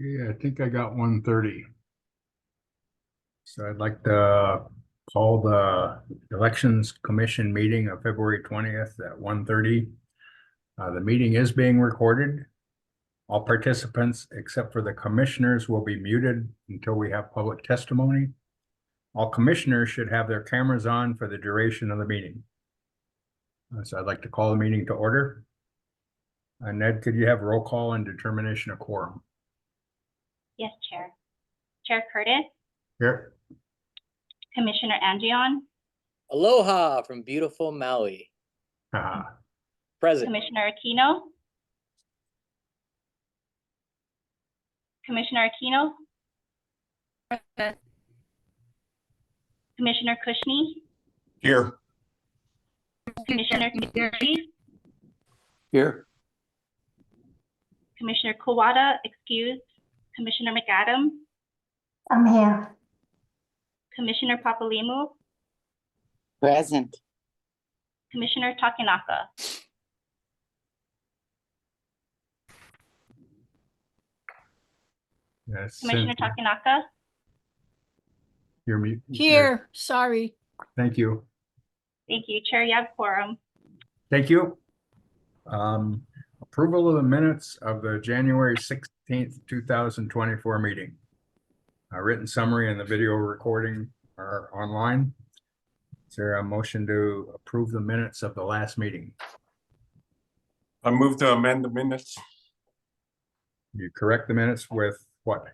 Yeah, I think I got 1:30. So I'd like to call the Elections Commission meeting of February 20th at 1:30. The meeting is being recorded. All participants, except for the commissioners, will be muted until we have public testimony. All commissioners should have their cameras on for the duration of the meeting. So I'd like to call the meeting to order. Ned, could you have roll call and determination of quorum? Yes, Chair. Chair Curtis, Here. Commissioner Angion, Aloha from beautiful Maui. Present. Commissioner Aquino, Commissioner Aquino, Commissioner Kushney, Here. Commissioner Kikuchi, Here. Commissioner Kawada, excused, Commissioner McAdams, I'm here. Commissioner Papalimu, Present. Commissioner Takenaka. Yes, Commissioner Takenaka, you're mute. Here, sorry. Thank you. thank you. Chair, you have quorum. Thank you. Approval of the minutes of the January 16th, 2024 meeting. A written summary and the video recording are online. Is there a motion to approve the minutes of the last meeting? I move to amend the minutes. You correct the minutes with what?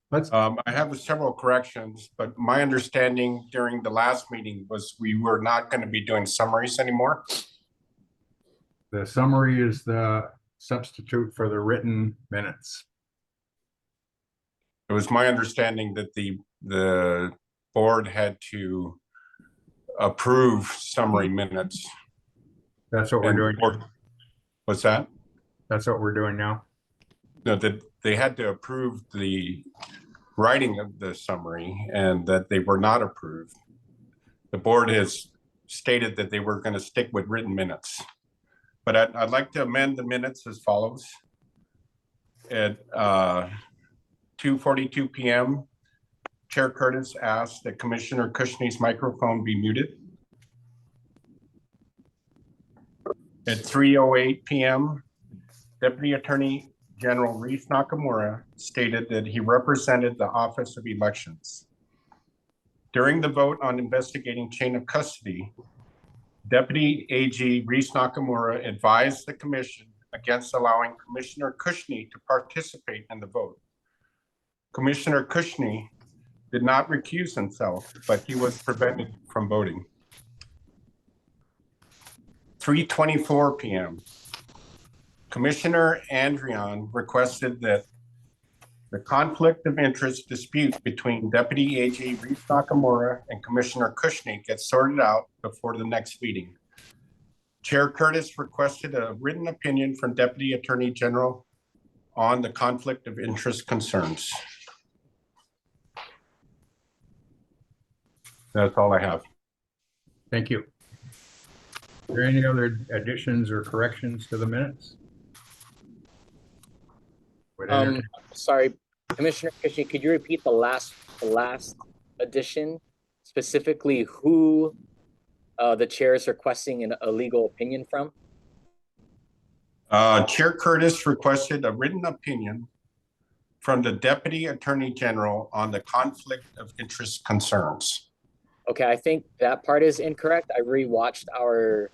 Let's, I have several corrections, but my understanding during the last meeting was we were not going to be doing summaries anymore. the summary is the substitute for the written minutes. It was my understanding that the board had to approve summary minutes. That's what we're And doing. What's that? That's what we're doing now. No, that they had to approve the writing of the summary and that they were not approved. The board has stated that they were going to stick with written minutes. But I'd like to amend the minutes as follows. At 2:42 p.m., Chair Curtis asked that Commissioner Kushney's microphone be muted. At 3:08 p.m., Deputy Attorney General Reese Nakamura stated that he represented the Office of Elections. During the vote on investigating chain of custody, Deputy AG Reese Nakamura advised the commission against allowing Commissioner Kushney to participate in the vote. Commissioner Kushney did not recuse himself, but he was prevented from voting. 3:24 p.m. Commissioner Andrian requested that the conflict of interest dispute between Deputy AG Reese Nakamura and Commissioner Kushney get sorted out before the next meeting. Chair Curtis requested a written opinion from Deputy Attorney General on the conflict of interest concerns. That's all I have. Thank you. Are there any other additions or corrections to the minutes? Sorry, Commissioner Kushney, could you repeat the last addition, specifically who the chair is requesting a legal opinion from? Chair Curtis requested a written opinion from the Deputy Attorney General on the conflict of interest concerns. Okay, I think that part is incorrect. I rewatched our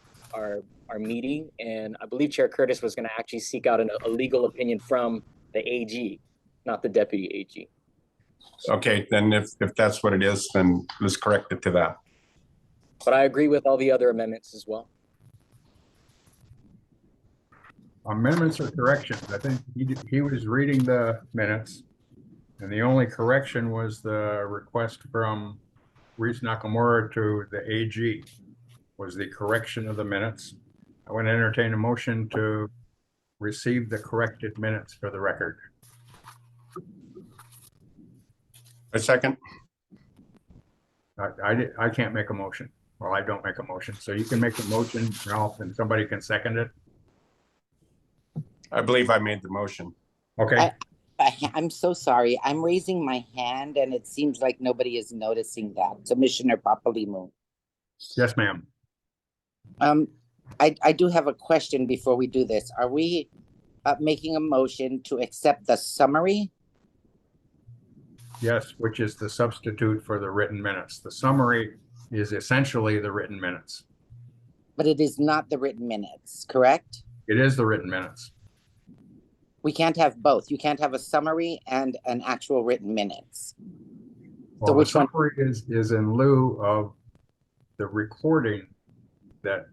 meeting, and I believe Chair Curtis was going to actually seek out a legal opinion from the AG, not the Deputy AG. Okay, then if that's what it is, then let's correct it to that. But I agree with all the other amendments as well. Amendments or corrections? I think he was reading the minutes, and the only correction was the request from Reese Nakamura to the AG was the correction of the minutes. I want to entertain a motion to receive the corrected minutes for the record. A second. I can't make a motion. Well, I don't make a motion, so you can make a motion, Ralph, and somebody can second it. I believe I made the motion. Okay, I'm so sorry. I'm raising my hand and it seems like nobody is noticing that. Commissioner Papalimu. yes, ma'am. I do have a question before we do this. Are we making a motion to accept the summary? Yes, which is the substitute for the written minutes. The summary is essentially the written minutes. But it is not the written minutes, correct? It is the written minutes. We can't have both. You can't have a summary and an actual written minutes. Well, the which one? summary is in lieu of the recording that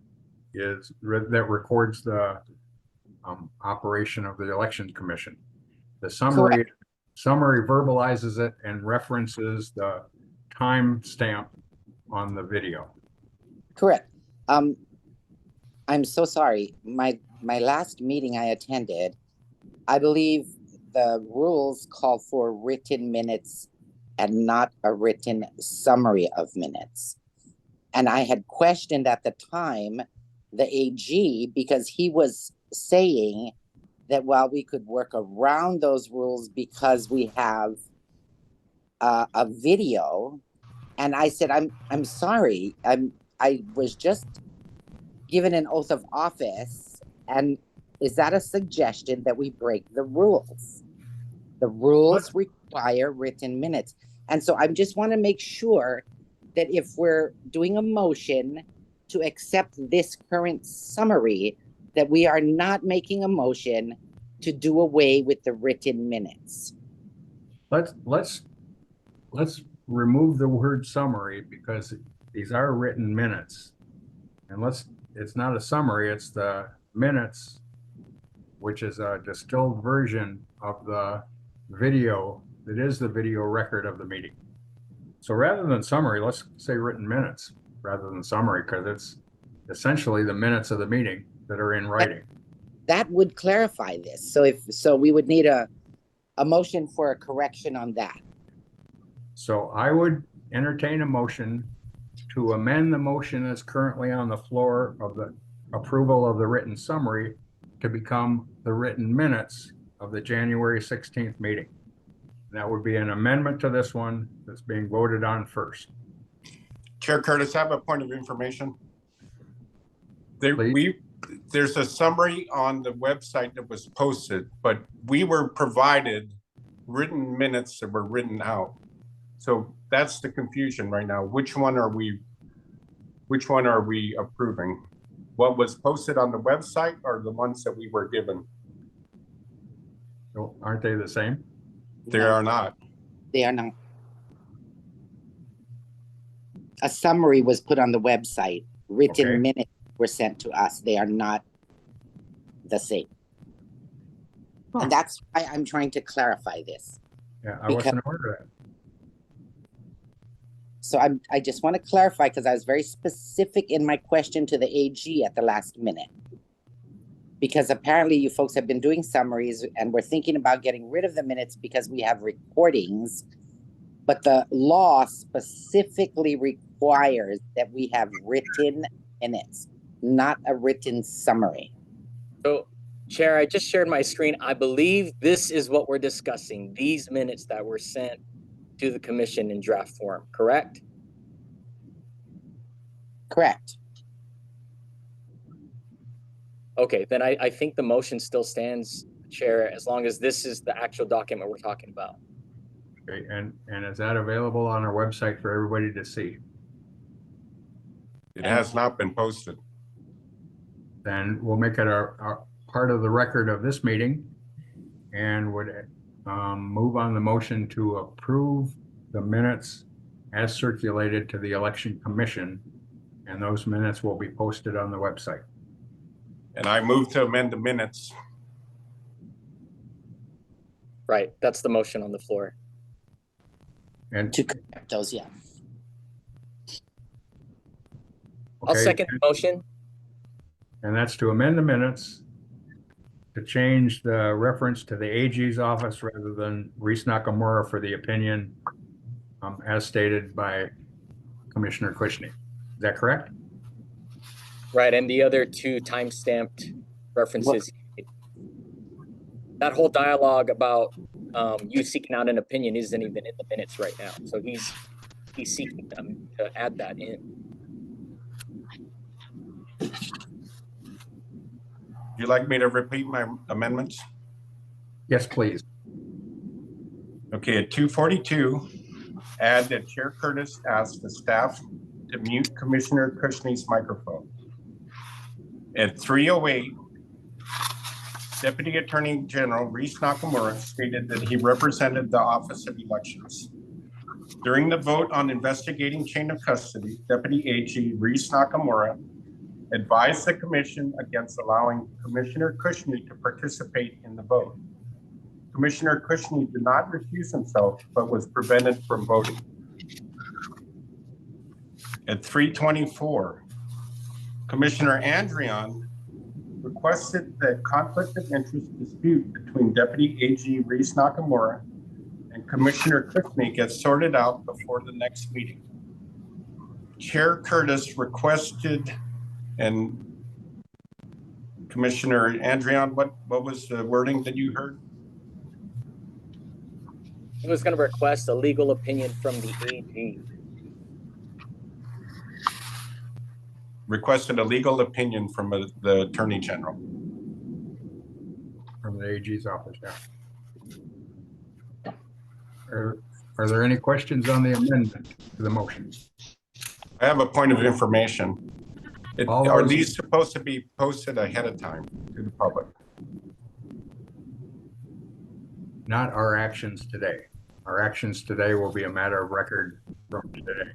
records the operation of the Election Commission. The summary verbalizes it and references the time stamp on the video. Correct. I'm so sorry. My last meeting I attended, I believe the rules call for written minutes and not a written summary of minutes. And I had questioned at the time the AG because he was saying that while we could work around those rules because we have a video, and I said, I'm sorry. I was just given an oath of office, and is that a suggestion that we break the rules? The rules require written minutes. And so I just want to make sure that if we're doing a motion to accept this current summary, that we are not making a motion to do away with the written minutes. Let's remove the word summary because these are written minutes. And it's not a summary, it's the minutes, which is a distilled version of the video that is the video record of the meeting. So rather than summary, let's say written minutes rather than summary, because it's essentially the minutes of the meeting that are in writing. That would clarify this. So we would need a motion for a correction on that. So I would entertain a motion to amend the motion that's currently on the floor of the approval of the written summary to become the written minutes of the January 16th meeting. That would be an amendment to this one that's being voted on first. Chair Curtis, I have a point of information. Please. There's a summary on the website that was posted, but we were provided written minutes that were written out. So that's the confusion right now. Which one are we approving? What was posted on the website or the ones that we were given? So aren't they the same? They No, are not. They are not. A summary was put on the website. Written Okay. minutes were sent to us. They are not the same. Huh. And that's why I'm trying to clarify this. Yeah, I wasn't aware of that. So I just want to clarify because I was very specific in my question to the AG at the last minute. Because apparently you folks have been doing summaries and we're thinking about getting rid of the minutes because we have recordings. But the law specifically requires that we have written minutes, not a written summary. So, Chair, I just shared my screen. I believe this is what we're discussing, these minutes that were sent to the commission in draft form, correct? Correct. Okay, then I think the motion still stands, Chair, as long as this is the actual document we're talking about. Okay, and is that available on our website for everybody to see? It has not been posted. Then we'll make it a part of the record of this meeting and would move on the motion to approve the minutes as circulated to the Election Commission, and those minutes will be posted on the website. And I move to amend the minutes. Right, that's the motion on the floor. And To correct those, yeah. I'll okay, second the motion. and that's to amend the minutes to change the reference to the AG's office rather than Reese Nakamura for the opinion as stated by Commissioner Kushner. Is that correct? Right, and the other two time-stamped references. that whole dialogue about you seeking out an opinion isn't even in the minutes right now. So he's seeking them to add that in. Would you like me to repeat my amendments? Yes, please. Okay, at 242, add that Chair Curtis asked the staff to mute Commissioner Cushnie's microphone. At 308, Deputy Attorney General Reese Nakamura stated that he represented the Office of Elections. During the vote on investigating chain of custody, Deputy AG Reese Nakamura advised the commission against allowing Commissioner Cushnie to participate in the vote. Commissioner Cushnie did not recuse himself, but was prevented from voting. At 324, Commissioner Andrian requested that conflict of interest dispute between Deputy AG Reese Nakamura and Commissioner Cushnie get sorted out before the next meeting. Chair Curtis requested, and Commissioner Andrian, what was the wording that you heard? He was going to request a legal opinion from the AG. Requested a legal opinion from the Attorney General. From the AG's office, yeah. Are there any questions on the amendment to the motion? I have a point of information. All Are those- these supposed to be posted ahead of time to the public? Not our actions today. Our actions today will be a matter of record from today.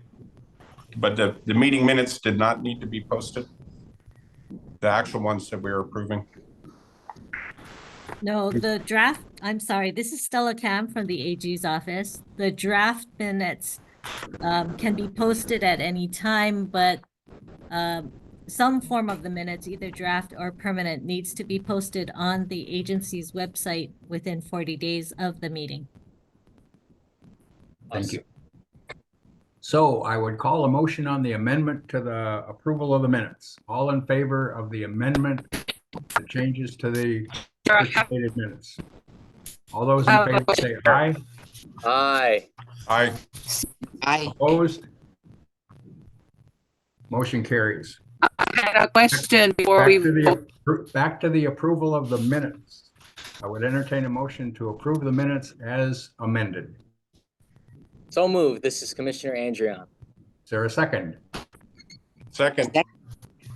But the meeting minutes did not need to be posted? The actual ones that we were approving? No, the draft, I'm sorry, this is Stella Tam from the AG's office. The draft minutes can be posted at any time, but some form of the minutes, either draft or permanent, needs to be posted on the agency's website within 40 days of the meeting. Thank you. So I would call a motion on the amendment to the approval of the minutes. All in favor of the amendment, the changes to the anticipated minutes? All those in favor say aye. Aye. Aye. I Opposed? Motion carries. I had a question before Back we to vote. back to the approval of the minutes. I would entertain a motion to approve the minutes as amended. So moved. This is Commissioner Andrian. Is there a second? Second.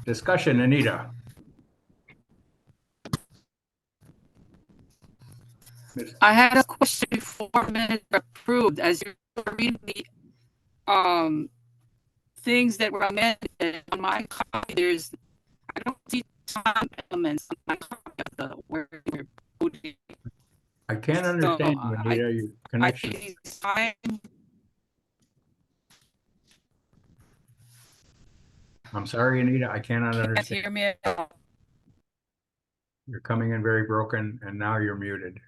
Discussion, Anita. I had a question before minutes were approved. As you're reading the things that were amended on my copy, I don't see time elements on my copy of the where you're voting. I can't understand you, I- Anita, your I connection. think it's time. I'm sorry, Anita, I cannot Can't understand. hear me at all. You're coming in very broken and now you're muted.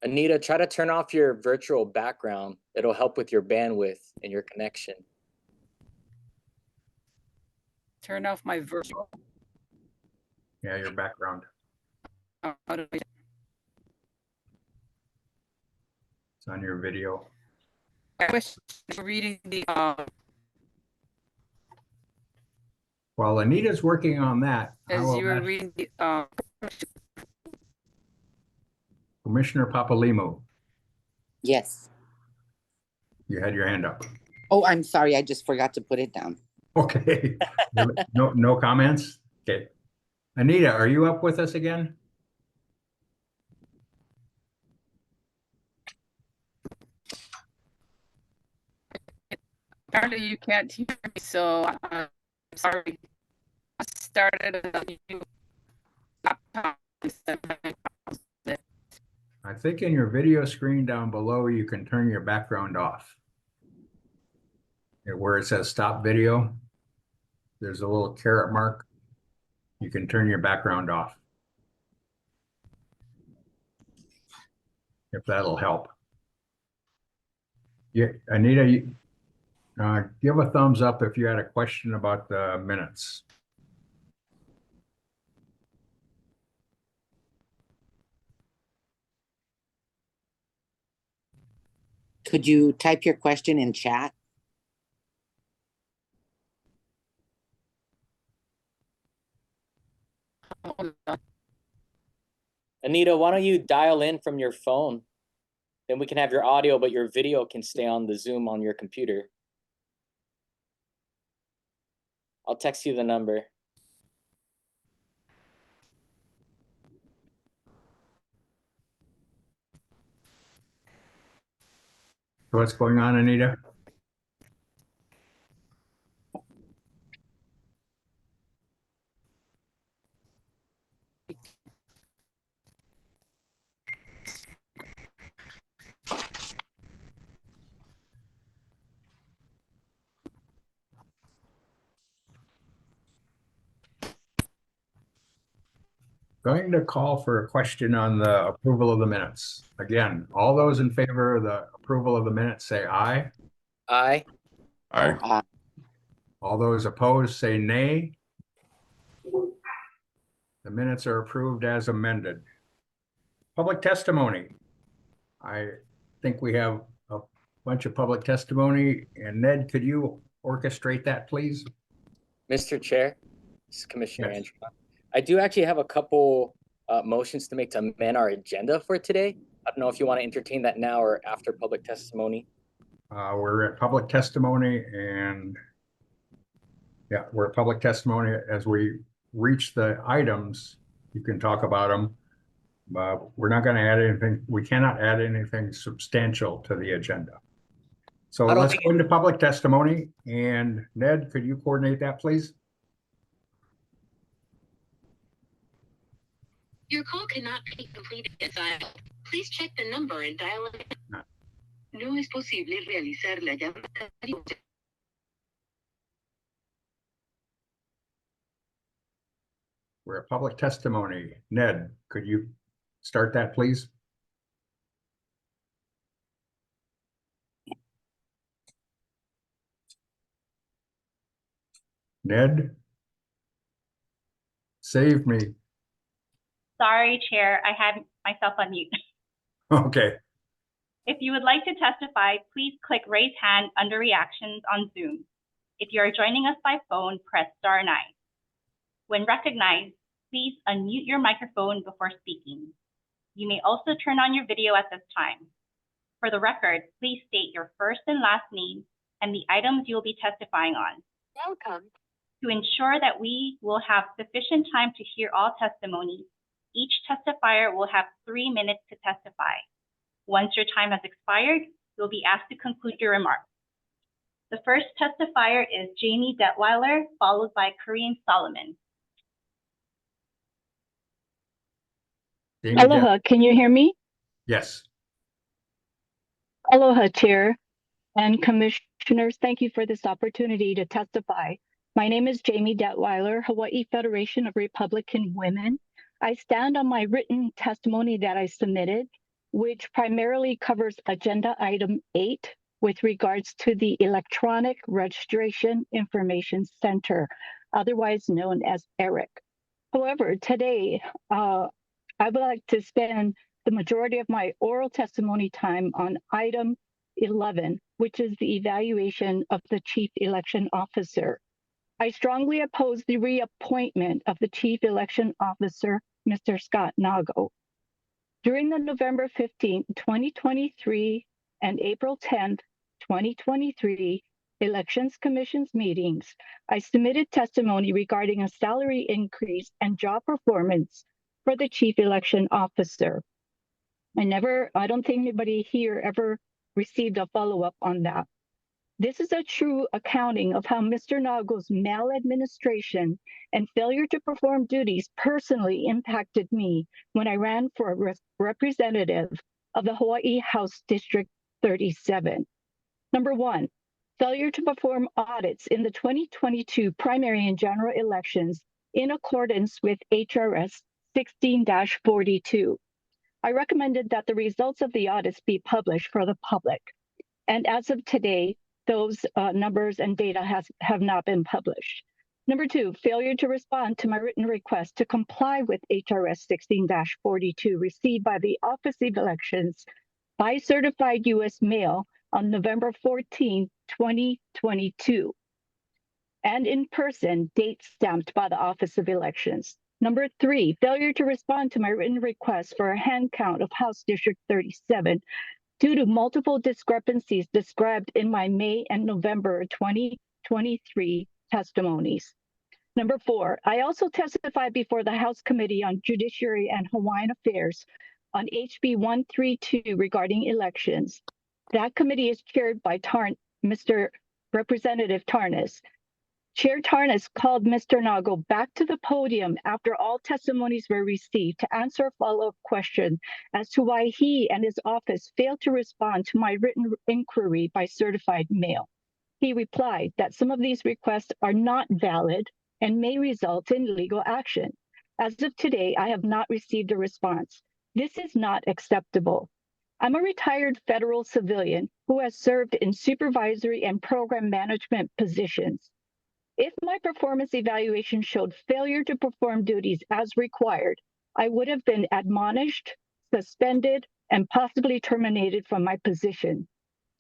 Anita, try to turn off your virtual background. It'll help with your bandwidth and your connection. Turn off my virtual. Yeah, your background. How do I- It's on your video. I wish you were reading the While Anita's working on that, I as will you were ask reading the Commissioner Papalimu, yes. you had your hand up. Oh, I'm sorry. I just forgot to put it down. Okay. No comments? Okay. Anita, are you up with us again? apparently you can't hear me, so I'm sorry. I started a new laptop. I think in your video screen down below, you can turn your background off. Where it says stop video, there's a little caret mark. You can turn your background off. If that'll help. Yeah, Anita, Give a thumbs up if you had a question about the minutes. Could you type your question in chat? Hold on. Anita, why don't you dial in from your phone? Then we can have your audio, but your video can stay on the Zoom on your computer. I'll text you the number. What's going on, Anita? Going to call for a question on the approval of the minutes. Again, all those in favor of the approval of the minutes, say aye. Aye. Aye. All those opposed, say nay. The minutes are approved as amended. Public testimony. I think we have a bunch of public testimony. And Ned, could you orchestrate that, please? Mr. Chair, this is Commissioner Yes. Andrew. I do actually have a couple motions to make to amend our agenda for today. I don't know if you want to entertain that now or after public testimony. We're at public testimony and yeah, we're at public testimony. As we reach the items, you can talk about them. But we're not going to add anything. We cannot add anything substantial to the agenda. So I don't let's think go into public testimony. And Ned, could you coordinate that, please? Your call cannot be completed as dialed. Please check the number and dial it. No es posible realizar la llamada. We're at public testimony. Ned, could you start that, please? Ned? Save me. Sorry, Chair, I had myself on mute. Okay. If you would like to testify, please click raise hand under reactions on Zoom. If you are joining us by phone, press *9. When recognized, please unmute your microphone before speaking. You may also turn on your video at this time. For the record, please state your first and last name and the items you will be testifying on. Welcome. To ensure that we will have sufficient time to hear all testimony, each testifier will have 3 minutes to testify. Once your time has expired, you'll be asked to conclude your remarks. The first testifier is Jamie Detweiler, followed by Kareem Solomon. Jamie Aloha, can you hear me? Yes. Aloha, Chair and Commissioners. Thank you for this opportunity to testify. My name is Jamie Detweiler, Hawaii Federation of Republican Women. I stand on my written testimony that I submitted, which primarily covers Agenda Item 8 with regards to the Electronic Registration Information Center, otherwise known as ERIC. However, today, I would like to spend the majority of my oral testimony time on Item 11, which is the evaluation of the Chief Election Officer. I strongly oppose the reappointment of the Chief Election Officer, Mr. Scott Nago. During the November 15, 2023 and April 10, 2023 Elections Commission's meetings, I submitted testimony regarding a salary increase and job performance for the Chief Election Officer. I don't think anybody here ever received a follow-up on that. This is a true accounting of how Mr. Nago's maladministration and failure to perform duties personally impacted me when I ran for a representative of the Hawaii House District 37. Number one, failure to perform audits in the 2022 primary and general elections in accordance with HRS 16-42. I recommended that the results of the audits be published for the public. And as of today, those numbers and data have not been published. Number 2, failure to respond to my written request to comply with HRS 16-42 received by the Office of Elections by certified U.S. mail on November 14, 2022, and in person, date stamped by the Office of Elections. Number 3, failure to respond to my written request for a hand count of House District 37 due to multiple discrepancies described in my May and November 2023 testimonies. Number 4, I also testified before the House Committee on Judiciary and Hawaiian Affairs on HB 132 regarding elections. That committee is chaired by Mr. Representative Tarnas. Chair Tarnas called Mr. Nago back to the podium after all testimonies were received to answer a follow-up question as to why he and his office failed to respond to my written inquiry by certified mail. He replied that some of these requests are not valid and may result in legal action. As of today, I have not received a response. This is not acceptable. I'm a retired federal civilian who has served in supervisory and program management positions. If my performance evaluation showed failure to perform duties as required, I would have been admonished, suspended, and possibly terminated from my position.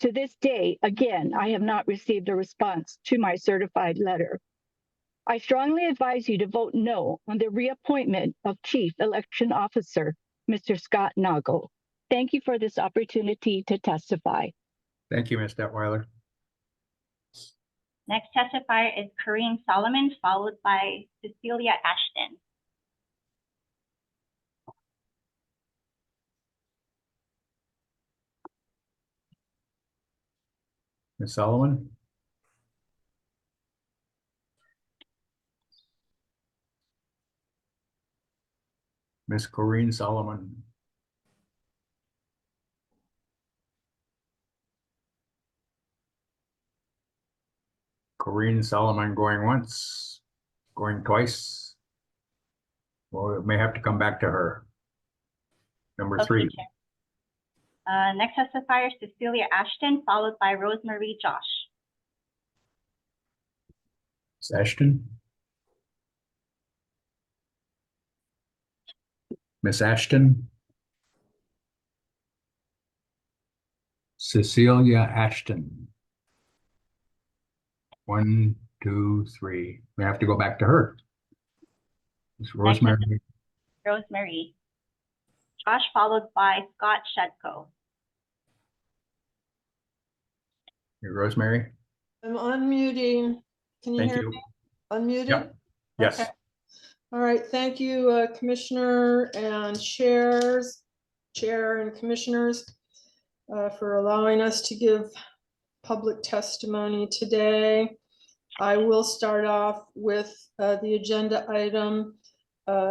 To this day, again, I have not received a response to my certified letter. I strongly advise you to vote no on the reappointment of Chief Election Officer, Mr. Scott Nago. Thank you for this opportunity to testify. Thank you, Ms. Detweiler. Next testifier is Corinne Solomon, followed by Cecilia Ashton. Ms. Solomon? Ms. Corinne Solomon? Corinne Solomon going once, going twice. Well, we may have to come back to her. Number 3. Okay, Chair. Next testifier is Cecilia Ashton, followed by Rosemary Josh. Ms. Ashton? Ms. Ashton? Cecilia Ashton. 1, 2, 3. We have to go back to her. Ms. Rosemary. Rosemary Josh, followed by Scott Shedko. Rosemary. I'm unmuting. Can you Thank hear you. me? Unmuted? Yep. Yes. Okay. All right, thank you, Commissioner and Chair and Commissioners, for allowing us to give public testimony today. I will start off with the agenda item,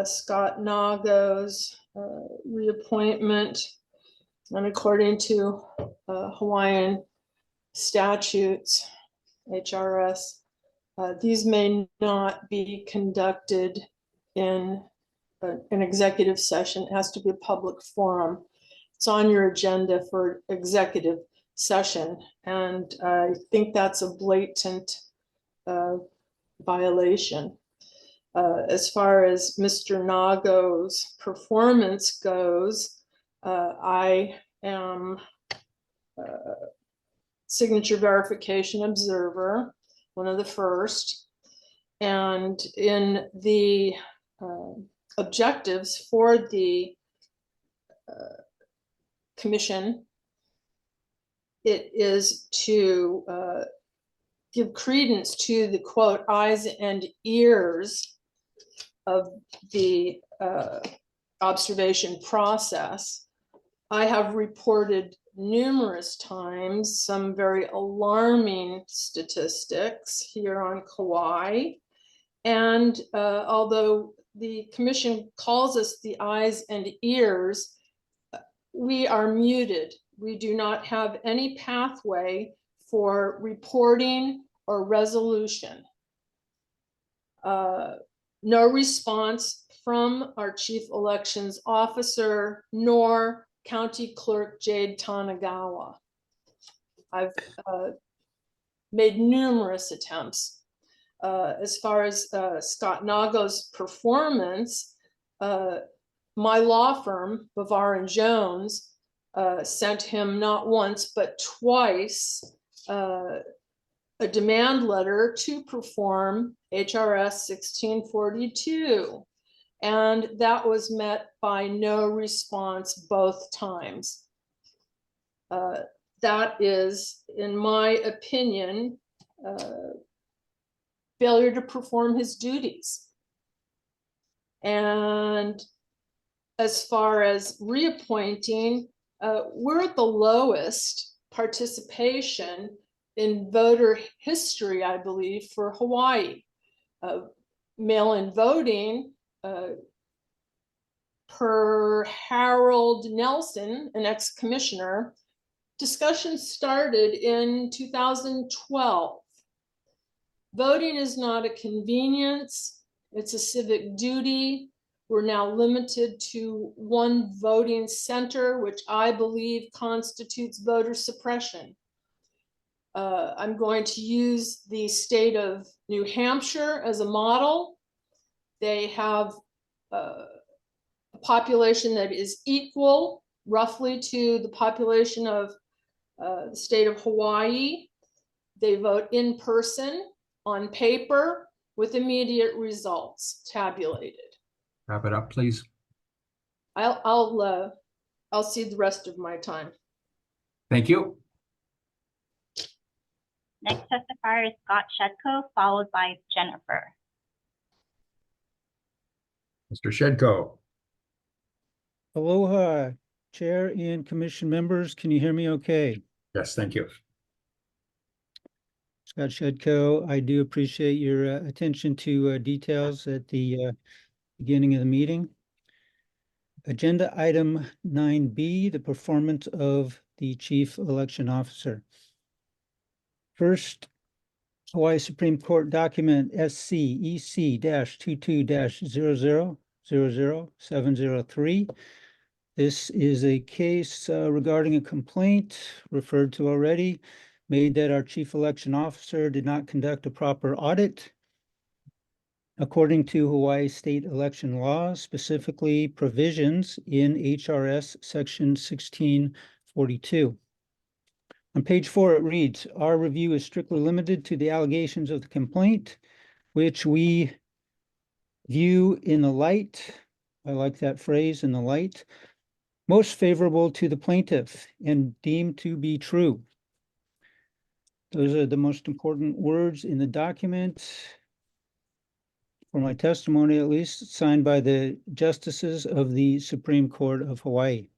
Scott Nago's reappointment. And according to Hawaiian statutes, HRS, these may not be conducted in an executive session. It has to be a public forum. It's on your agenda for executive session. And I think that's a blatant violation. As far as Mr. Nago's performance goes, I am signature verification observer, one of the first. And in the objectives for the commission, it is to give credence to the quote, eyes and ears of the observation process. I have reported numerous times some very alarming statistics here on Kauai. And although the commission calls us the eyes and ears, we are muted. We do not have any pathway for reporting or resolution. No response from our chief elections officer nor County Clerk Jade Tanagawa. I've made numerous attempts. As far as Scott Nago's performance, my law firm, Bavar and Jones, sent him not once but twice a demand letter to perform HRS 1642. And that was met by no response both times. That is, in my opinion, failure to perform his duties. And as far as reappointing, we're at the lowest participation in voter history, I believe, for Hawaii. Mail-in voting, per Harold Nelson, an ex-commissioner, discussions started in 2012. Voting is not a convenience, it's a civic duty. We're now limited to one voting center, which I believe constitutes voter suppression. I'm going to use the state of New Hampshire as a model. They have a population that is equal roughly to the population of the state of Hawaii. They vote in person, on paper, with immediate results tabulated. Wrap it up, please. I'll cede the rest of my time. Thank you. Next testifier is Scott Shedko, followed by Jennifer. Mr. Shedko. Aloha, Chair and Commission members. Can you hear me okay? Yes, thank you. Scott Shedko, I do appreciate your attention to details at the beginning of the meeting. Agenda item 9B, the performance of the Chief Election Officer. First, Hawaii Supreme Court document SC-EC-22-00000703. This is a case regarding a complaint referred to already, made that our Chief Election Officer did not conduct a proper audit according to Hawaii state election laws, specifically provisions in HRS section 1642. On page 4, it reads, our review is strictly limited to the allegations of the complaint, which we view in the light, I like that phrase, in the light, most favorable to the plaintiff and deemed to be true. Those are the most important words in the document, for my testimony at least, signed by the justices of the Supreme Court of Hawaii.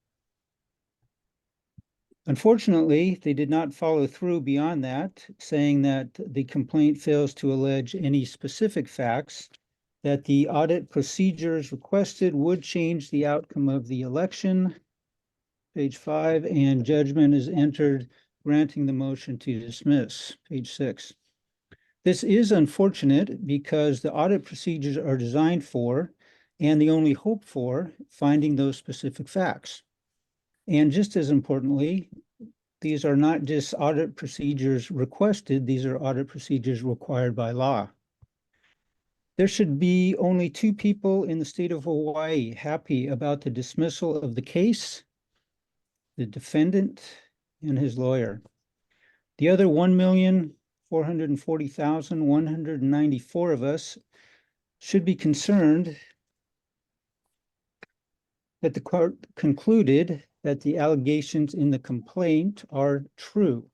Unfortunately, they did not follow through beyond that, saying that the complaint fails to allege any specific facts, that the audit procedures requested would change the outcome of the election, page 5, and judgment is entered granting the motion to dismiss, page 6. This is unfortunate because the audit procedures are designed for, and the only hope for, finding those specific facts. And just as importantly, these are not just audit procedures requested, these are audit procedures required by law. There should be only 2 people in the state of Hawaii happy about the dismissal of the case, the defendant and his lawyer. The other 1,440,194 of us should be concerned that the court concluded that the allegations in the complaint are true.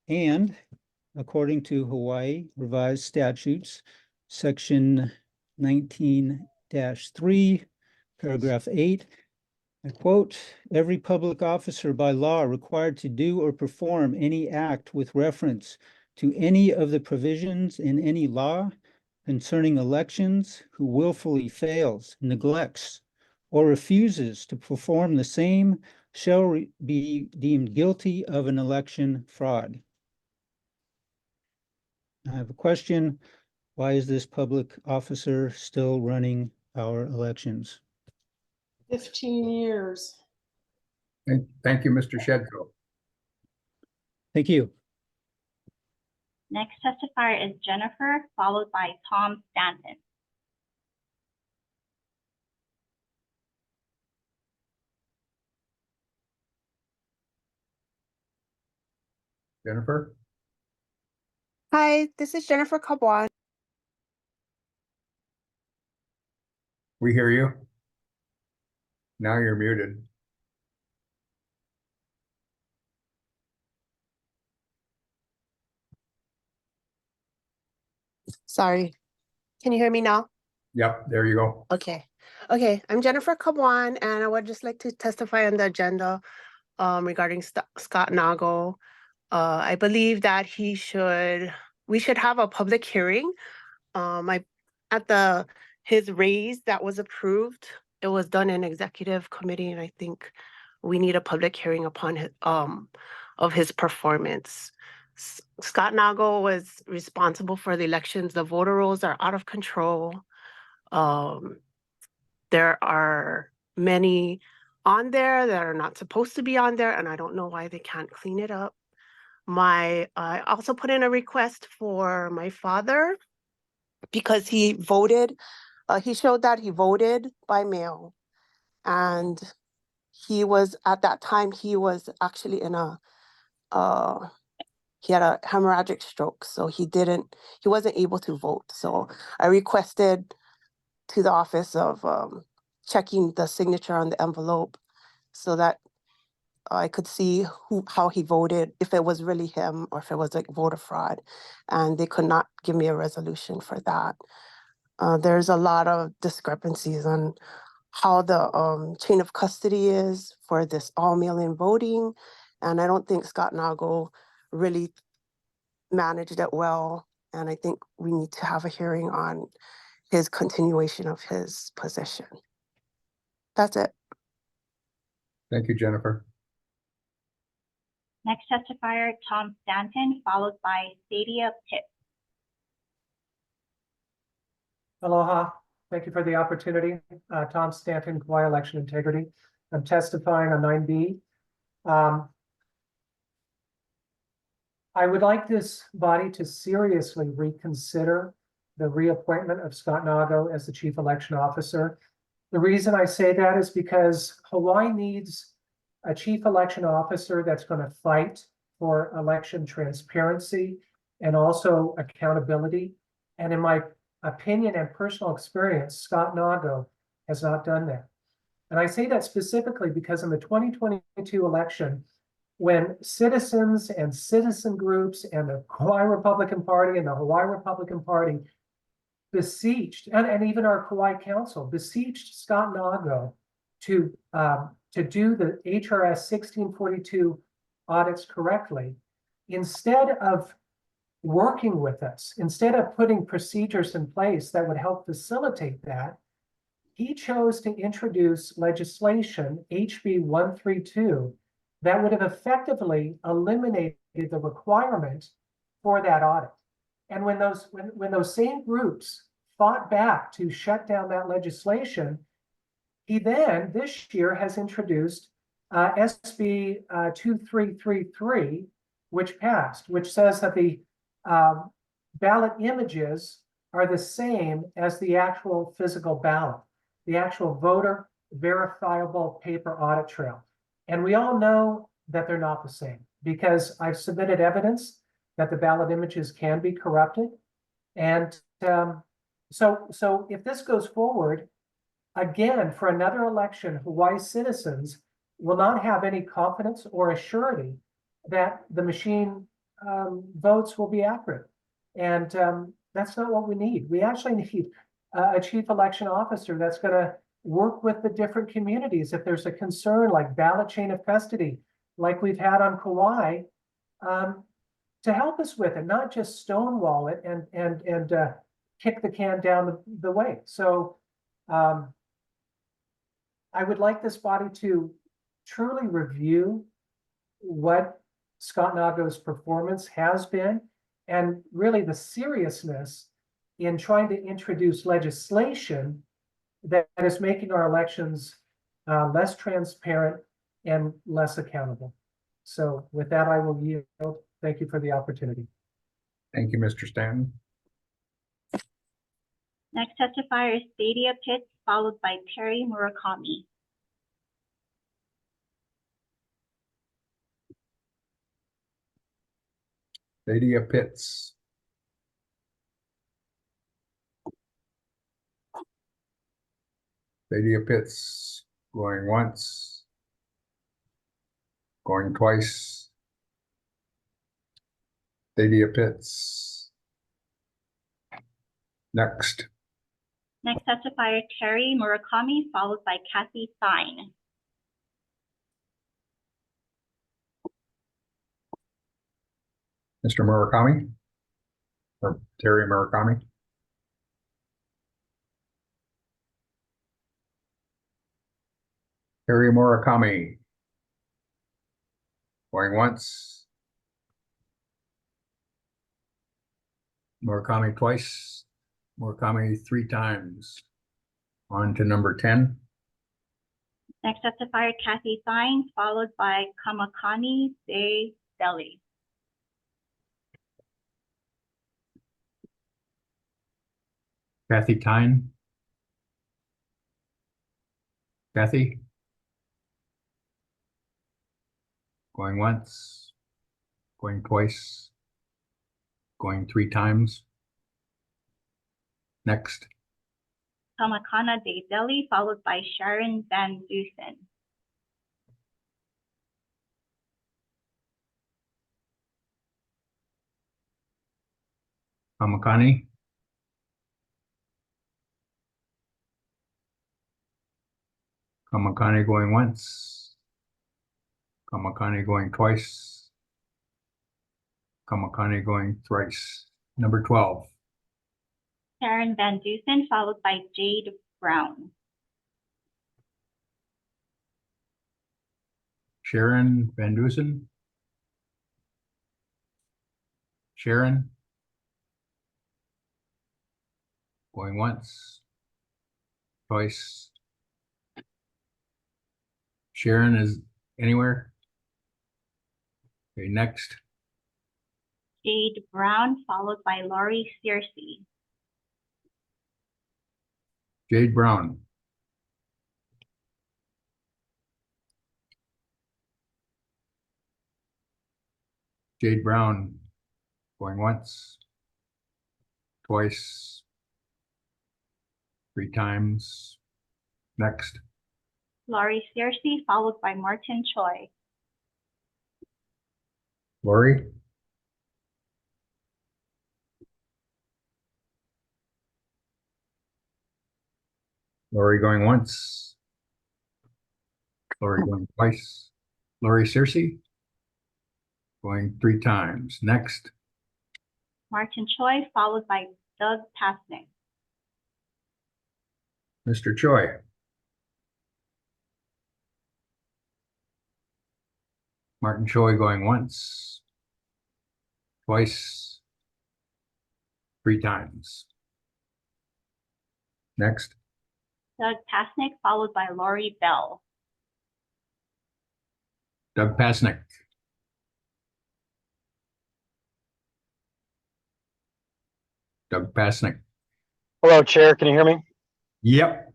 And according to Hawaii revised statutes, section 19-3, paragraph 8, I quote, every public officer by law required to do or perform any act with reference to any of the provisions in any law concerning elections who willfully fails, neglects, or refuses to perform the same shall be deemed guilty of an election fraud. I have a question. Why is this public officer still running our elections? 15 years. Thank you, Mr. Shedko. Thank you. Next testifier is Jennifer, followed by Tom Stanton. Jennifer, Hi, this is Jennifer Cabuan. we hear you. Now you're muted. Sorry. Can you hear me now? Yep, there you go. Okay. Okay, I'm Jennifer Cabuan, and I would just like to testify on the agenda regarding Scott Nago. I believe that we should have a public hearing. His raise that was approved, it was done in executive committee, and I think we need a public hearing upon his performance. Scott Nago was responsible for the elections. The voter rolls are out of control. There are many on there that are not supposed to be on there, and I don't know why they can't clean it up. I also put in a request for my father because he voted. He showed that he voted by mail, and at that time he was actually he had a hemorrhagic stroke, so he wasn't able to vote. So I requested to the office of checking the signature on the envelope so that I could see how he voted, if it was really him or if it was like voter fraud, and they could not give me a resolution for that. There's a lot of discrepancies on how the chain of custody is for this all mail-in voting, and I don't think Scott Nago really managed it well, and I think we need to have a hearing on his continuation of his position. That's it. Thank you, Jennifer. Next testifier, Tom Stanton, followed by Sadia Pitt. Aloha. Thank you for the opportunity. Tom Stanton, Kauai Election Integrity. I'm testifying on 9B. I would like this body to seriously reconsider the reappointment of Scott Nago as the Chief Election Officer. The reason I say that is because Hawaii needs a Chief Election Officer that's going to fight for election transparency and also accountability. And in my opinion and personal experience, Scott Nago has not done that. And I say that specifically because in the 2022 election, when citizens and citizen groups and the Kauai Republican Party and the Hawaii Republican Party beseeched, and even our Kauai Council beseeched Scott Nago to do the HRS 1642 audits correctly, instead of working with us, instead of putting procedures in place that would help facilitate that, he chose to introduce legislation, HB 132, that would have effectively eliminated the requirement for that audit. And when those same groups fought back to shut down that legislation, he then this year has introduced SB 2333, which passed, which says that the ballot images are the same as the actual physical ballot, the actual voter verifiable paper audit trail. And we all know that they're not the same because I've submitted evidence that the ballot images can be corrupted. And so if this goes forward, again, for another election, Hawaii citizens will not have any confidence or assurity that the machine votes will be accurate. And that's not what we need. We actually need a chief election officer that's going to work with the different communities. If there's a concern like ballot chain of custody, like we've had on Kauai, to help us with it, not just stonewall it and kick the can down the way. So I would like this body to truly review what Scott Nago's performance has been, and really the seriousness in trying to introduce legislation that is making our elections less transparent and less accountable. So with that, I will yield. Thank you for the opportunity. Thank you, Mr. Stanton. Next testifier is Stadia Pitts, followed by Terry Murakami. Stadia Pitts. Stadia Pitts, going once, going twice. Stadia Pitts. Next. Next testifier, Terry Murakami, followed by Kathy Fine. Mr. Murakami? Or Terry Murakami? Terry Murakami. Going once. Murakami twice. Murakami 3 times. On to number 10. Next testifier, Kathy Fine, followed by Kamakani De Deli. Kathy Tyne. Kathy? Going once, going twice, going 3 times. Next. Kamakana De Deli, followed by Sharon Van Dusen. Kamakani. Kamakani going once. Kamakani going twice. Kamakani going thrice. Number 12. Sharon Van Dusen, followed by Jade Brown. Sharon Van Dusen. Sharon. Going once. Twice. Sharon is anywhere? Okay, next. Jade Brown, followed by Lori Searcy. Jade Brown. Jade Brown. Going once. Twice. 3 times. Next. Lori Searcy, followed by Martin Choi. Lori. Lori going once. Lori going twice. Lori Searcy. Going 3 times. Next. Martin Choi, followed by Doug Pasnick. Mr. Choi. Martin Choi going once. Twice. 3 times. Next. Doug Pasnick, followed by Lori Bell. Doug Pasnick. Doug Pasnick. Hello, Chair. Can you hear me? Yep.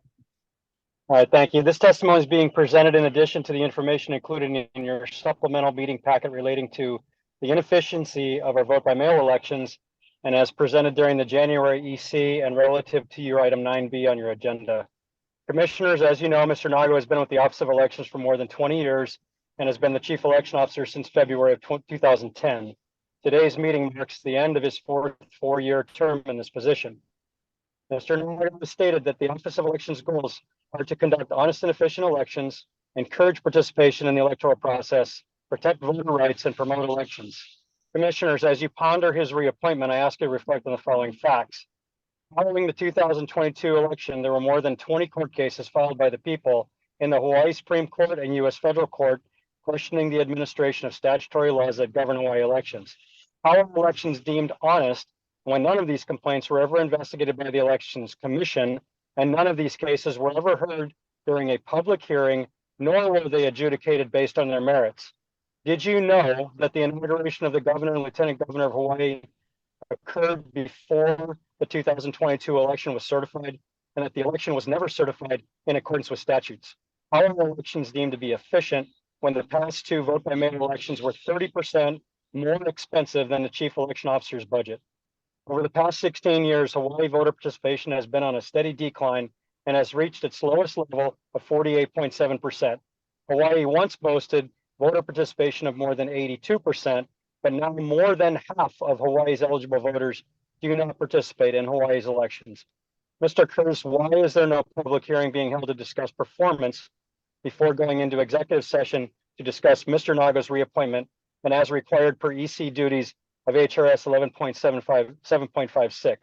All right, thank you. This testimony is being presented in addition to the information included in your supplemental meeting packet relating to the inefficiency of our vote by mail elections and as presented during the January EC and relative to your item 9B on your agenda. Commissioners, as you know, Mr. Nago has been with the Office of Elections for more than 20 years and has been the Chief Election Officer since February of 2010. Today's meeting marks the end of his 4th four-year term in this position. Mr. Nago stated that the Office of Elections goals are to conduct honest and efficient elections, encourage participation in the electoral process, protect voter rights, and promote elections. Commissioners, as you ponder his reappointment, I ask you to reflect on the following facts. Following the 2022 election, there were more than 20 court cases filed by the people in the Hawaii Supreme Court and U.S. Federal Court questioning the administration of statutory laws that govern Hawaii elections. How are elections deemed honest when none of these complaints were ever investigated by the Elections Commission, and none of these cases were ever heard during a public hearing, nor were they adjudicated based on their merits? Did you know that the inauguration of the governor and lieutenant governor of Hawaii occurred before the 2022 election was certified, and that the election was never certified in accordance with statutes. How are elections deemed to be efficient when the past two vote by mail elections were 30% more expensive than the chief election officer's budget? Over the past 16 years, Hawaii voter participation has been on a steady decline and has reached its lowest level of 48.7%. Hawaii once boasted voter participation of more than 82%, but now more than half of Hawaii's eligible voters do not participate in Hawaii's elections. Mr. Curtis, why is there no public hearing being held to discuss performance before going into executive session to discuss Mr. Naga's reappointment and as required per EC duties of HRS 11.756?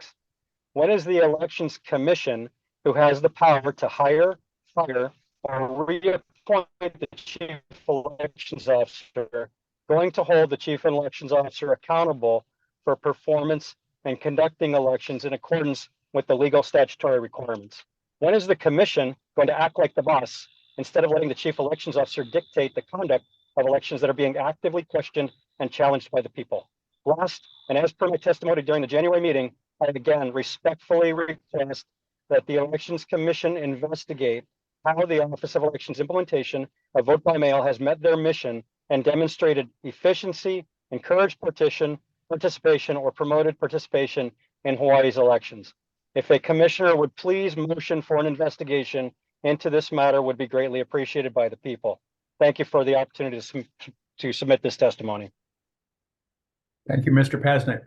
When is the Elections Commission, who has the power to hire, fire, or reappoint the chief elections officer, going to hold the chief elections officer accountable for performance and conducting elections in accordance with the legal statutory requirements? When is the commission going to act like the boss instead of letting the chief elections officer dictate the conduct of elections that are being actively questioned and challenged by the people? Last, and as per my testimony during the January meeting, I again respectfully request that the Elections Commission investigate how the Office of Elections Implementation of Vote by Mail has met their mission and demonstrated efficiency, encouraged participation, or promoted participation in Hawaii's elections. If a commissioner would please motion for an investigation into this matter, would be greatly appreciated by the people. Thank you for the opportunity to submit this testimony. Thank you, Mr. Pasnick.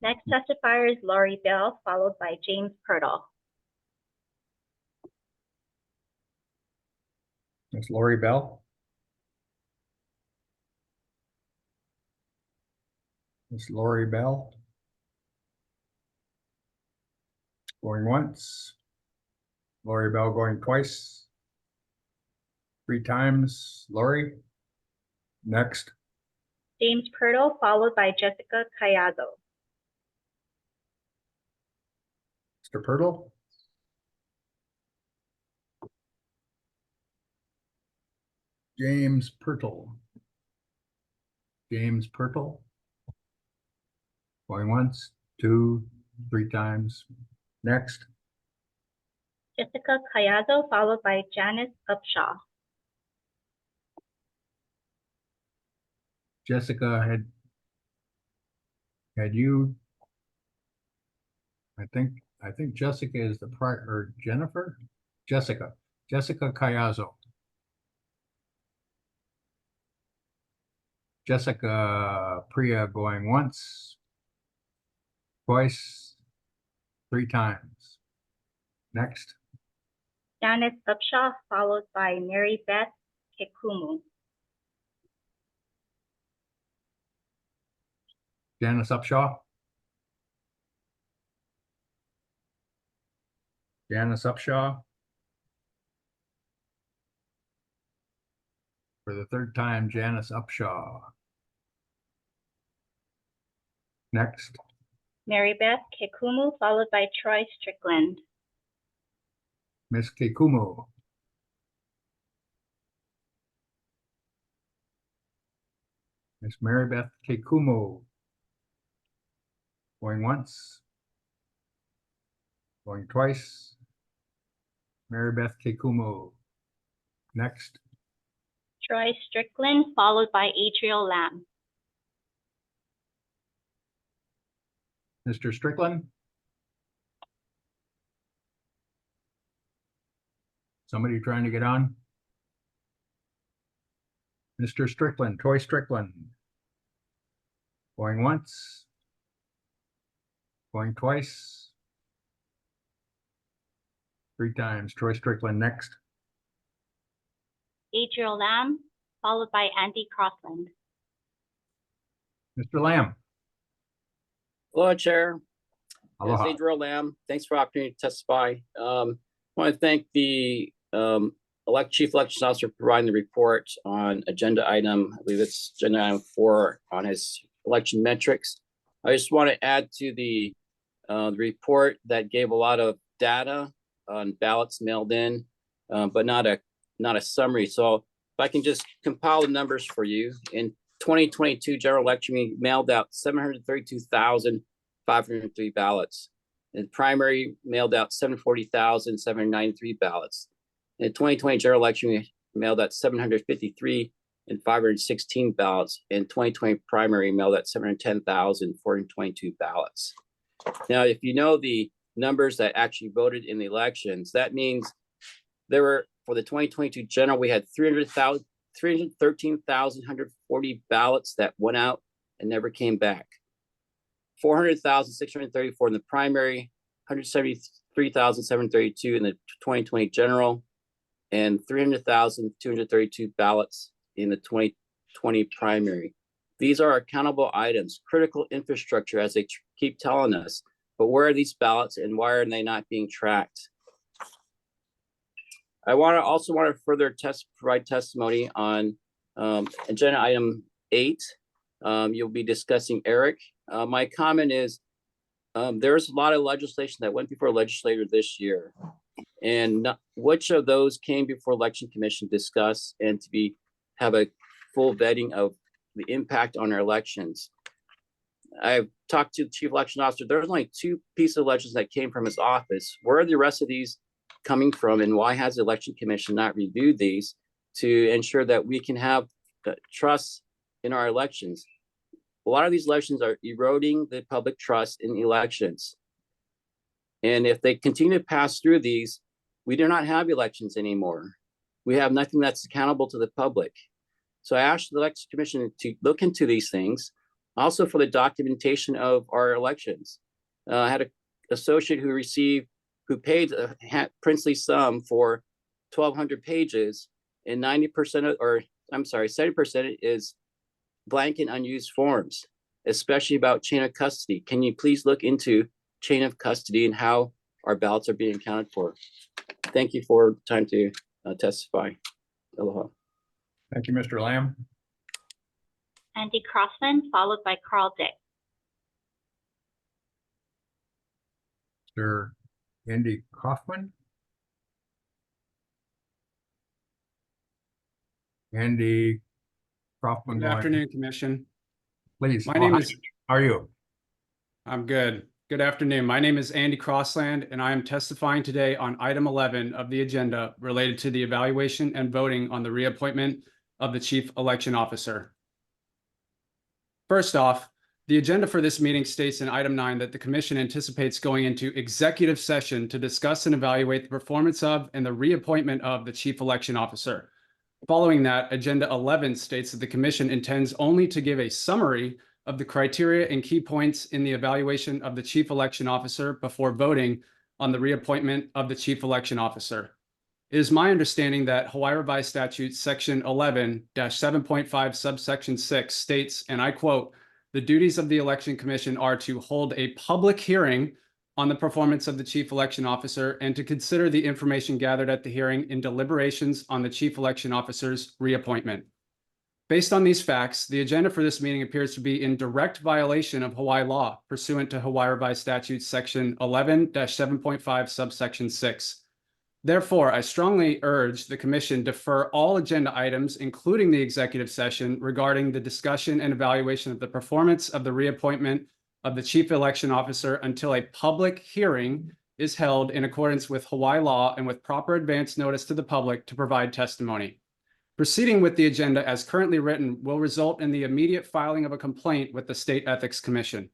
Next testifier is Lori Bell, followed by James Purtle. Ms. Lori Bell. Ms. Lori Bell. Going once. Lori Bell going twice. 3 times. Lori. Next. James Purtle, followed by Jessica Cayazo. Mr. Purtle. James Purtle. James Purtle. Going once, 2, 3 times. Next. Jessica Cayazo, followed by Janice Upshaw. Jessica, had you, I think Jessica is the prior, or Jennifer? Jessica Cayazo. Jessica Priya going once, twice, 3 times. Next. Janice Upshaw, followed by Mary Beth Kekumu. Janice Upshaw. Janice Upshaw. For the 3rd time, Janice Upshaw. Next. Mary Beth Kekumu, followed by Troy Strickland. Ms. Kekumu. Ms. Mary Beth Kekumu. Going once. Going twice. Mary Beth Kekumu. Next. Troy Strickland, followed by Adriel Lamb. Mr. Strickland? Somebody trying to get on? Mr. Strickland, Troy Strickland. Going once. Going twice. 3 times. Troy Strickland next. Adriel Lamb, followed by Andy Crossland. Mr. Lamb. Hello, Chair. Aloha. It's Adriel Lamb. Thanks for the opportunity to testify. I want to thank the Chief Elections Officer for providing the report on agenda item. I believe it's agenda item 4 on his election metrics. I just want to add to the report that gave a lot of data on ballots mailed in, but not a summary. So if I can just compile the numbers for you. In 2022 general election, we mailed out 732,503 ballots. And primary mailed out 740,793 ballots. In the 2020 general election, we mailed out 753,516 ballots. And 2020 primary mailed out 710,422 ballots. Now, if you know the numbers that actually voted in the elections, that means there were, for the 2022 general, we had 313,140 ballots that went out and never came back. 400,634 in the primary, 173,732 in the 2020 general, and 300,232 ballots in the 2020 primary. These are accountable items, critical infrastructure, as they keep telling us. But where are these ballots and why are they not being tracked? I also want to further provide testimony on agenda item 8. You'll be discussing ERIC. My comment is there's a lot of legislation that went before legislature this year, and which of those came before Election Commission discussed and to have a full vetting of the impact on our elections. I've talked to the Chief Election Officer. There's only 2 pieces of legislation that came from his office. Where are the rest of these coming from, and why has the Election Commission not reviewed these to ensure that we can have trust in our elections? A lot of these elections are eroding the public trust in elections. And if they continue to pass through these, we do not have elections anymore. We have nothing that's accountable to the public. So I asked the Election Commission to look into these things, also for the documentation of our elections. I had an associate who paid a princely sum for 1,200 pages, and 70% is blank and unused forms, especially about chain of custody. Can you please look into chain of custody and how our ballots are being accounted for? Thank you for the time to testify. Aloha. Thank you, Mr. Lamb. Andy Crossman, followed by Carl Dick. Mr. Andy Kaufman. Andy Kaufman. Good afternoon, Commission. Please. My name is. How are you? I'm good. Good afternoon. My name is Andy Crossland, and I am testifying today on item 11 of the agenda related to the evaluation and voting on the reappointment of the Chief Election Officer. First off, the agenda for this meeting states in item 9 that the Commission anticipates going into executive session to discuss and evaluate the performance of and the reappointment of the Chief Election Officer. Following that, agenda 11 states that the Commission intends only to give a summary of the criteria and key points in the evaluation of the Chief Election Officer before voting on the reappointment of the Chief Election Officer. It is my understanding that Hawaii Revised Statute Section 11-7.5 subsection 6 states, and I quote, "The duties of the Election Commission are to hold a public hearing on the performance of the Chief Election Officer and to consider the information gathered at the hearing in deliberations on the Chief Election Officer's reappointment." Based on these facts, the agenda for this meeting appears to be in direct violation of Hawaii law pursuant to Hawaii Revised Statute Section 11-7.5 subsection 6. Therefore, I strongly urge the Commission defer all agenda items, including the executive session, regarding the discussion and evaluation of the performance of the reappointment of the Chief Election Officer until a public hearing is held in accordance with Hawaii law and with proper advance notice to the public to provide testimony. Proceeding with the agenda as currently written will result in the immediate filing of a complaint with the State Ethics Commission.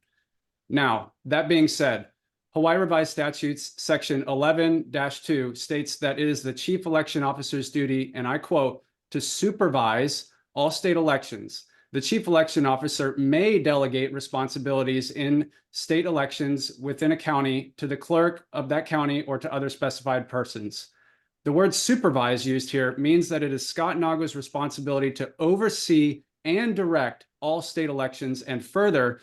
Now, that being said, Hawaii Revised Statutes Section 11-2 states that it is the Chief Election Officer's duty, and I quote, "to supervise all state elections. The Chief Election Officer may delegate responsibilities in state elections within a county to the clerk of that county or to other specified persons." The word supervise used here means that it is Scott Nago's responsibility to oversee and direct all state elections, and further,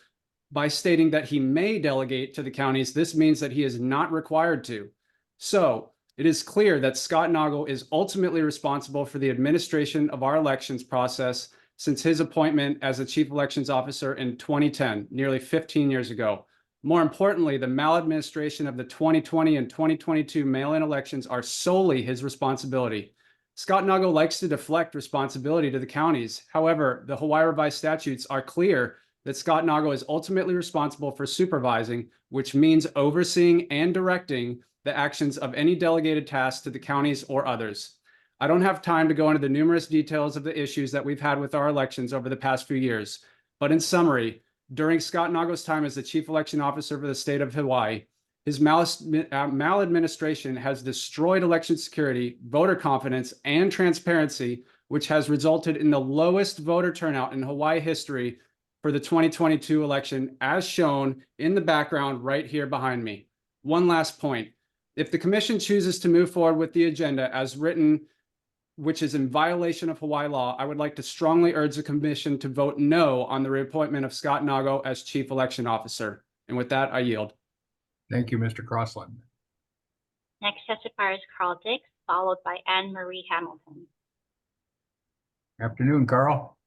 by stating that he may delegate to the counties, this means that he is not required to. So it is clear that Scott Nago is ultimately responsible for the administration of our elections process since his appointment as a Chief Elections Officer in 2010, nearly 15 years ago. More importantly, the maladministration of the 2020 and 2022 mail-in elections are solely his responsibility. Scott Nago likes to deflect responsibility to the counties. However, the Hawaii revised statutes are clear that Scott Nago is ultimately responsible for supervising, which means overseeing and directing the actions of any delegated tasks to the counties or others. I don't have time to go into the numerous details of the issues that we've had with our elections over the past few years, but in summary, during Scott Nago's time as the chief election officer for the state of Hawaii, his maladministration has destroyed election security, voter confidence, and transparency, which has resulted in the lowest voter turnout in Hawaii history for the 2022 election, as shown in the background right here behind me. One last point. If the commission chooses to move forward with the agenda as written, which is in violation of Hawaii law, I would like to strongly urge the commission to vote no on the reappointment of Scott Nago as chief election officer. And with that, I yield. Thank you, Mr. Crossland. Next testifier is Carl Dix, followed by Anne Marie Hamilton. Afternoon, Carl.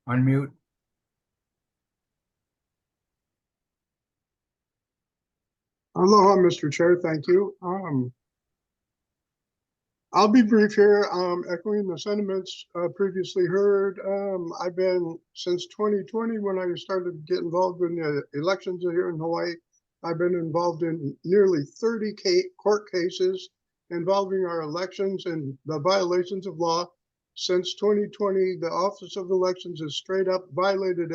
Unmute. Aloha, Mr. Chair. Thank you. I'll be brief here, echoing the sentiments previously heard. I've been, since 2020, when I started to get involved in the elections here in Hawaii, I've been involved in nearly 30 court cases involving our elections and the violations of law. Since 2020, the Office of Elections has straight up violated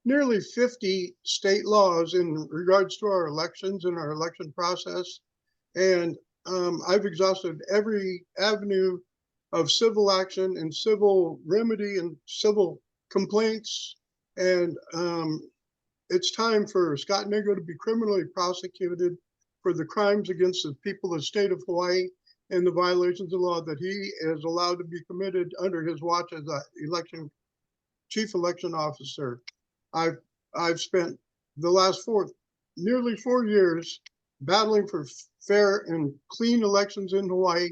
nearly 50 state laws in regards to our elections and our election process. And I've exhausted every avenue of civil action and civil remedy and civil complaints. And it's time for Scott Nago to be criminally prosecuted for the crimes against the people of the state of Hawaii and the violations of law that he is allowed to be committed under his watch as the chief election officer. I've spent the last nearly 4 years battling for fair and clean elections in Hawaii,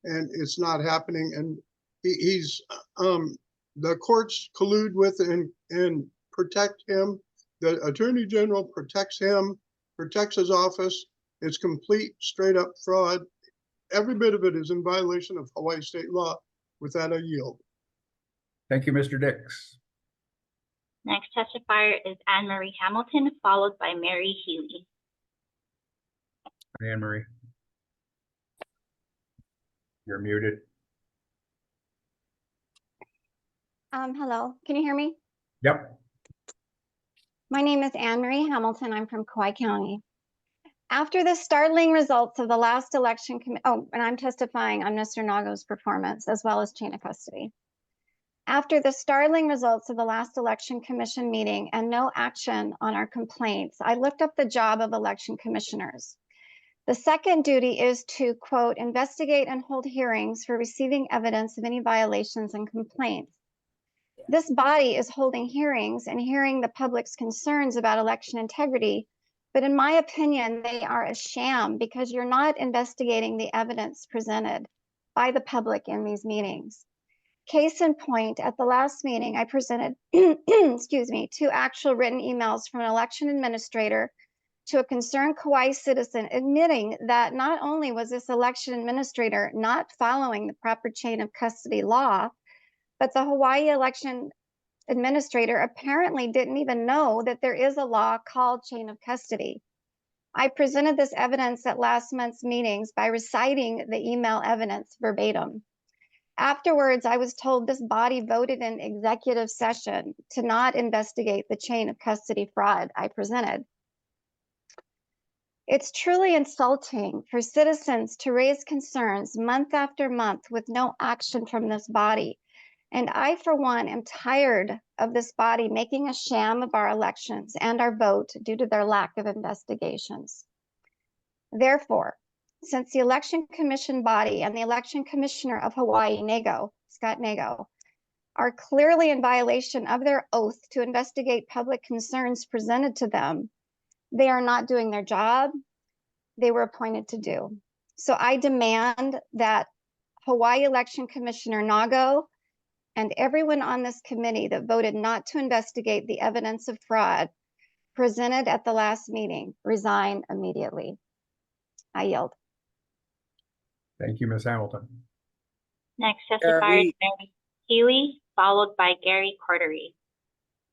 and it's not happening. And the courts collude with and protect him. The Attorney General protects him, protects his office. It's complete, straight up fraud. Every bit of it is in violation of Hawaii state law. With that, I yield. Thank you, Mr. Dix. Next testifier is Anne Marie Hamilton, followed by Mary Healy. Anne Marie. You're muted. Hello, can you hear me? Yep. My name is Anne Marie Hamilton. I'm from Kauai County. After the startling results of the last election, and I'm testifying on Mr. Nago's performance as well as chain of custody. After the startling results of the last election commission meeting and no action on our complaints, I looked up the job of election commissioners. The second duty is to, quote, investigate and hold hearings for receiving evidence of any violations and complaints. This body is holding hearings and hearing the public's concerns about election integrity, but in my opinion, they are a sham because you're not investigating the evidence presented by the public in these meetings. Case in point, at the last meeting, I presented, excuse me, 2 actual written emails from an election administrator to a concerned Kauai citizen admitting that not only was this election administrator not following the proper chain of custody law, but the Hawaii election administrator apparently didn't even know that there is a law called chain of custody. I presented this evidence at last month's meetings by reciting the email evidence verbatim. Afterwards, I was told this body voted in executive session to not investigate the chain of custody fraud I presented. It's truly insulting for citizens to raise concerns month after month with no action from this body. And I, for one, am tired of this body making a sham of our elections and our vote due to their lack of investigations. Therefore, since the Election Commission body and the Election Commissioner of Hawaii, Scott Nago, are clearly in violation of their oath to investigate public concerns presented to them, they are not doing their job they were appointed to do. So I demand that Hawaii Election Commissioner Nago and everyone on this committee that voted not to investigate the evidence of fraud presented at the last meeting resign immediately. I yield. Thank you, Ms. Hamilton. Next Chair, testifier is Mary Healy, followed by Gary Cordery.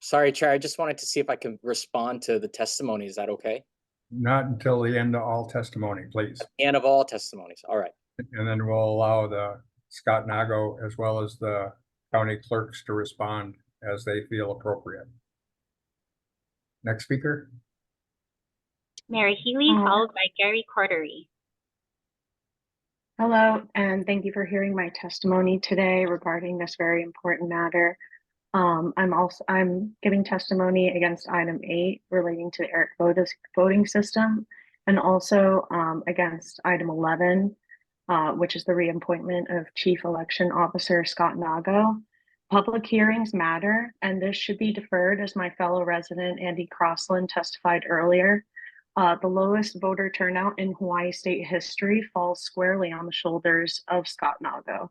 Sorry, Chair, I just wanted to see if I can respond to the testimony. Is that okay? Not until the end of all testimony, please. And of all testimonies. All right. And then we'll allow the Scott Nago as well as the county clerks to respond as they feel appropriate. Next speaker. Mary Healy, followed by Gary Cordery. Hello, and thank you for hearing my testimony today regarding this very important matter. I'm giving testimony against item 8 relating to the ERIC voting system, and also against item 11, which is the reappointment of Chief Election Officer Scott Nago. Public hearings matter, and this should be deferred, as my fellow resident Andy Crossland testified earlier. The lowest voter turnout in Hawaii state history falls squarely on the shoulders of Scott Nago.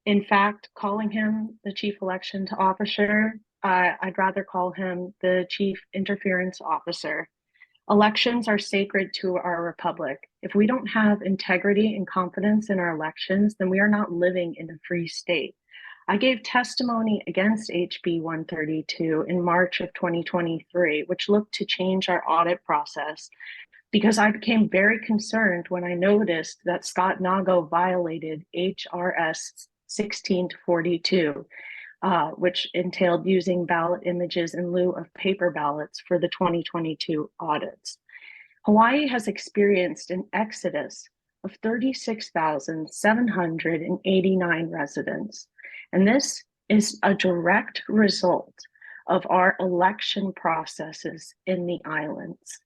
In fact, calling him the chief election officer, I'd rather call him the chief interference officer. Elections are sacred to our republic. If we don't have integrity and confidence in our elections, then we are not living in a free state. I gave testimony against HB 132 in March of 2023, which looked to change our audit process, because I became very concerned when I noticed that Scott Nago violated HRS 1642, which entailed using ballot images in lieu of paper ballots for the 2022 audits. Hawaii has experienced an exodus of 36,789 residents. And this is a direct result of our election processes in the islands.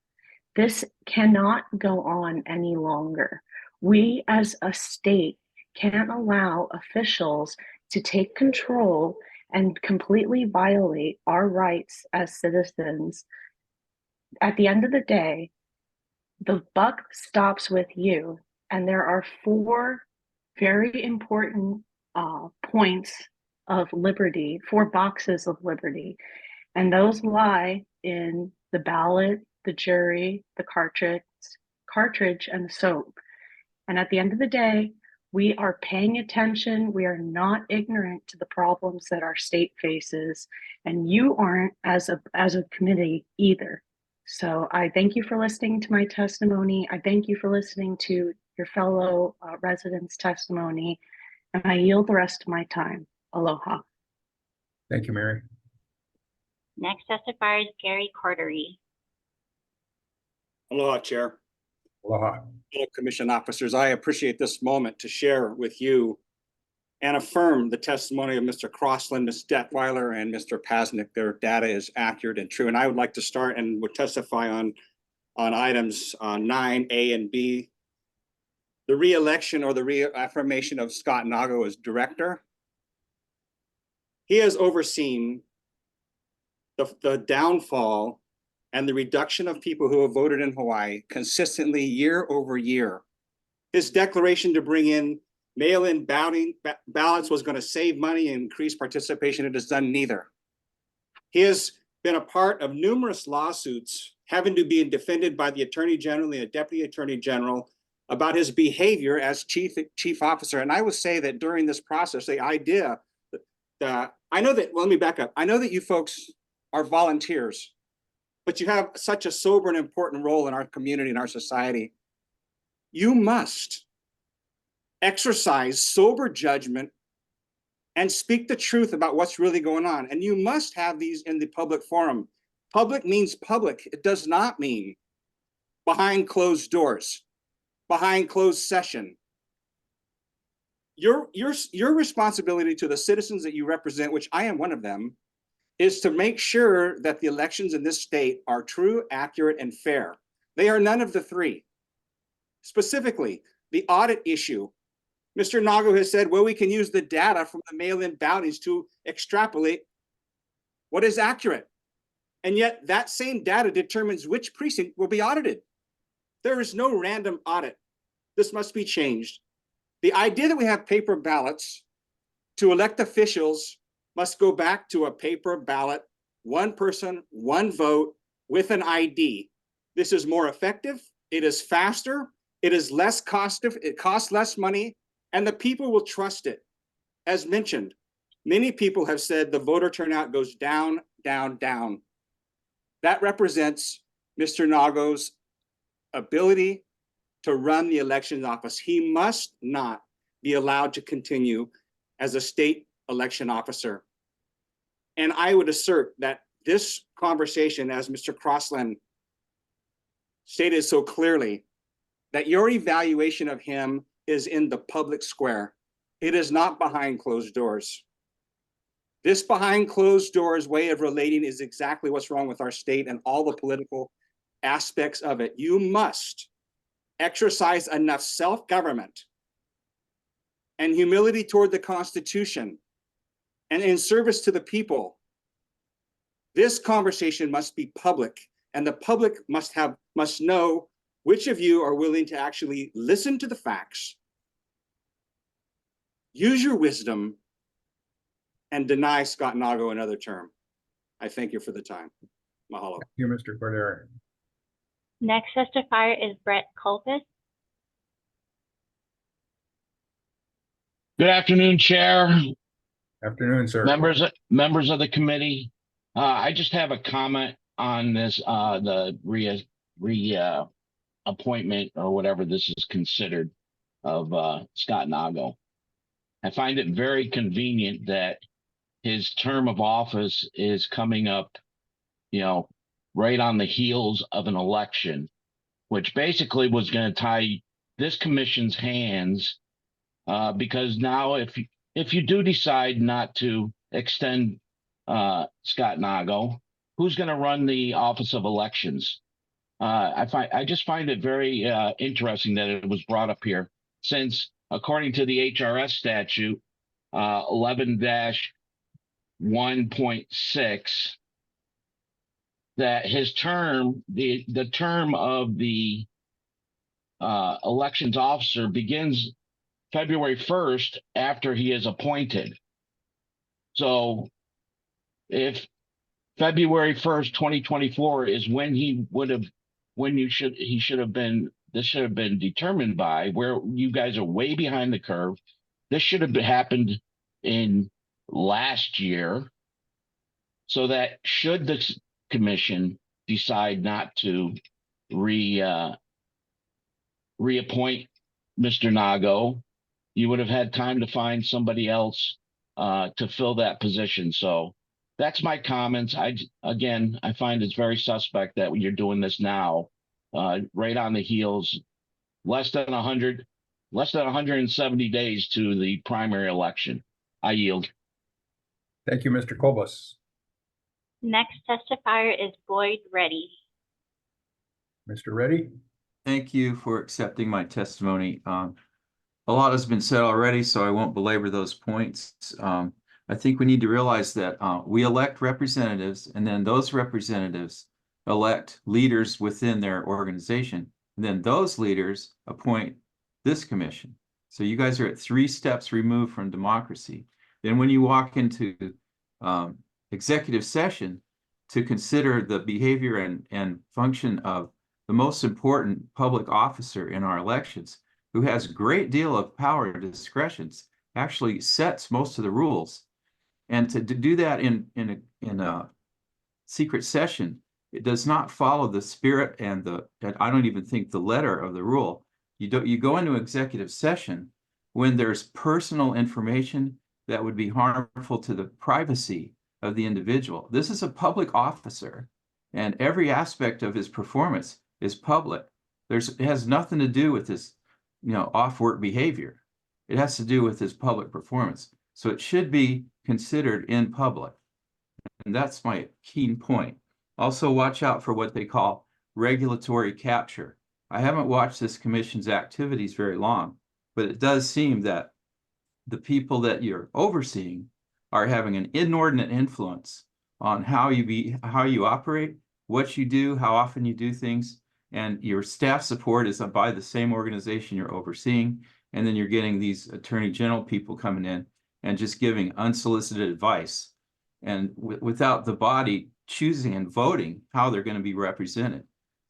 This cannot go on any longer. We as a state can't allow officials to take control and completely violate our rights as citizens. At the end of the day, the buck stops with you, and there are 4 very important points of liberty, 4 boxes of liberty, and those lie in the ballot, the jury, the cartridge, and the soap. And at the end of the day, we are paying attention. We are not ignorant to the problems that our state faces, and you aren't as a committee either. So I thank you for listening to my testimony. I thank you for listening to your fellow residents' testimony. And I yield the rest of my time. Aloha. Thank you, Mary. Next testifier is Gary Cordery. Aloha, Chair. Aloha. Fellow Commission officers, I appreciate this moment to share with you and affirm the testimony of Mr. Crossland, Ms. Detweiler, and Mr. Pasnick. Their data is accurate and true. And I would like to start and would testify on items 9, A, and B. The re-election or the reaffirmation of Scott Nago as director. He has overseen the downfall and the reduction of people who have voted in Hawaii consistently year over year. His declaration to bring in mail-in ballots was going to save money and increase participation. It has done neither. He has been a part of numerous lawsuits having to be defended by the Attorney General and the Deputy Attorney General about his behavior as chief officer. And I would say that during this process, the idea that let me back up. I know that you folks are volunteers, but you have such a sober and important role in our community and our society. You must exercise sober judgment and speak the truth about what's really going on. And you must have these in the public forum. Public means public. It does not mean behind closed doors, behind closed session. Your responsibility to the citizens that you represent, which I am one of them, is to make sure that the elections in this state are true, accurate, and fair. They are none of the 3. Specifically, the audit issue. Mr. Nago has said, well, we can use the data from the mail-in ballots to extrapolate what is accurate. And yet that same data determines which precinct will be audited. There is no random audit. This must be changed. The idea that we have paper ballots to elect officials must go back to a paper ballot, 1 person, 1 vote with an ID. This is more effective, it is faster, It is less it costs less money, and the people will trust it. As mentioned, many people have said the voter turnout goes down, down, down. That represents Mr. Nago's ability to run the elections office. He must not be allowed to continue as a state election officer. And I would assert that this conversation, as Mr. Crossland stated so clearly, that your evaluation of him is in the public square. It is not behind closed doors. This behind closed doors way of relating is exactly what's wrong with our state and all the political aspects of it. You must exercise enough self-government and humility toward the Constitution and in service to the people. This conversation must be public, and the public must know which of you are willing to actually listen to the facts, use your wisdom, and deny Scott Nago another term. I thank you for the time. Mahalo. Thank you, Mr. Cordero. Next testifier is Brett Culpus. Good afternoon, Chair. Afternoon, sir. Members of the committee. I just have a comment on this, the appointment or whatever this is considered of Scott Nago. I find it very convenient that his term of office is coming up, right on the heels of an election, which basically was going to tie this commission's hands, because now if you do decide not to extend Scott Nago, who's going to run the Office of Elections? I just find it very interesting that it was brought up here, since according to the HRS statute 11-1.6, that his term, the term of the elections officer begins February 1st after he is appointed. So if February 1st, 2024 is when he should have been determined by, where you guys are way behind the curve. This should have happened in last year, so that should the commission decide not to reappoint Mr. Nago, you would have had time to find somebody else to fill that position. So that's my comments. I find it's very suspect that you're doing this now, right on the heels, less than 170 days to the primary election. I yield. Thank you, Mr. Kobus. Next testifier is Boyd Reddy. Mr. Reddy? Thank you for accepting my testimony. A lot has been said already, so I won't belabor those points. I think we need to realize that we elect representatives, and then those representatives elect leaders within their organization. And then those leaders appoint this commission. So you guys are at 3 steps removed from democracy. Then when you walk into executive session to consider the behavior and function of the most important public officer in our elections, who has a great deal of power and discretions, actually sets most of the rules. And to do that in a secret session, it does not follow the spirit and I don't even think the letter of the rule. You go into executive session when there's personal information that would be harmful to the privacy of the individual. This is a public officer, and every aspect of his performance is public. It has nothing to do with his, off-work behavior. It has to do with his public performance. So it should be considered in public. And that's my key point. Also, watch out for what they call regulatory capture. I haven't watched this commission's activities very long, but it does seem that the people that you're overseeing are having an inordinate influence on how you operate, what you do, how often you do things, and your staff support is by the same organization you're overseeing. And then you're getting these attorney general people coming in and just giving unsolicited advice, and without the body choosing and voting how they're going to be represented.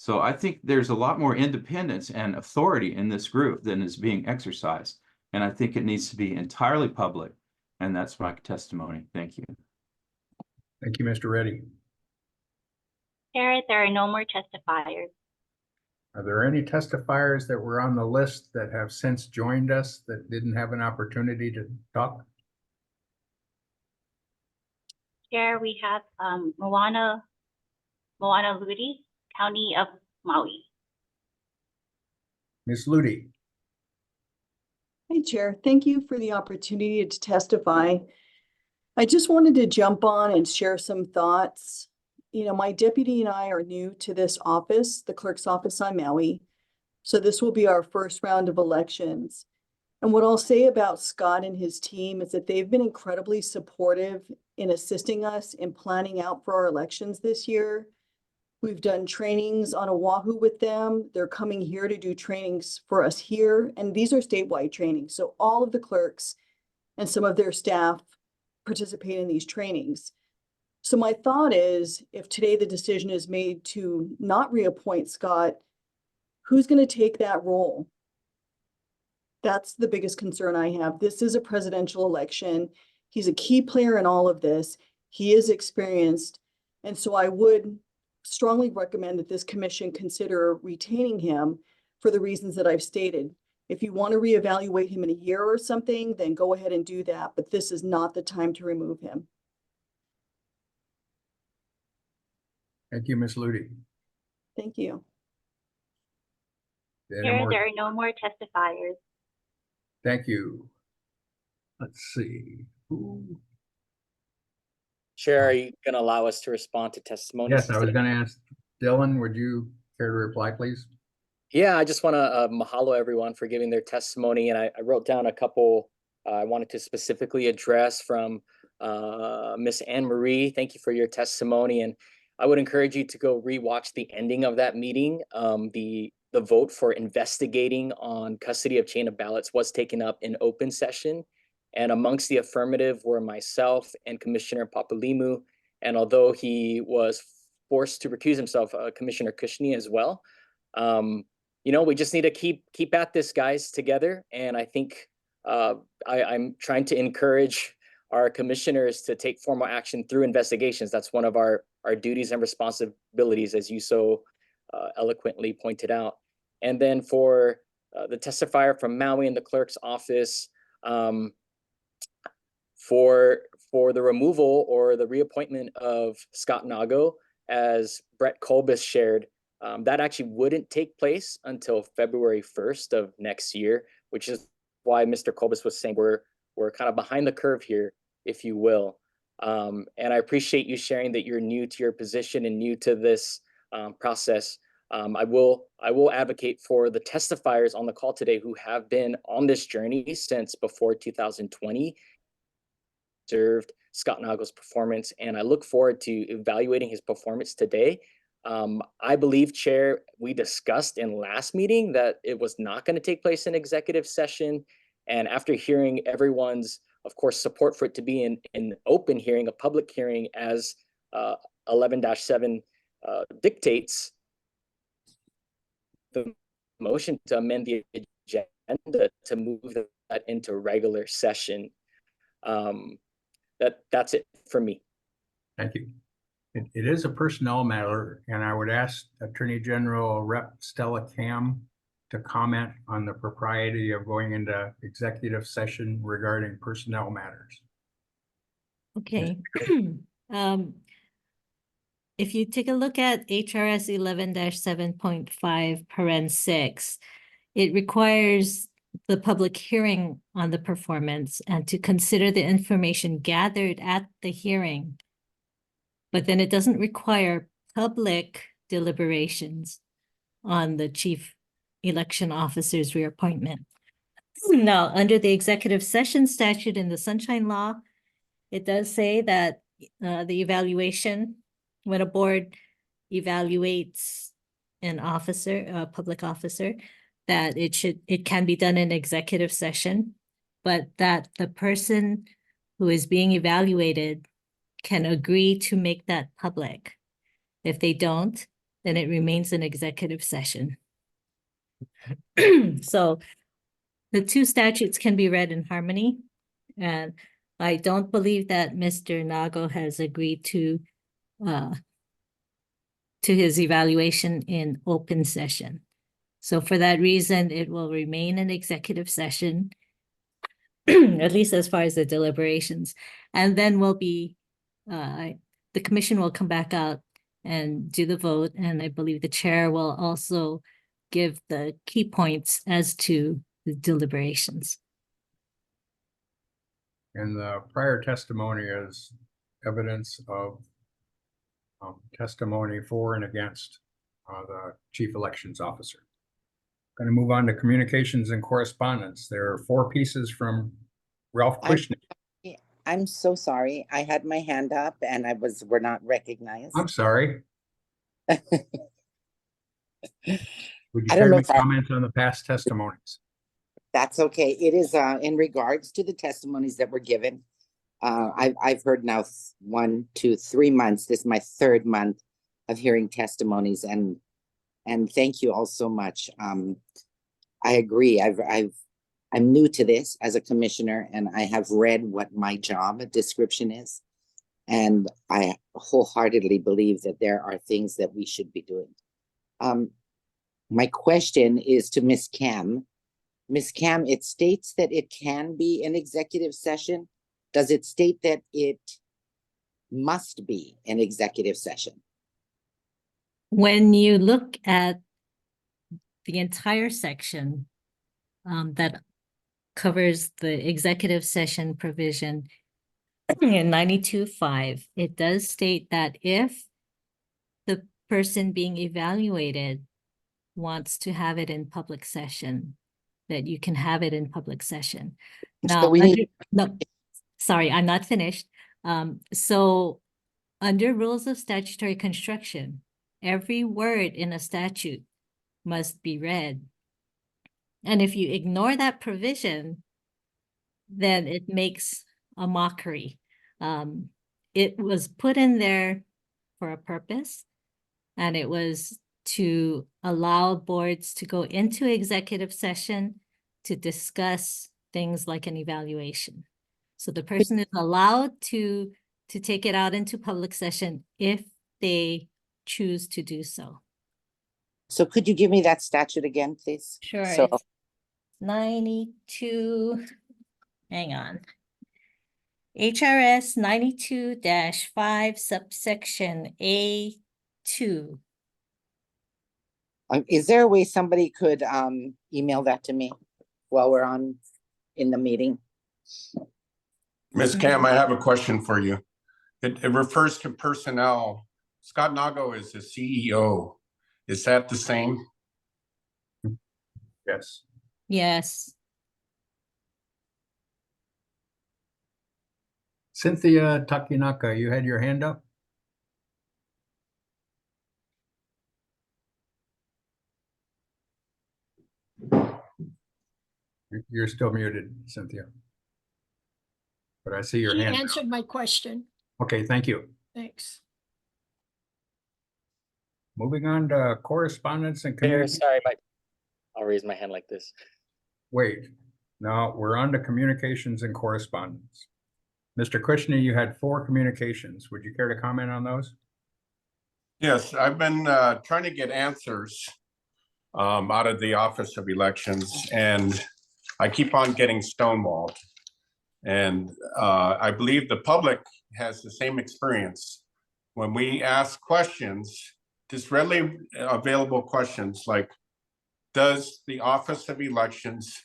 So I think there's a lot more independence and authority in this group than is being exercised. And I think it needs to be entirely public. And that's my testimony. Thank you. Thank you, Mr. Reddy. Chair, there are no more testifiers. Are there any testifiers that were on the list that have since joined us that didn't have an opportunity to talk? Chair, we have Moana Ludi, County of Maui. Ms. Ludi. Hey, Chair. Thank you for the opportunity to testify. I just wanted to jump on and share some thoughts. You know, my deputy and I are new to this office, the clerk's office on Maui. So this will be our first round of elections. And what I'll say about Scott and his team is that they've been incredibly supportive in assisting us in planning out for our elections this year. We've done trainings on Oahu with them. They're coming here to do trainings for us here. And these are statewide trainings. So all of the clerks and some of their staff participate in these trainings. So my thought is, if today the decision is made to not reappoint Scott, who's going to take that role? That's the biggest concern I have. This is a presidential election. He's a key player in all of this. He is experienced. And so I would strongly recommend that this commission consider retaining him for the reasons that I've stated. If you want to reevaluate him in a year or something, then go ahead and do that. But this is not the time to remove him. Thank you, Ms. Ludi. Thank you. Chair, there are no more testifiers. Thank you. Let's see. Chair, are you going to allow us to respond to testimonies? Yes, I was going to ask Dylan, would you care to reply, please? Yeah, I just want to mahalo everyone for giving their testimony. And I wrote down a couple I wanted to specifically address from Miss Anne Marie. Thank you for your testimony. And I would encourage you to go rewatch the ending of that meeting. The vote for investigating on custody of chain of ballots was taken up in open session. And amongst the affirmative were myself and Commissioner Papalimu. And although he was forced to recuse himself, Commissioner Kushney as well. You know, we just need to keep at this, guys, together. And I think I'm trying to encourage our commissioners to take formal action through investigations. That's one of our duties and responsibilities, as you so eloquently pointed out. And then for the testifier from Maui in the clerk's office, for the removal or the reappointment of Scott Nago, as Brett Colbus shared, that actually wouldn't take place until February 1st of next year, which is why Mr. Colbus was saying we're kind of behind the curve here, if you will. And I appreciate you sharing that you're new to your position and new to this process. I will advocate for the testifiers on the call today who have been on this journey since before 2020, observed Scott Nago's performance, and I look forward to evaluating his performance today. I believe, Chair, we discussed in last meeting that it was not going to take place in executive session. And after hearing everyone's, of course, support for it to be in open hearing, a public hearing, as 11-7 dictates, the motion to amend the agenda to move that into regular session. That's it for me. Thank you. It is a personnel matter, and I would ask Attorney General Rep. Stella Cam to comment on the propriety of going into executive session regarding personnel matters. Okay. If you take a look at HRS 11-7.5 paren 6, it requires the public hearing on the performance and to consider the information gathered at the hearing. But then it doesn't require public deliberations on the chief election officer's reappointment. Now, under the executive session statute in the Sunshine Law, it does say that the evaluation, when a board evaluates an officer, a public officer, that it can be done in executive session, but that the person who is being evaluated can agree to make that public. If they don't, then it remains an executive session. So the two statutes can be read in harmony. And I don't believe that Mr. Nago has agreed to his evaluation in open session. So for that reason, it will remain an executive session, at least as far as the deliberations. And then the commission will come back out and do the vote. And I believe the chair will also give the key points as to the deliberations. And the prior testimony is evidence of testimony for and against the chief elections officer. Going to move on to communications and correspondence. There are 4 pieces from Ralph Kushner. I'm so sorry. I had my hand up and we're not recognized. I'm sorry. Would you I care don't to know make comments on the past testimonies? That's okay. It is in regards to the testimonies that were given. I've heard now 1, 2, 3 months. This is my 3rd month of hearing testimonies, and thank you all so much. I agree. I'm new to this as a commissioner, and I have read what my job description is, and I wholeheartedly believe that there are things that we should be doing. My question is to Ms. Cam. Ms. Cam, it states that it can be an executive session. Does it state that it must be an executive session? When you look at the entire section that covers the executive session provision in 92.5, it does state that if the person being evaluated wants to have it in public session, that you can have it in public session. Now, sorry, I'm not finished. So under rules of statutory construction, every word in a statute must be read. And if you ignore that provision, then it makes a mockery. It was put in there for a purpose, and it was to allow boards to go into executive session to discuss things like an evaluation. So the person is allowed to take it out into public session if they choose to do so. So could you give me that statute again, please? Sure. So, It's 92, hang on. HRS 92-5 subsection A2. is there a way somebody could email that to me while we're in the meeting? Ms. Cam, I have a question for you. It refers to personnel. Scott Nago is the CEO. Is that the same? Yes. Yes. Cynthia Takinaka, you had your hand up? You're still muted, Cynthia. But I see your hand. She answered my question. Okay, thank you. Thanks. Moving on to correspondence and Mayor, communication. sorry, I'll raise my hand like this. Wait, no, we're on to communications and correspondence. Mr. Kushner, you had 4 communications. Would you care to comment on those? Yes, I've been trying to get answers out of the Office of Elections, and I keep on getting stonewalled. And I believe the public has the same experience. When we ask questions, just readily available questions like, does the Office of Elections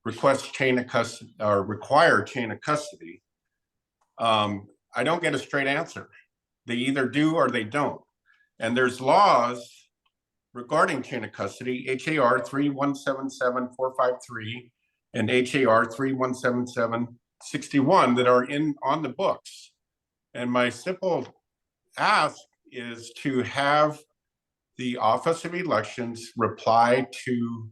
request chain of custody or require chain of custody? I don't get a straight answer. They either do or they don't. And there's laws regarding chain of custody, HAR 3177-453 and HAR 3177-61 that are on the books. And my simple ask is to have the Office of Elections reply to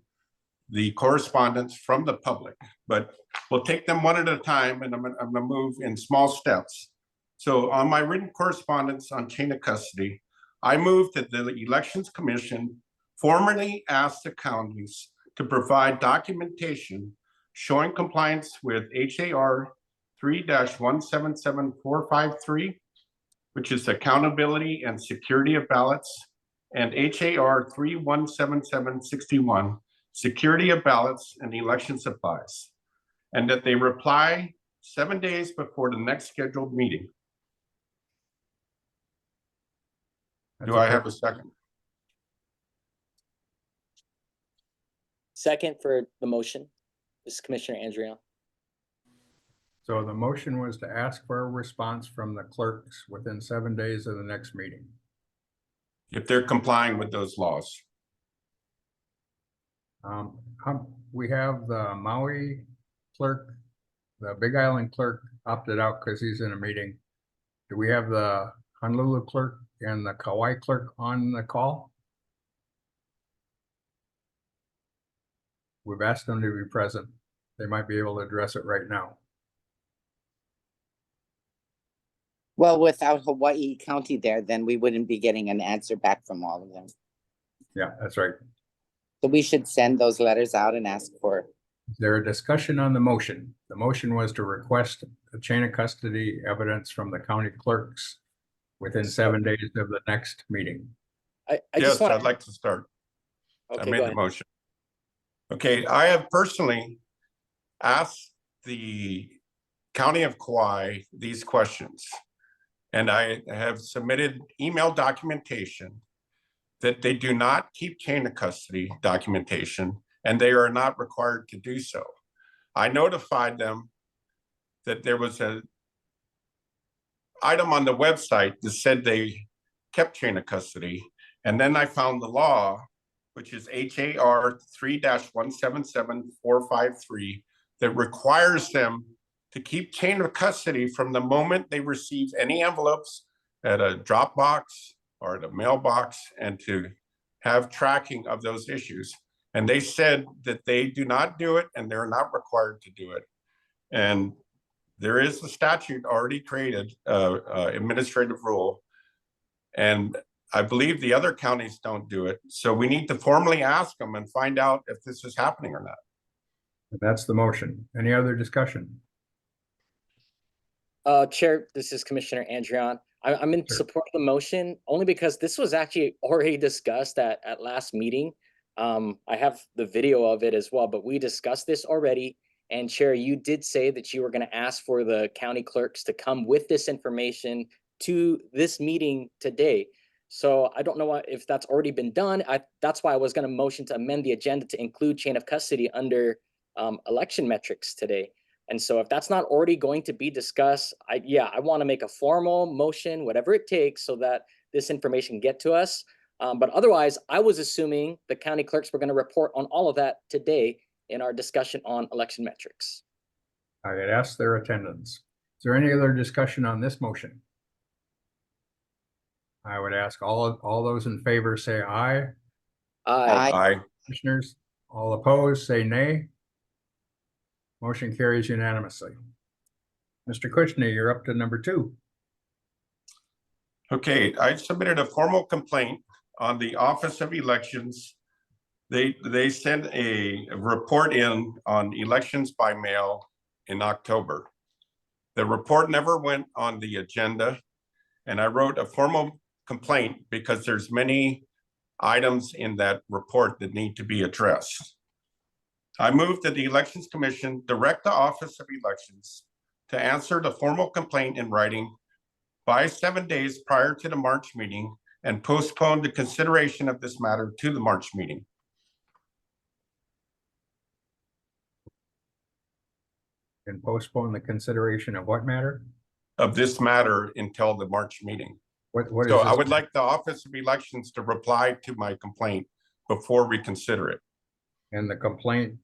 the correspondence from the public, but we'll take them one at a time, and I'm gonna move in small steps. So on my written correspondence on chain of custody, I move that the Elections Commission formally ask the counties to provide documentation showing compliance with HAR 3-177453, which is accountability and security of ballots, and HAR 317761, security of ballots and election supplies, and that they reply 7 days before the next scheduled meeting. Do I have a second? Second for the motion. This is Commissioner Andrian. So the motion was to ask for a response from the clerks within 7 days of the next meeting. If they're complying with those laws. We have the Maui clerk, the Big Island clerk opted out because he's in a meeting. Do we have the Honolulu clerk and the Kauai clerk on the call? We've asked them to be present. They might be able to address it right now. Well, without Hawaii County there, then we wouldn't be getting an answer back from all of them. Yeah, that's right. So we should send those letters out and ask for. Is there a discussion on the motion? The motion was to request a chain of custody evidence from the county clerks within 7 days of the next meeting. Yes, I'd like to start. I Okay, made go the ahead. motion. Okay, I have personally asked the County of Kauai these questions. And I have submitted email documentation that they do not keep chain of custody documentation, and they are not required to do so. I notified them that there was an item on the website that said they kept chain of custody, and then I found the law, which is HAR 3-177453, that requires them to keep chain of custody from the moment they receive any envelopes at a drop box or at a mailbox, and to have tracking of those issues. And they said that they do not do it and they're not required to do it. And there is a statute already created, administrative rule. And I believe the other counties don't do it. So we need to formally ask them and find out if this is happening or not. That's the motion. Any other discussion? Chair, this is Commissioner Andrian. I'm in support of the motion only because this was actually already discussed at last meeting. I have the video of it as well, but we discussed this already. And Chair, you did say that you were going to ask for the county clerks to come with this information to this meeting today. So I don't know if that's already been done. That's why I was going to motion to amend the agenda to include chain of custody under election metrics today. And so if that's not already going to be discussed, I want to make a formal motion, whatever it takes, so that this information get to us. But otherwise, I was assuming the county clerks were going to report on all of that today in our discussion on election metrics. I had asked their attendance. Is there any other discussion on this motion? I would ask all those in favor say aye. Aye. Aye. Commissioners, all opposed, say nay. Motion carries unanimously. Mr. Kushner, you're up to number 2. Okay, I submitted a formal complaint on the Office of Elections. They sent a report in on elections by mail in October. The report never went on the agenda, and I wrote a formal complaint because there's many items in that report that need to be addressed. I move that the Elections Commission direct the Office of Elections to answer the formal complaint in writing by 7 days prior to the March meeting and postpone the consideration of this matter to the March meeting. And postpone the consideration of what matter? Of this matter until the March meeting. What So is I this? would like the Office of Elections to reply to my complaint before we consider it. And the complaint,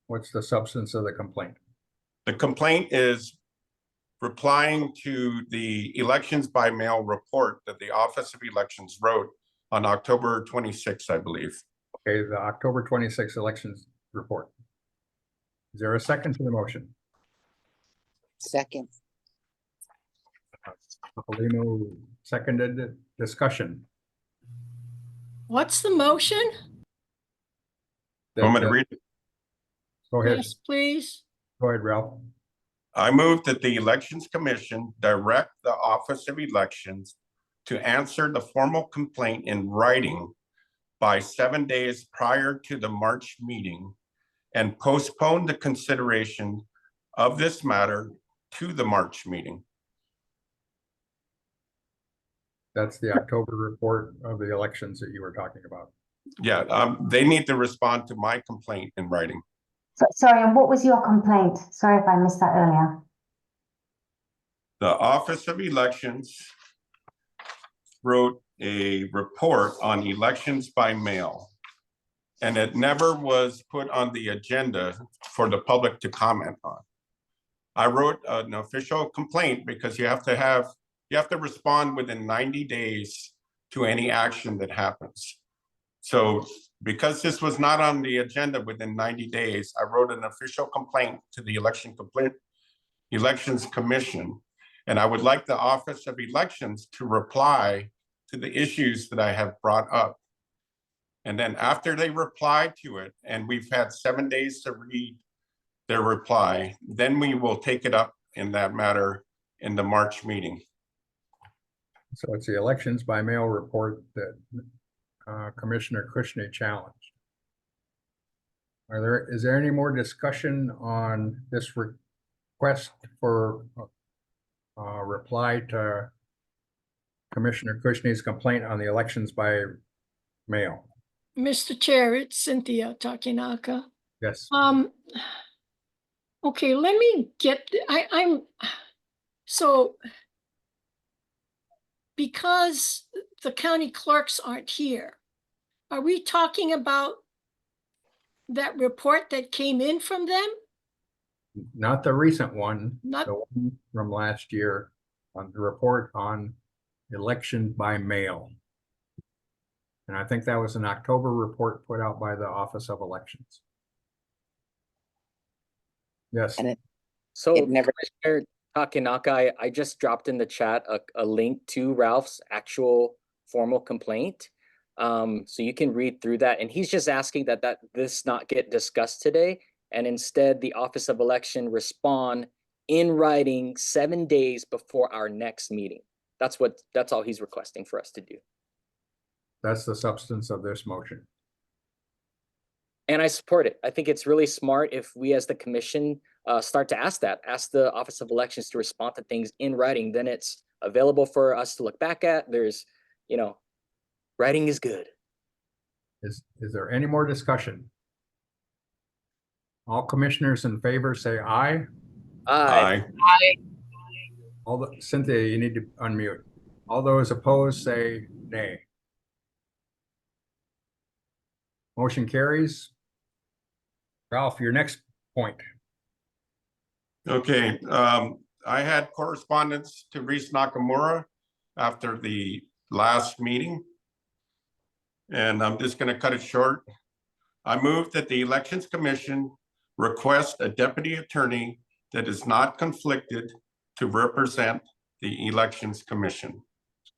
what's the substance of the complaint? The complaint is replying to the elections by mail report that the Office of Elections wrote on October 26th, I believe. Okay, the October 26th elections report. Is there a second to the motion? Second. Paulino seconded. Discussion. What's the motion? Want me to That, read it? Go ahead. Yes, please. Go ahead, Ralph. I move that the Elections Commission direct the Office of Elections to answer the formal complaint in writing by 7 days prior to the March meeting and postpone the consideration of this matter to the March meeting. That's the October report of the elections that you were talking about. Yeah, they need to respond to my complaint in writing. Sorry, and what was your complaint? Sorry if I missed that earlier. The Office of Elections wrote a report on elections by mail, and it never was put on the agenda for the public to comment on. I wrote an official complaint because you have to respond within 90 days to any action that happens. So because this was not on the agenda within 90 days, I wrote an official complaint to the Elections Commission. And I would like the Office of Elections to reply to the issues that I have brought up. And then after they reply to it, and we've had 7 days to read their reply, then we will take it up in that matter in the March meeting. So it's the elections by mail report that Commissioner Kushner challenged. Is there any more discussion on this request for reply to Commissioner Kushner's complaint on the elections by mail? Mr. Chair, it's Cynthia Takinaka. Yes. Okay, let me get, so because the county clerks aren't here, are we talking about that report that came in from them? Not the recent one, Not- the one from last year on the report on election by mail. And I think that was an October report put out by the Office of Elections. Yes. And So it never- Commissioner Takinaka, I just dropped in the chat a link to Ralph's actual formal complaint. So you can read through that. And he's just asking that this not get discussed today. And instead the Office of Election respond in writing 7 days before our next meeting. That's all he's requesting for us to do. That's the substance of this motion. And I support it. I think it's really smart if we as the commission start to ask the Office of Elections to respond to things in writing, then it's available for us to look back at. There's, writing is good. Is there any more discussion? All commissioners in favor say aye. Aye. Cynthia, you need to unmute. All those opposed say nay. Motion carries. Ralph, your next point. Okay, I had correspondence to Reese Nakamura after the last meeting. And I'm just going to cut it short. I move that the Elections Commission request a deputy attorney that is not conflicted to represent the Elections Commission.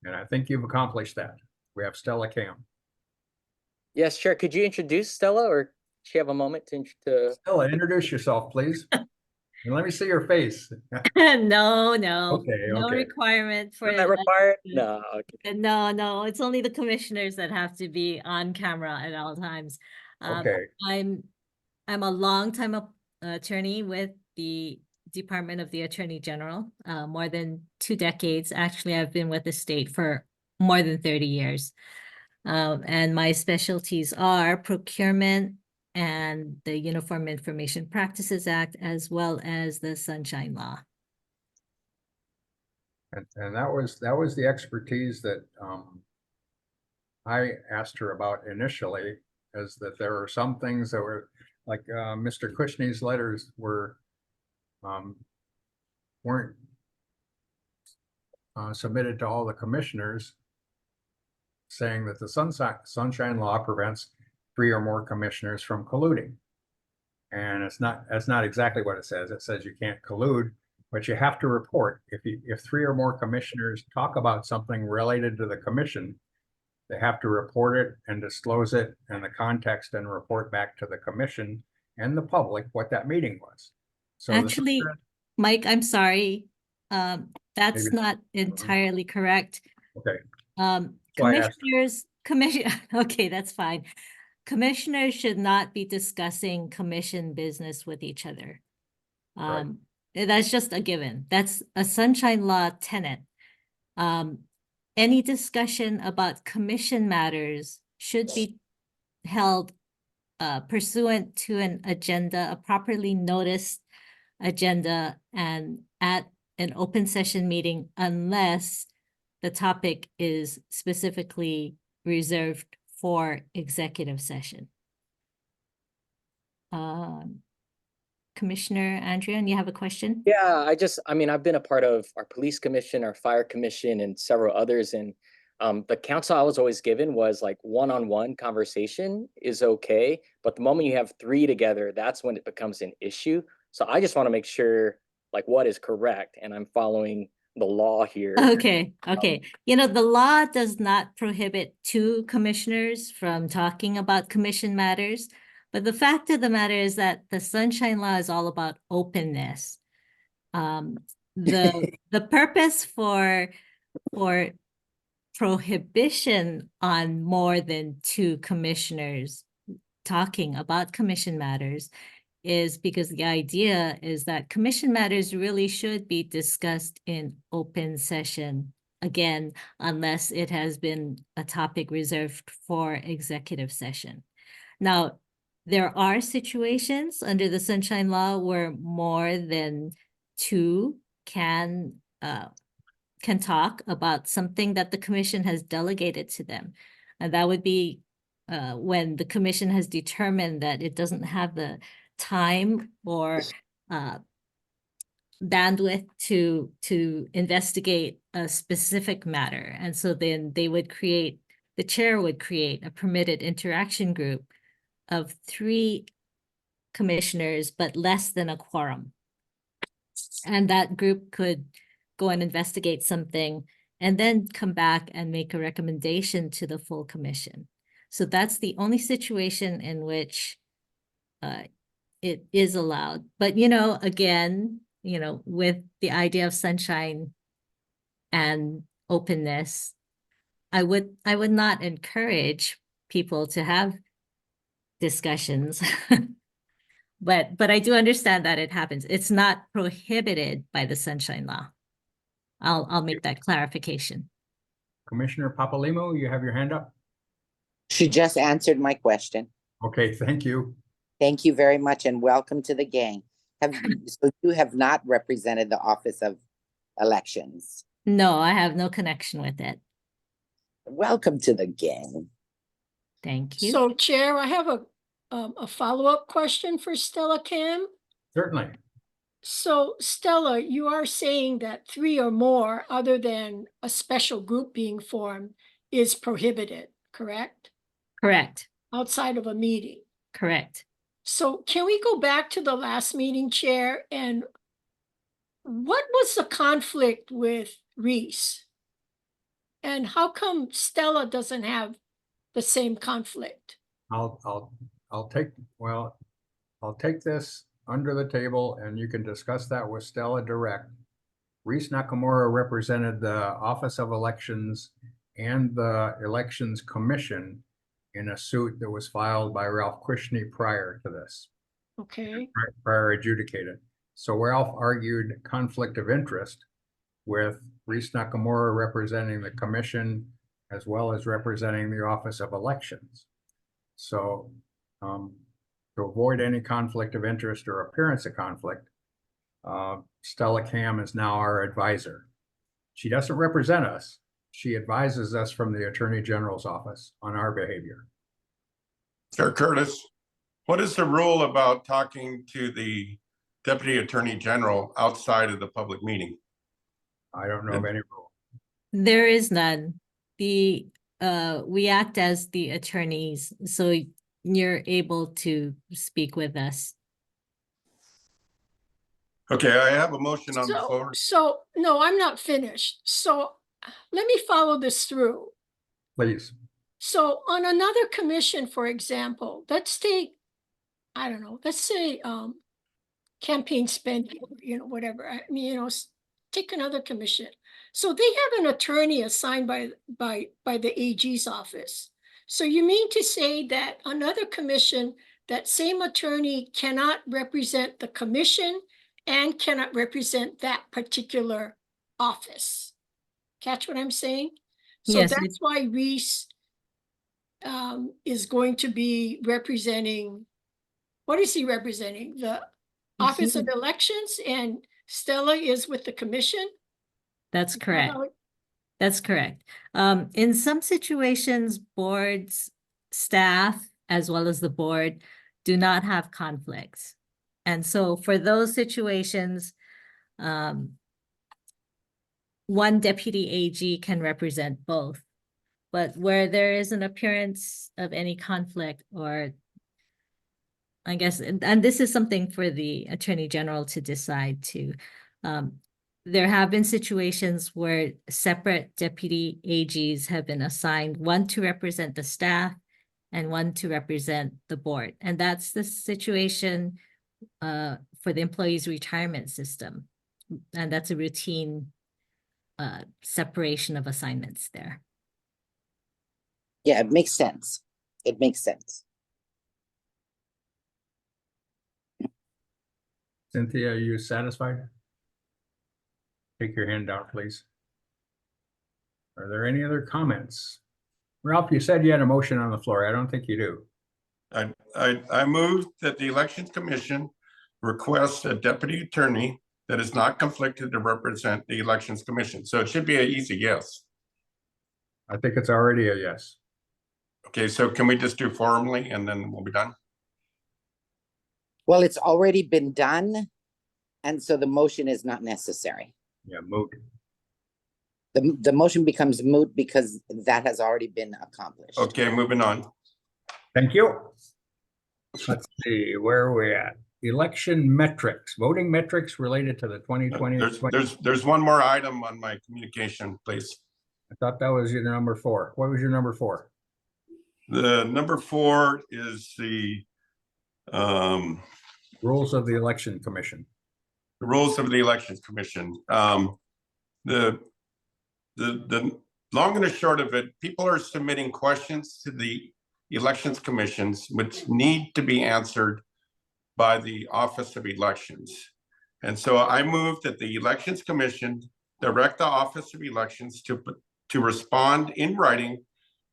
And I think you've accomplished that. We have Stella Cam. Yes, Chair, could you introduce Stella, or does she have a moment to? Stella, introduce yourself, please. And let me see your face. No, Okay, no okay. requirement for Is that required? No, okay. No, it's only the commissioners that have to be on camera at all times. Okay. I'm a longtime attorney with the Department of the Attorney General, more than 2 decades. Actually, I've been with the state for more than 30 years. And my specialties are procurement and the Uniform Information Practices Act, as well as the Sunshine Law. And that was the expertise that I asked her about initially, is that there are some things that were like Mr. Kushner's letters weren't submitted to all the commissioners, saying that the Sunshine Law prevents 3 or more commissioners from colluding. And that's not exactly what it says. It says you can't collude, But you have to report. If 3 or more commissioners talk about something related to the commission, they have to report it and disclose it in the context and report back to the commission and the public what that meeting was. So the Actually, Mike, I'm sorry. That's Maybe- not entirely correct. Okay. why I asked. Okay, that's fine. Commissioners should not be discussing commission business with each other. Right. That's just a given. That's a sunshine law tenet. Any discussion about commission matters should be held pursuant to an agenda, a properly noticed agenda, and at an open session meeting unless the topic is specifically reserved for executive session. Commissioner Andrian, you have a question? Yeah, I mean, I've been a part of our police commission, our fire commission, and several others. And the counsel I was always given was like one-on-one conversation is okay. But the moment you have 3 together, that's when it becomes an issue. So I just want to make sure like what is correct and I'm following the law here. Okay. You know, the law does not prohibit 2 commissioners from talking about commission matters. But the fact of the matter is that the Sunshine Law is all about openness. The purpose for prohibition on more than 2 commissioners talking about commission matters is because the idea is that commission matters really should be discussed in open session, again, unless it has been a topic reserved for executive session. Now, there are situations under the Sunshine Law where more than 2 can talk about something that the commission has delegated to them. And that would be when the commission has determined that it doesn't have the time or bandwidth to investigate a specific matter. And so then the chair would create a permitted interaction group of 3 commissioners, but less than a quorum. And that group could go and investigate something and then come back and make a recommendation to the full commission. So that's the only situation in which it is allowed. But, you know, again, you know, with the idea of sunshine and openness, I would not encourage people to have discussions. But I do understand that it happens. It's not prohibited by the Sunshine Law. I'll make that clarification. Commissioner Papalimo, you have your hand up? She just answered my question. Okay, thank you. Thank you very much and welcome to the gang. So you have not represented the Office of Elections. No, I have no connection with it. Welcome to the gang. Thank you. So Chair, I have a follow-up question for Stella Kim. Certainly. So Stella, you are saying that 3 or more other than a special group being formed is prohibited, correct? Correct. Outside of a meeting. Correct. So can we go back to the last meeting, Chair? And what was the conflict with Reese? And how come Stella doesn't have the same conflict? I'll take this under the table and you can discuss that with Stella direct. Reese Nakamura represented the Office of Elections and the Elections Commission in a suit that was filed by Ralph Krishney prior to this. Okay. Prior adjudicated. So Ralph argued conflict of interest with Reese Nakamura representing the commission as well as representing the Office of Elections. So to avoid any conflict of interest or appearance of conflict, Stella Kam is now our advisor. She doesn't represent us. She advises us from the Attorney General's office on our behavior. Chair Curtis, what is the rule about talking to the Deputy Attorney General outside of the public meeting? I don't know of any rule. There is none. We act as the attorneys, so you're able to speak with us. Okay, I have a motion on the So, floor. so, no, I'm not finished. So let me follow this through. Please. So on another commission, for example, let's take, I don't know, let's say, campaign spending, whatever. I mean, take another commission. So they have an attorney assigned by the AG's office. So you mean to say that another commission, that same attorney cannot represent the commission and cannot represent that particular office? Catch what I'm saying? So Yes, that's why Reese is going to be representing, what is he representing? The Office of Elections, and Stella is with the commission? That's Is that correct. how it- That's correct. In some situations, boards, staff, as well as the board, do not have conflicts. And so for those situations, one deputy AG can represent both. But where there is an appearance of any conflict, or I guess, and this is something for the Attorney General to decide too. There have been situations where separate deputy AGs have been assigned, one to represent the staff and one to represent the board. And that's the situation for the employees' retirement system. And that's a routine separation of assignments there. Yeah, it makes sense. It makes sense. Cynthia, are you satisfied? Take your hand down, please. Are there any other comments? Ralph, you said you had a motion on the floor. I don't think you do. I move that the Elections Commission request a deputy attorney that is not conflicted to represent the Elections Commission. So it should be an easy yes. I think it's already a yes. Okay, so can we just do formally and then we'll be done? Well, it's already been done, and so the motion is not necessary. Yeah, moot. The motion becomes moot because that has already been accomplished. Okay, moving on. Thank you. Let's see, where are we at? Election metrics, voting metrics related to the 2020. There's one more item on my communication, please. I thought that was your number 4. What was your number 4? The number 4 is the rules of the Election Commission. The rules of the Elections Commission. The long and the short of it, people are submitting questions to the Elections Commissions which need to be answered by the Office of Elections. And so I move that the Elections Commission direct the Office of Elections to respond in writing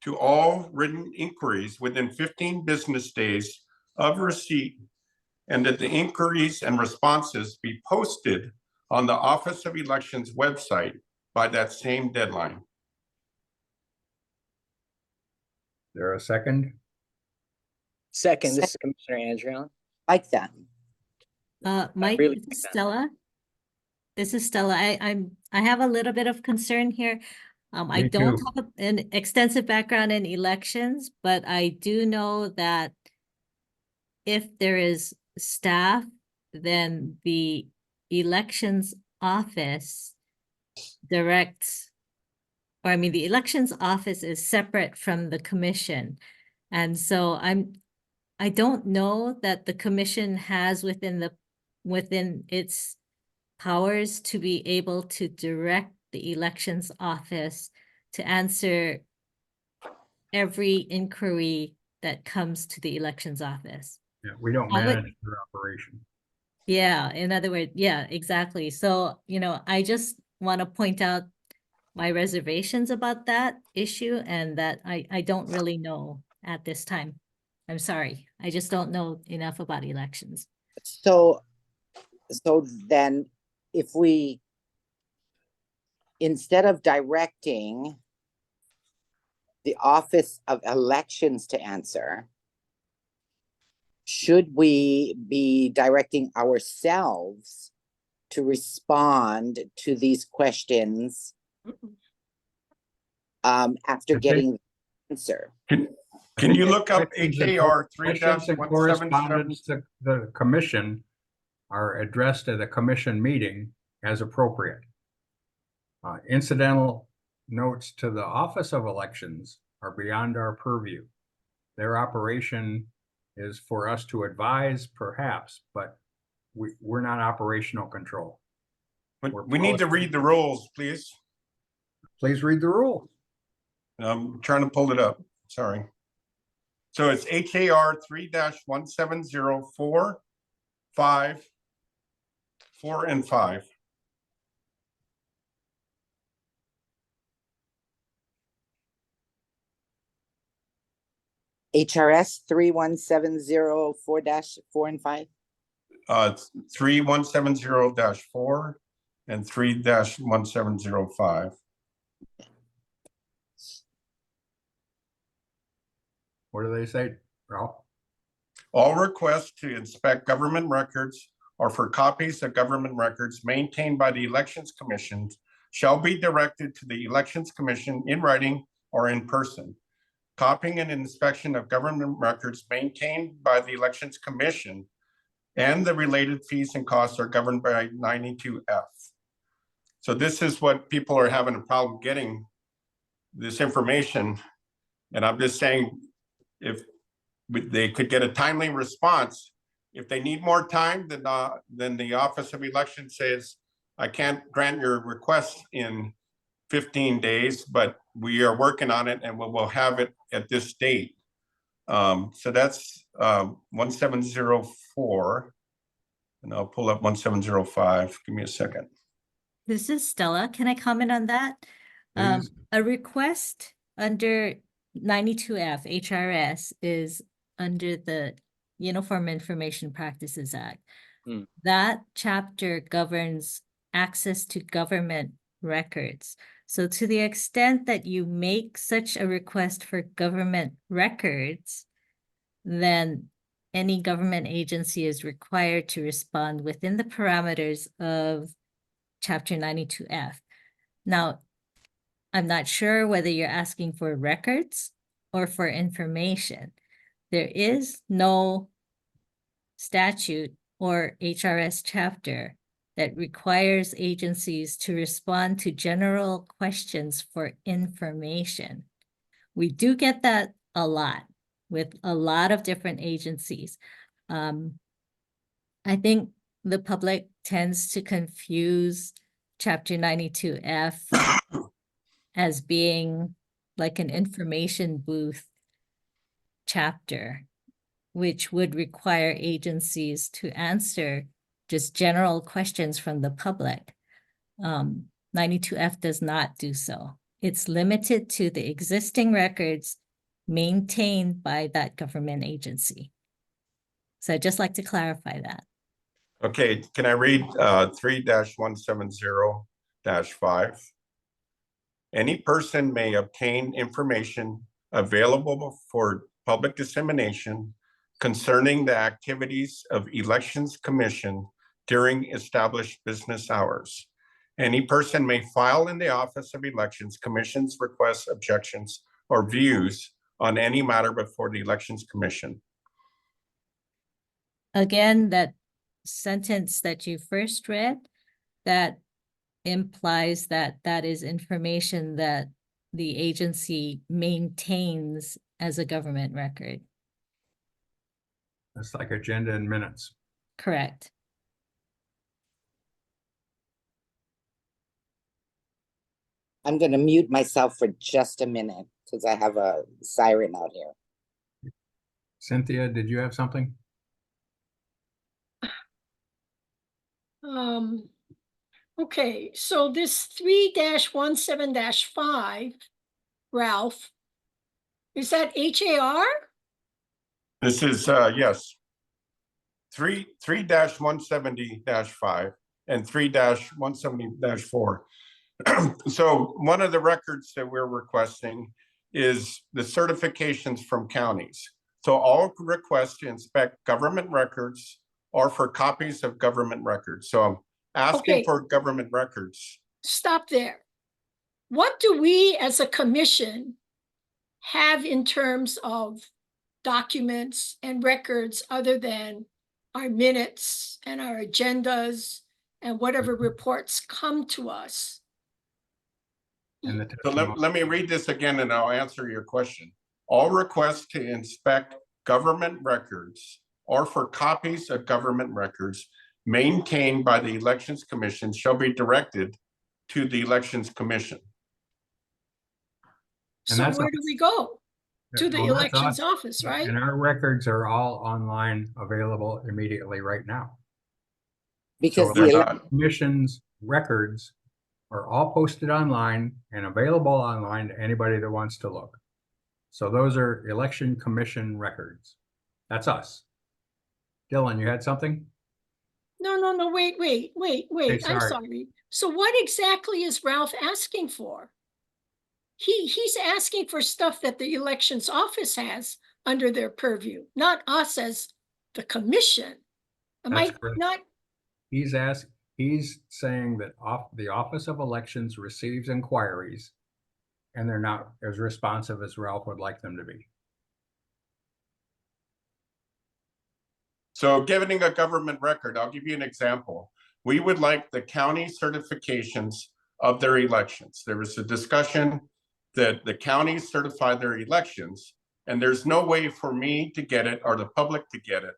to all written inquiries within 15 business days of receipt, and that the inquiries and responses be posted on the Office of Elections website by that same deadline. Is there a second? Second, this is Commissioner Andrion. Like that. Mike, really this like is that. Stella. This is Stella. I have a little bit of concern here. I Me don't too. have an extensive background in elections, but I do know that if there is staff, then the elections office directs, or I mean, the elections office is separate from the commission. And so I don't know that the commission has within its powers to be able to direct the elections office to answer every inquiry that comes to the elections office. Yeah, we don't I'll let- manage their operation. Yeah, in other words, yeah, exactly. So, I just want to point out my reservations about that issue, and that I don't really know at this time. I'm sorry. I just don't know enough about elections. So then if we, instead of directing the Office of Elections to answer, should we be directing ourselves to respond to these questions after getting the answer? Can you look up Questions and HAR questions and correspondence to the commission are addressed at a commission meeting as appropriate. Incidental notes to the Office of Elections are beyond our purview. Their operation is for us to advise, perhaps, but we're not operational control. We need to read the rules, please. Please read the rule. I'm trying to pull it up, sorry. So it's HAR 3-17045, 4 and 5. HRS 31704-4 and 5. 3170-4 and 3-1705. What do they say, Ralph? All requests to inspect government records or for copies of government records maintained by the Elections Commission shall be directed to the Elections Commission in writing or in person. Copying and inspection of government records maintained by the Elections Commission and the related fees and costs are governed by 92F. So this is what people are having a problem getting this information. And I'm just saying, if they could get a timely response, if they need more time, then the Office of Elections says, I can't grant your request in 15 days, but we are working on it and we'll have it at this date. So that's 1704. And I'll pull up 1705. Give me a second. This is Stella. Can I comment on that? A request under 92F HRS is under the Uniform Information Practices Act. That chapter governs access to government records. So to the extent that you make such a request for government records, then any government agency is required to respond within the parameters of Chapter 92F. Now, I'm not sure whether you're asking for records or for information. There is no statute or HRS chapter that requires agencies to respond to general questions for information. We do get that a lot with a lot of different agencies. I think the public tends to confuse Chapter 92F as being like an information booth chapter, which would require agencies to answer just general questions from the public. 92F does not do so. It's limited to the existing records maintained by that government agency. So I'd just like to clarify that. Okay, can I read 3-170-5? Any person may obtain information available for public dissemination concerning the activities of Elections Commission during established business hours. Any person may file in the Office of Elections Commission's requests, objections, or views on any matter before the Elections Commission. Again, that sentence that you first read, that implies that that is information that the agency maintains as a government record. That's like agenda and minutes. Correct. I'm going to mute myself for just a minute because I have a siren out here. Cynthia, did you have something? Okay, so this 3-17-5, Ralph, is that HAR? This is, yes. 3-170-5 and 3-170-4. So one of the records that we're requesting is the certifications from counties. So all requests to inspect government records or for copies of government records. So I'm asking for government records. Stop there. What do we as a commission have in terms of documents and records other than our minutes and our agendas and whatever reports come to us. And the So let me read this again and I'll answer your question. All requests to inspect government records or for copies of government records maintained by the Elections Commission shall be directed to the Elections Commission. And So that's where us. do we go? To the Well, that's elections us. office, right? And our records are all online, available immediately right now. Because So the the ele- commission's records are all posted online and available online to anybody that wants to look. So those are election commission records. That's us. Dylan, you had something? No, wait. I'm sorry. sorry. So what exactly is Ralph asking for? He's asking for stuff that the elections office has under their purview, not us as the commission. Am That's I correct. not? He's saying that the Office of Elections receives inquiries and they're not as responsive as Ralph would like them to be. So giving a government record, I'll give you an example. We would like the county certifications of their elections. There was a discussion that the counties certify their elections, and there's no way for me to get it or the public to get it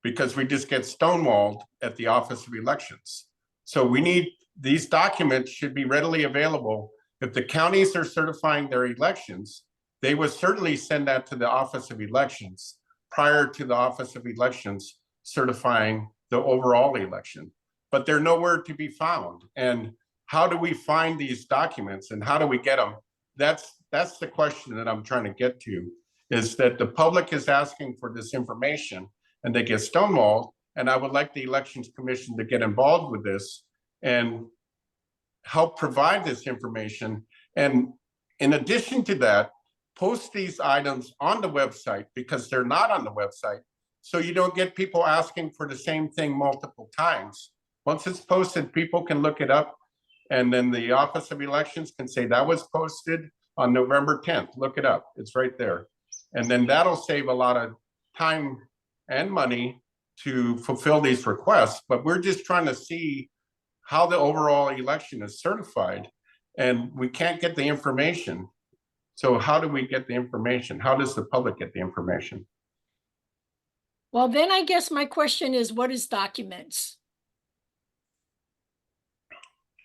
because we just get stonewalled at the Office of Elections. So we need, these documents should be readily available. If the counties are certifying their elections, they would certainly send that to the Office of Elections prior to the Office of Elections certifying the overall election. But they're nowhere to be found. And how do we find these documents and how do we get them? That's the question that I'm trying to get to, is that the public is asking for this information and they get stonewalled. And I would like the Elections Commission to get involved with this and help provide this information. And in addition to that, post these items on the website because they're not on the website. So you don't get people asking for the same thing multiple times. Once it's posted, people can look it up. And then the Office of Elections can say that was posted on November 10th. Look it up. It's right there. And then that'll save a lot of time and money to fulfill these requests. But we're just trying to see how the overall election is certified. And we can't get the information. So how do we get the information? How does the public get the information? Well, then I guess my question is, what is documents?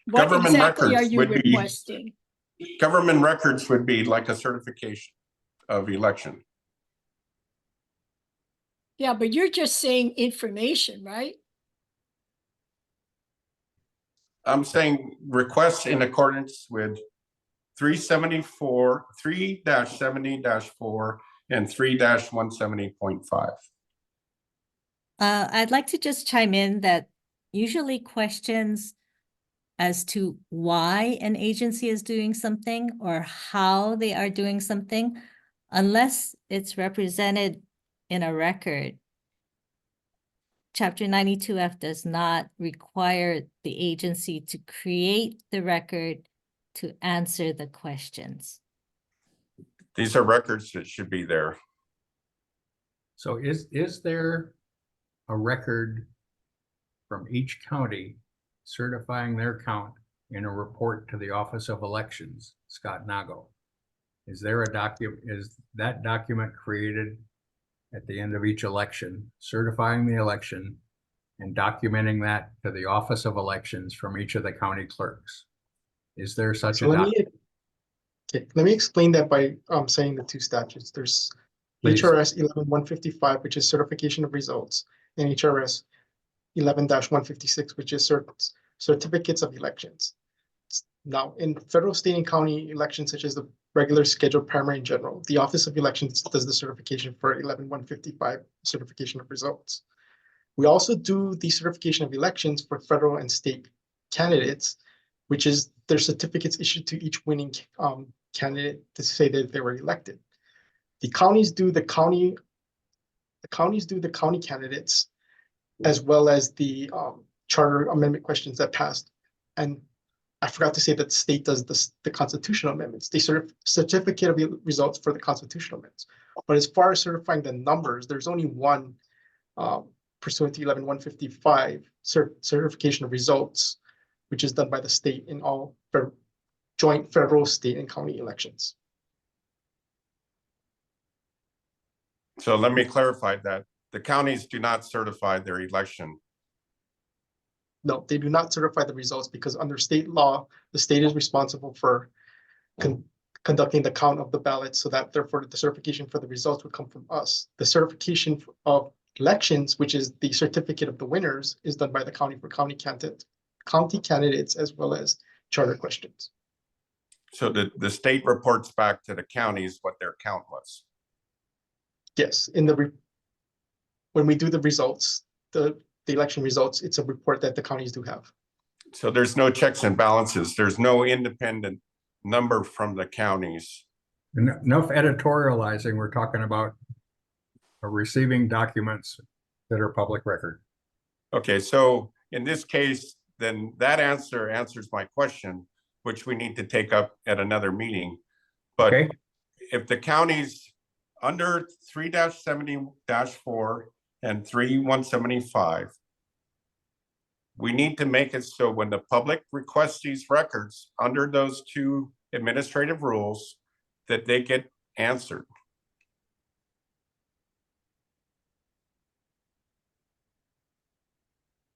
What Government exactly are records you would be- requesting? Government records would be like a certification of election. Yeah, but you're just saying information, right? I'm saying requests in accordance with 374, 3-70-4 and 3-170.5. I'd like to just chime in that usually questions as to why an agency is doing something or how they are doing something, unless it's represented in a record, Chapter 92F does not require the agency to create the record to answer the questions. These are records that should be there. So is there a record from each county certifying their count in a report to the Office of Elections, Scott Nago? Is there a document, is that document created at the end of each election, certifying the election and documenting that to the Office of Elections from each of the county clerks? Is there such a document? Let me explain that by saying the two statutes. There's Please. HRS 11-155, which is certification of results, and HRS 11-156, which is certificates of elections. Now, in federal, state, and county elections, such as the regular scheduled primary and general, the Office of Elections does the certification for 11-155 certification of results. We also do the certification of elections for federal and state candidates, which is their certificates issued to each winning candidate to say that they were elected. The counties do the county candidates, as well as the charter amendment questions that passed. And I forgot to say that the state does the constitutional amendments. They certificate of results for the constitutional amendments. But as far as certifying the numbers, there's only one pursuant to 11-155 certification of results, which is done by the state in all joint federal, state, and county elections. So let me clarify that. The counties do not certify their election. No, they do not certify the results because under state law, the state is responsible for conducting the count of the ballots, so that therefore the certification for the results would come from us. The certification of elections, which is the certificate of the winners, is done by the county for county candidates as well as charter questions. So the state reports back to the counties what their count was. Yes, when we do the results, the election results, it's a report that the counties do have. So there's no checks and balances. There's no independent number from the counties. Enough editorializing. We're talking about receiving documents that are public record. Okay, so in this case, then that answers my question, which we need to take up at another meeting. But okay, if the counties under 3-70-4 and 3-175, we need to make it so when the public requests these records under those two administrative rules, that they get answered.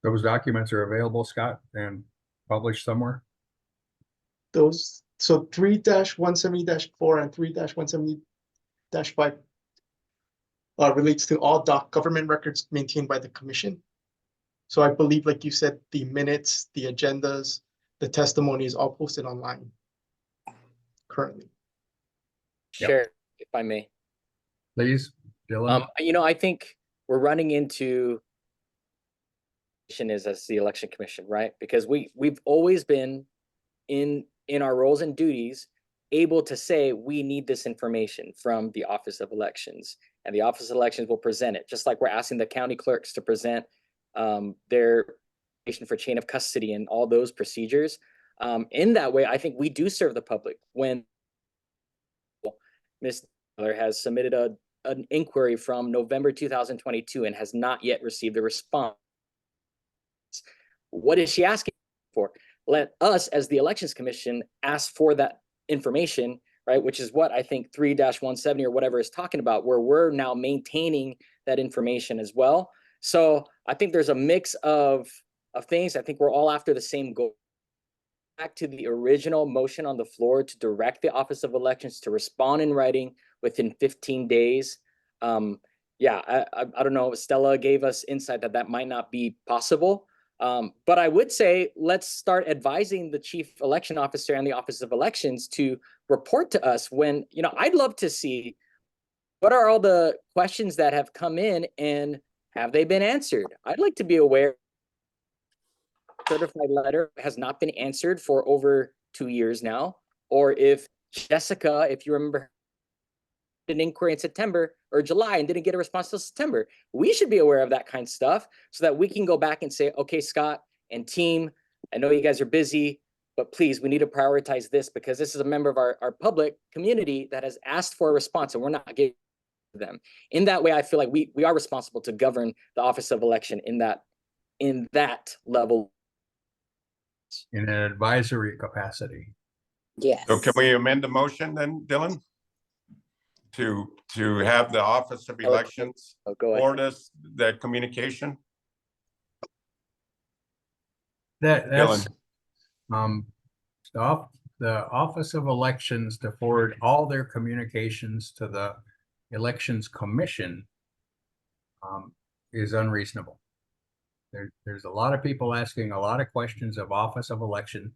Those documents are available, Scott, and published somewhere? Those, so 3-170-4 and 3-170-5 relates to all government records maintained by the commission. So I believe, like you said, the minutes, the agendas, the testimonies, all posted online currently. Sure, if I may. Please, Dylan. I think we're running into is as the election commission, right? Because we've always been in our roles and duties able to say we need this information from the Office of Elections, and the Office of Elections will present it, just like we're asking the county clerks to present their information for chain of custody and all those procedures. In that way, I think we do serve the public. When Ms. Taylor has submitted an inquiry from November 2022 and has not yet received a response, what is she asking for? Let us, as the Elections Commission, ask for that information, right? Which is what I think 3-170 or whatever is talking about, where we're now maintaining that information as well. So I think there's a mix of things. I think we're all after the same goal. Back to the original motion on the floor to direct the Office of Elections to respond in writing within 15 days. Yeah, I don't know. Stella gave us insight that might not be possible. But I would say let's start advising the chief election officer and the Office of Elections to report to us when, I'd love to see what are all the questions that have come in and have they been answered? I'd like to be aware certified letter has not been answered for over 2 years now, or if Jessica, if you remember, an inquiry in September or July and didn't get a response till September. We should be aware of that kind of stuff so that we can go back and say, okay, Scott and team, I know you guys are busy, but please, we need to prioritize this because this is a member of our public community that has asked for a response and we're not giving them. In that way, I feel like we are responsible to govern the Office of Election in that level. In an advisory capacity. Yes. So can we amend the motion then, Dylan? To have the Office of Elections forward us that communication? That's the Office of Elections to forward all their communications to the Elections Commission is unreasonable. There's a lot of people asking a lot of questions of Office of Election,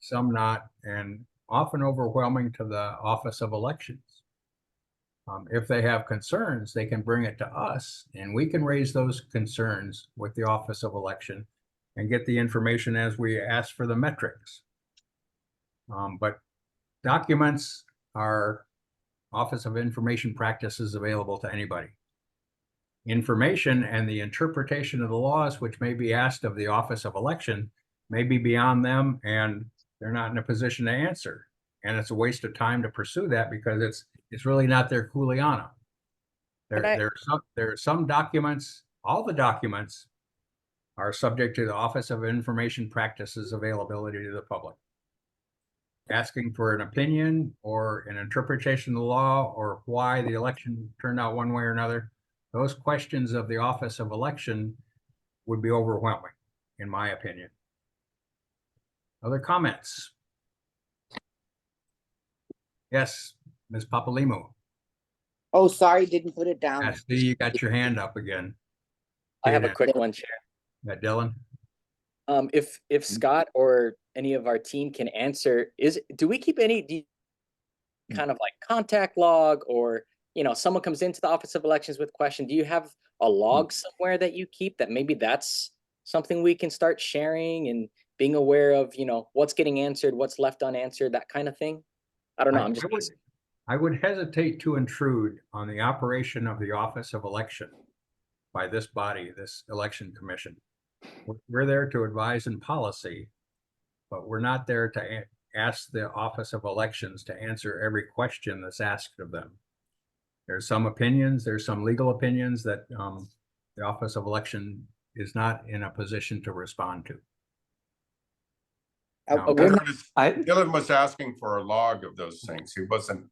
some not, and often overwhelming to the Office of Elections. If they have concerns, they can bring it to us and we can raise those concerns with the Office of Election and get the information as we ask for the metrics. But documents are Office of Information Practices available to anybody. Information and the interpretation of the laws, which may be asked of the Office of Election, may be beyond them and they're not in a position to answer. And it's a waste of time to pursue that because it's really not their kuleana. There are some documents all the documents are subject to the Office of Information Practices availability to the public. Asking for an opinion or an interpretation of the law or why the election turned out one way or another, those questions of the Office of Election would be overwhelming, in my opinion. Other comments? Yes, Ms. Papalimu. Oh, sorry, didn't put it down. I see you got your hand up again. I have a quick one, Chair. Yeah, Dylan? If Scott or any of our team can answer, do we keep any kind of like contact log, or someone comes into the Office of Elections with a question? Do you have a log somewhere that you keep that maybe that's something we can start sharing and being aware of, what's getting answered, what's left unanswered, that kind of thing? I don't know. I would hesitate to intrude on the operation of the Office of Election by this body, this election commission. We're there to advise in policy, but we're not there to ask the Office of Elections to answer every question that's asked of them. There's some opinions, there's some legal opinions that the Office of Election is not in a position to respond to. Dylan was asking for a log of those things. He wasn't,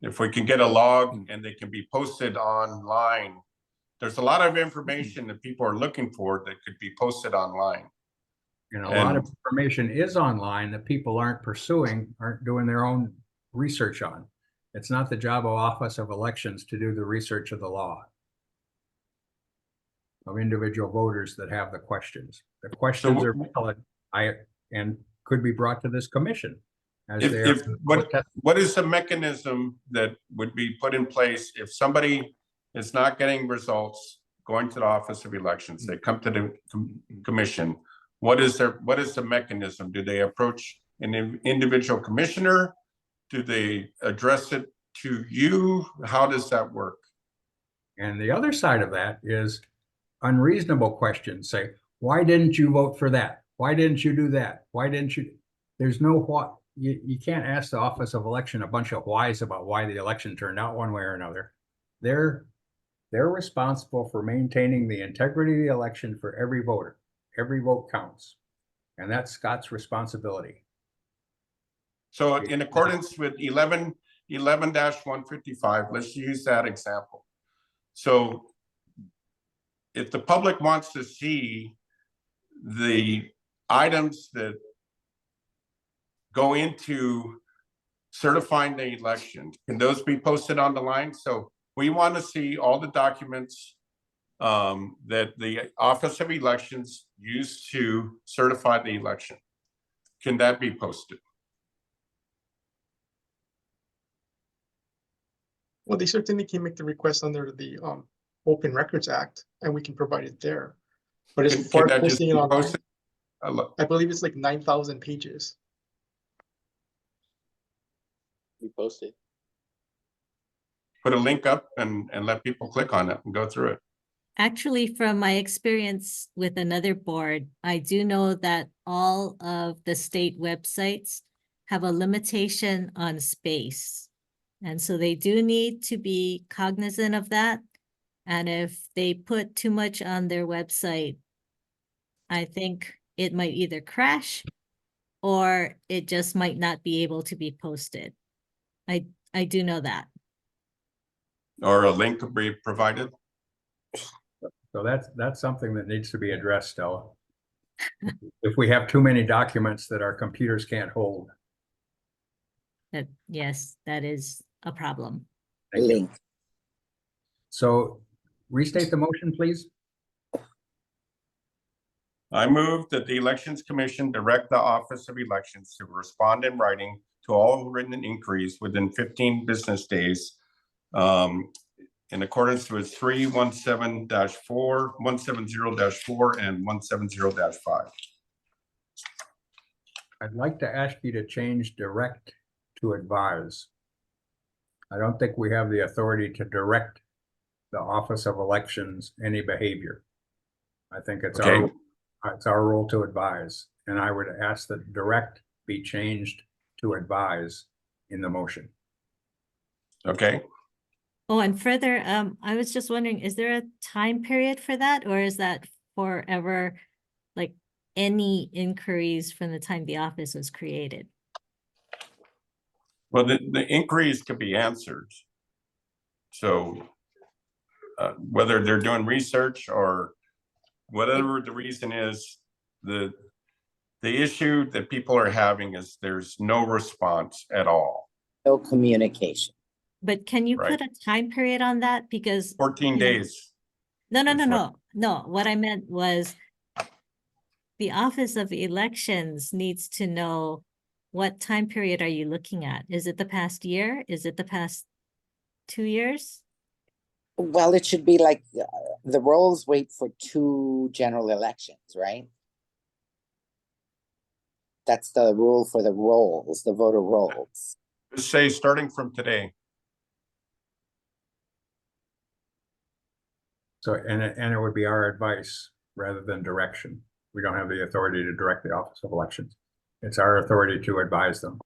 if we can get a log and they can be posted online. There's a lot of information that people are looking for that could be posted online. And a lot of information is online that people aren't pursuing, aren't doing their own research on. It's not the job of Office of Elections to do the research of the law of individual voters that have the questions. The questions are valid, and could be brought to this commission. What is the mechanism that would be put in place if somebody is not getting results going to the Office of Elections? They come to the commission. What is the mechanism? Do they approach an individual commissioner? Do they address it to you? How does that work? And the other side of that is unreasonable questions. Say, why didn't you vote for that? Why didn't you do that? Why didn't you? There's no what. You can't ask the Office of Election a bunch of whys about why the election turned out one way or another. They're responsible for maintaining the integrity of the election for every voter. Every vote counts. And that's Scott's responsibility. So in accordance with 11-155, let's use that example. So if the public wants to see the items that go into certifying the election, can those be posted on the line? So we want to see all the documents that the Office of Elections used to certify the election. Can that be posted? Well, they certainly can make the request under the Open Records Act, and we can provide it there. But as far as posting it online, I believe it's like 9,000 pages. We post it. Put a link up and let people click on it and go through it. Actually, from my experience with another board, I do know that all of the state websites have a limitation on space. And so they do need to be cognizant of that. And if they put too much on their website, I think it might either crash or it just might not be able to be posted. I do know that. Or a link could be provided. So that's something that needs to be addressed, Stella. If we have too many documents that our computers can't hold. Yes, that is a problem. Link. So restate the motion, please. I move that the Elections Commission direct the Office of Elections to respond in writing to all written inquiries within 15 business days in accordance with 317-4, 170-4, and 170-5. I'd like to ask you to change direct to advise. I don't think we have the authority to direct the Office of Elections any behavior. I think it's our role to advise, and I would ask that direct be changed to advise in the motion. Okay. Oh, and further, I was just wondering, is there a time period for that, or is that forever, like any inquiries from the time the office was created? Well, the inquiries could be answered. So whether they're doing research or whatever the reason is, the issue that people are having is there's no response at all. No communication. But can you Right. put a time period on that? Because 14 you know- days. No. What I meant was the Office of Elections needs to know what time period are you looking at? Is it the past year? Is it the past 2 years? Well, it should be like the rolls wait for 2 general elections, right? That's the rule for the rolls, the voter rolls. Just say starting from today. So, and it would be our advice rather than direction. We don't have the authority to direct the Office of Elections. It's our authority to advise them.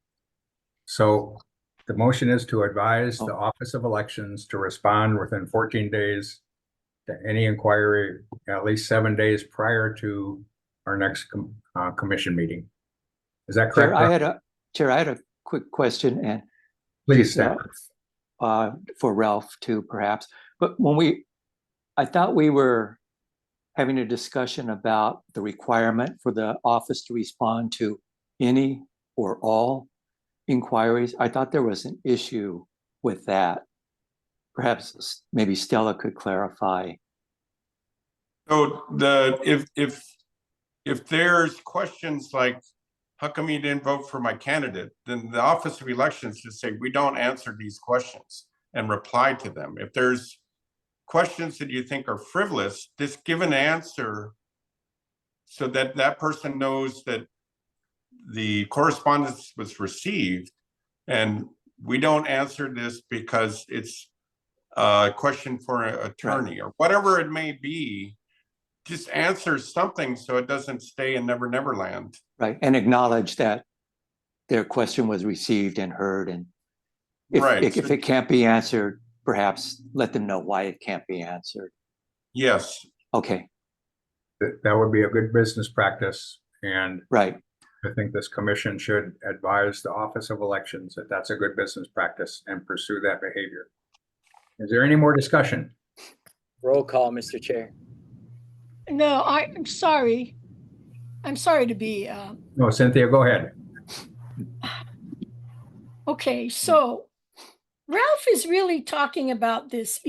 So the motion is to advise the Office of Elections to respond within 14 days to any inquiry, at least 7 days prior to our next commission meeting. Is that correct? Chair, I had a quick question, and Please, for Ralph too, perhaps. But I thought we were having a discussion about the requirement for the office to respond to any or all inquiries. I thought there was an issue with that. Perhaps maybe Stella could clarify. So if there's questions like, how come you didn't vote for my candidate? Then the Office of Elections should say, we don't answer these questions and reply to them. If there's questions that you think are frivolous, just give an answer so that that person knows that the correspondence was received and we don't answer this because it's a question for an attorney or whatever it may be. Just answer something so it doesn't stay in Never Never Land. Right, and acknowledge that their question was received and heard, and if it can't be answered, perhaps let them know why it can't be answered. Yes. Okay. That would be a good business practice, and right. I think this commission should advise the Office of Elections that that's a good business practice and pursue that behavior. Is there any more discussion? Roll call, Mr. Chair. No, I'm sorry. I'm sorry to be, No, Cynthia, go ahead. okay, so Ralph is really talking about this this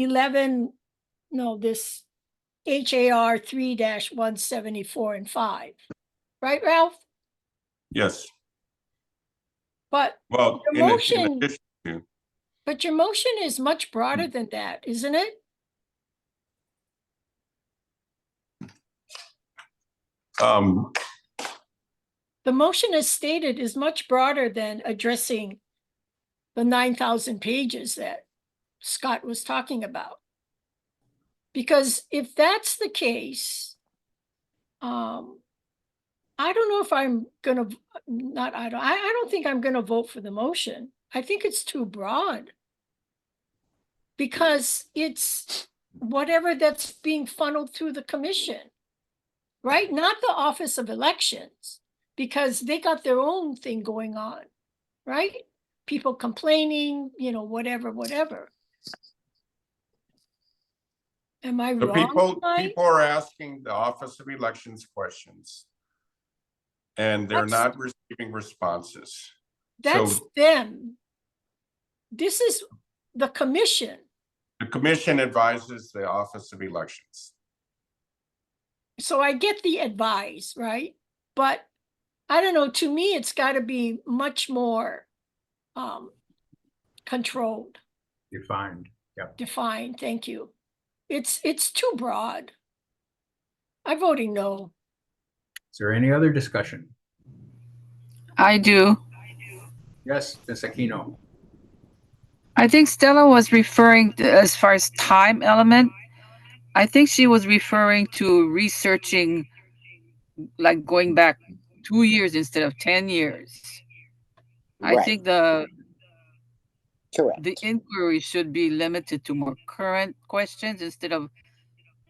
HAR 3-174 and 5, right, Ralph? Yes. But well, your in motion, addition to, but your motion is much broader than that, isn't it? The motion as stated is much broader than addressing the 9,000 pages that Scott was talking about. Because if that's the case, I don't know if I'm gonna, I don't think I'm gonna vote for the motion. I think it's too broad. Because it's whatever that's being funneled through the commission, right? Not the Office of Elections, because they got their own thing going on, right? People complaining, whatever. Am I so wrong? people are asking the Office of Elections questions and they're not receiving responses. That's them. This is the commission. The commission advises the Office of Elections. So I get the advice, right? But I don't know, to me, it's got to be much more controlled. Defined, yeah. Defined, thank you. It's too broad. I'm voting no. Is there any other discussion? I do. Yes, Ms. Aquino. I think Stella was referring to, as far as time element, I think she was referring to researching, like going back 2 years instead of 10 years. Right. I think the Correct. the inquiry should be limited to more current questions instead of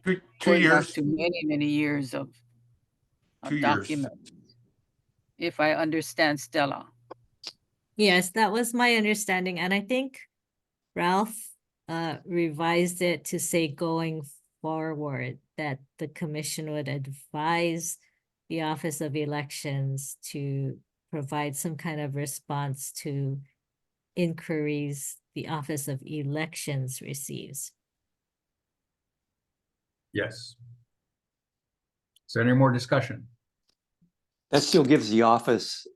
Two going back years, to many, many years of 2 years. documents. If I understand Stella. Yes, that was my understanding, and I think Ralph revised it to say going forward that the commission would advise the Office of Elections to provide some kind of response to inquiries the Office of Elections receives. Yes. Is there any more discussion? That still gives the office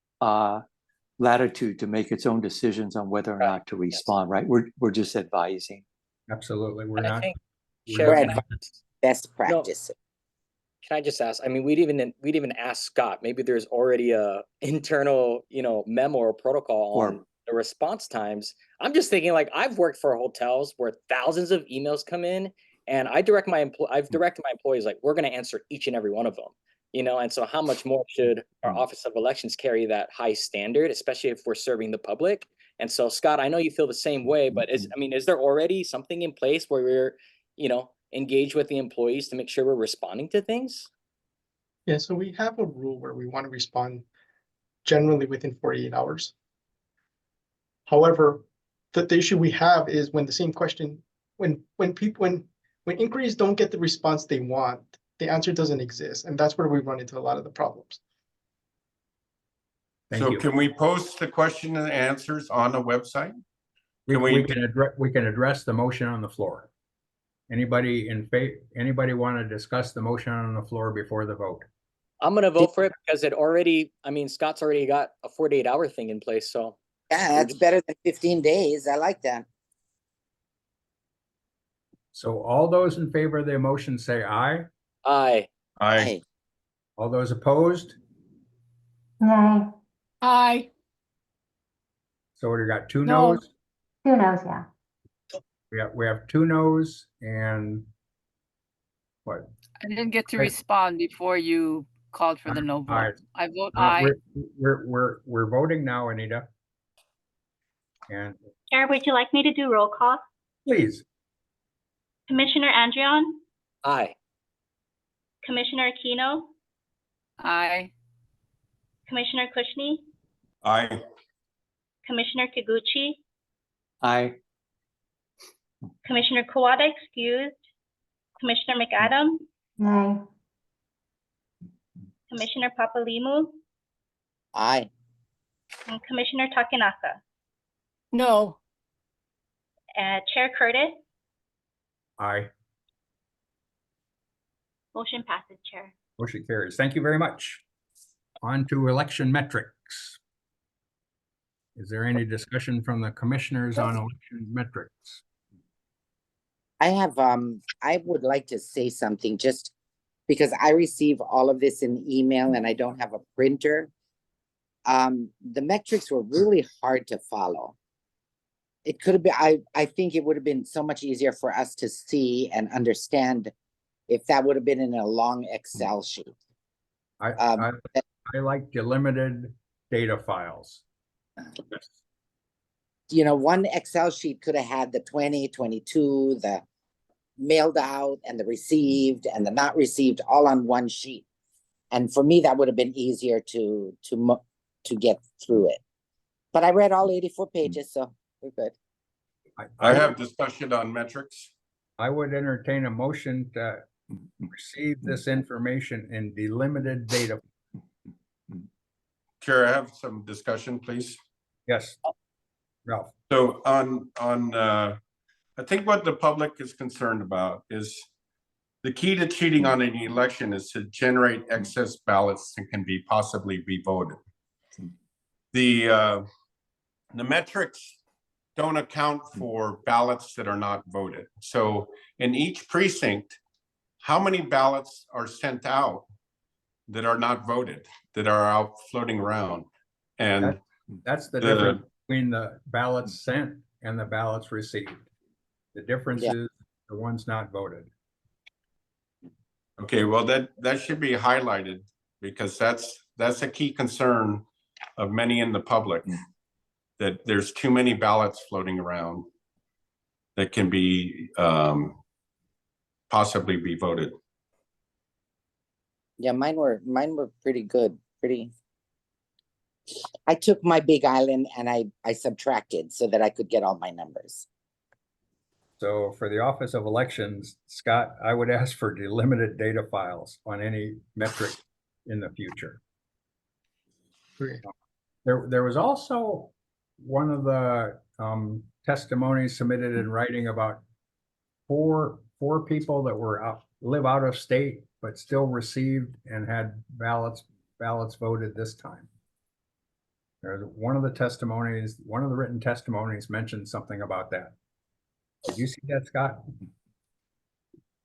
latitude to make its own decisions on whether or not to respond, right? We're just advising. Absolutely, we're And I not. think, we're Chair, not- can Best No. practice. can I just ask, I mean, we'd even ask Scott, maybe there's already a internal, memo or protocol Or- on the response times. I'm just thinking, like, I've worked for hotels where thousands of emails come in, and I've directed my employees, like, we're gonna answer each and every one of them. And so how much more should our Office of Elections carry that high standard, especially if we're serving the public? And so, Scott, I know you feel the same way, but is there already something in place where we're, engaged with the employees to make sure we're responding to things? Yeah, so we have a rule where we want to respond generally within 48 hours. However, the issue we have is when the same question, when inquiries don't get the response they want, the answer doesn't exist, and that's where we run into a lot of the problems. Thank So you. can we post the question and answers on the website? We can address the motion on the floor. Anybody want to discuss the motion on the floor before the vote? I'm gonna vote for it because Scott's already got a 48-hour thing in place, so. Yeah, that's better than 15 days. I like that. So all those in favor of the motion say aye. Aye. Aye. All those opposed? Nay. Aye. So we got two No. noes. Who knows? Yeah. We have two noes and what? I didn't get to Right. respond before you called for the no All right. vote. I vote aye. We're voting now, Anita. And Chair, would you like me to do roll call? please, Commissioner Andrion, Aye. Commissioner Aquino, Aye. Commissioner Kushney, Aye. Commissioner Kiguchi, Aye. Commissioner Kawada excused, Commissioner McAdam, Nay. Commissioner Papalimu, Aye. and Commissioner Takenaka. No. Chair Curtis, aye. motion passes, Chair. Motion carries. Thank you very much. On to election metrics. Is there any discussion from the commissioners on election metrics? I have, I would like to say something just because I receive all of this in email and I don't have a printer. The metrics were really hard to follow. It could have been, I think it would have been so much easier for us to see and understand if that would have been in a long Excel sheet. I like delimited data files. One Excel sheet could have had the 20, 22, the mailed out and the received and the not received all on one sheet. And for me, that would have been easier to get through it. But I read all 84 pages, so we're good. I have discussion on metrics. I would entertain a motion to receive this information in delimited data. Chair, I have some discussion, please. Yes, Ralph. So I think what the public is concerned about is the key to cheating on an election is to generate excess ballots that can be possibly re-voted. The metrics don't account for ballots that are not voted. So in each precinct, how many ballots are sent out that are not voted, that are out floating around? And that's the difference between the ballots sent and the ballots received. The difference is the ones not voted. Okay, well, that should be highlighted because that's a key concern of many in the public. that there's too many ballots floating around that can be possibly be voted. Yeah, mine were pretty good, pretty. I took my big island and I subtracted so that I could get all my numbers. So for the Office of Elections, Scott, I would ask for delimited data files on any metric in the future. Okay. There was also one of the testimonies submitted in writing about four people that were live out of state but still received and had ballots voted this time. There's one of the testimonies, one of the written testimonies mentioned something about that. Did you see that, Scott?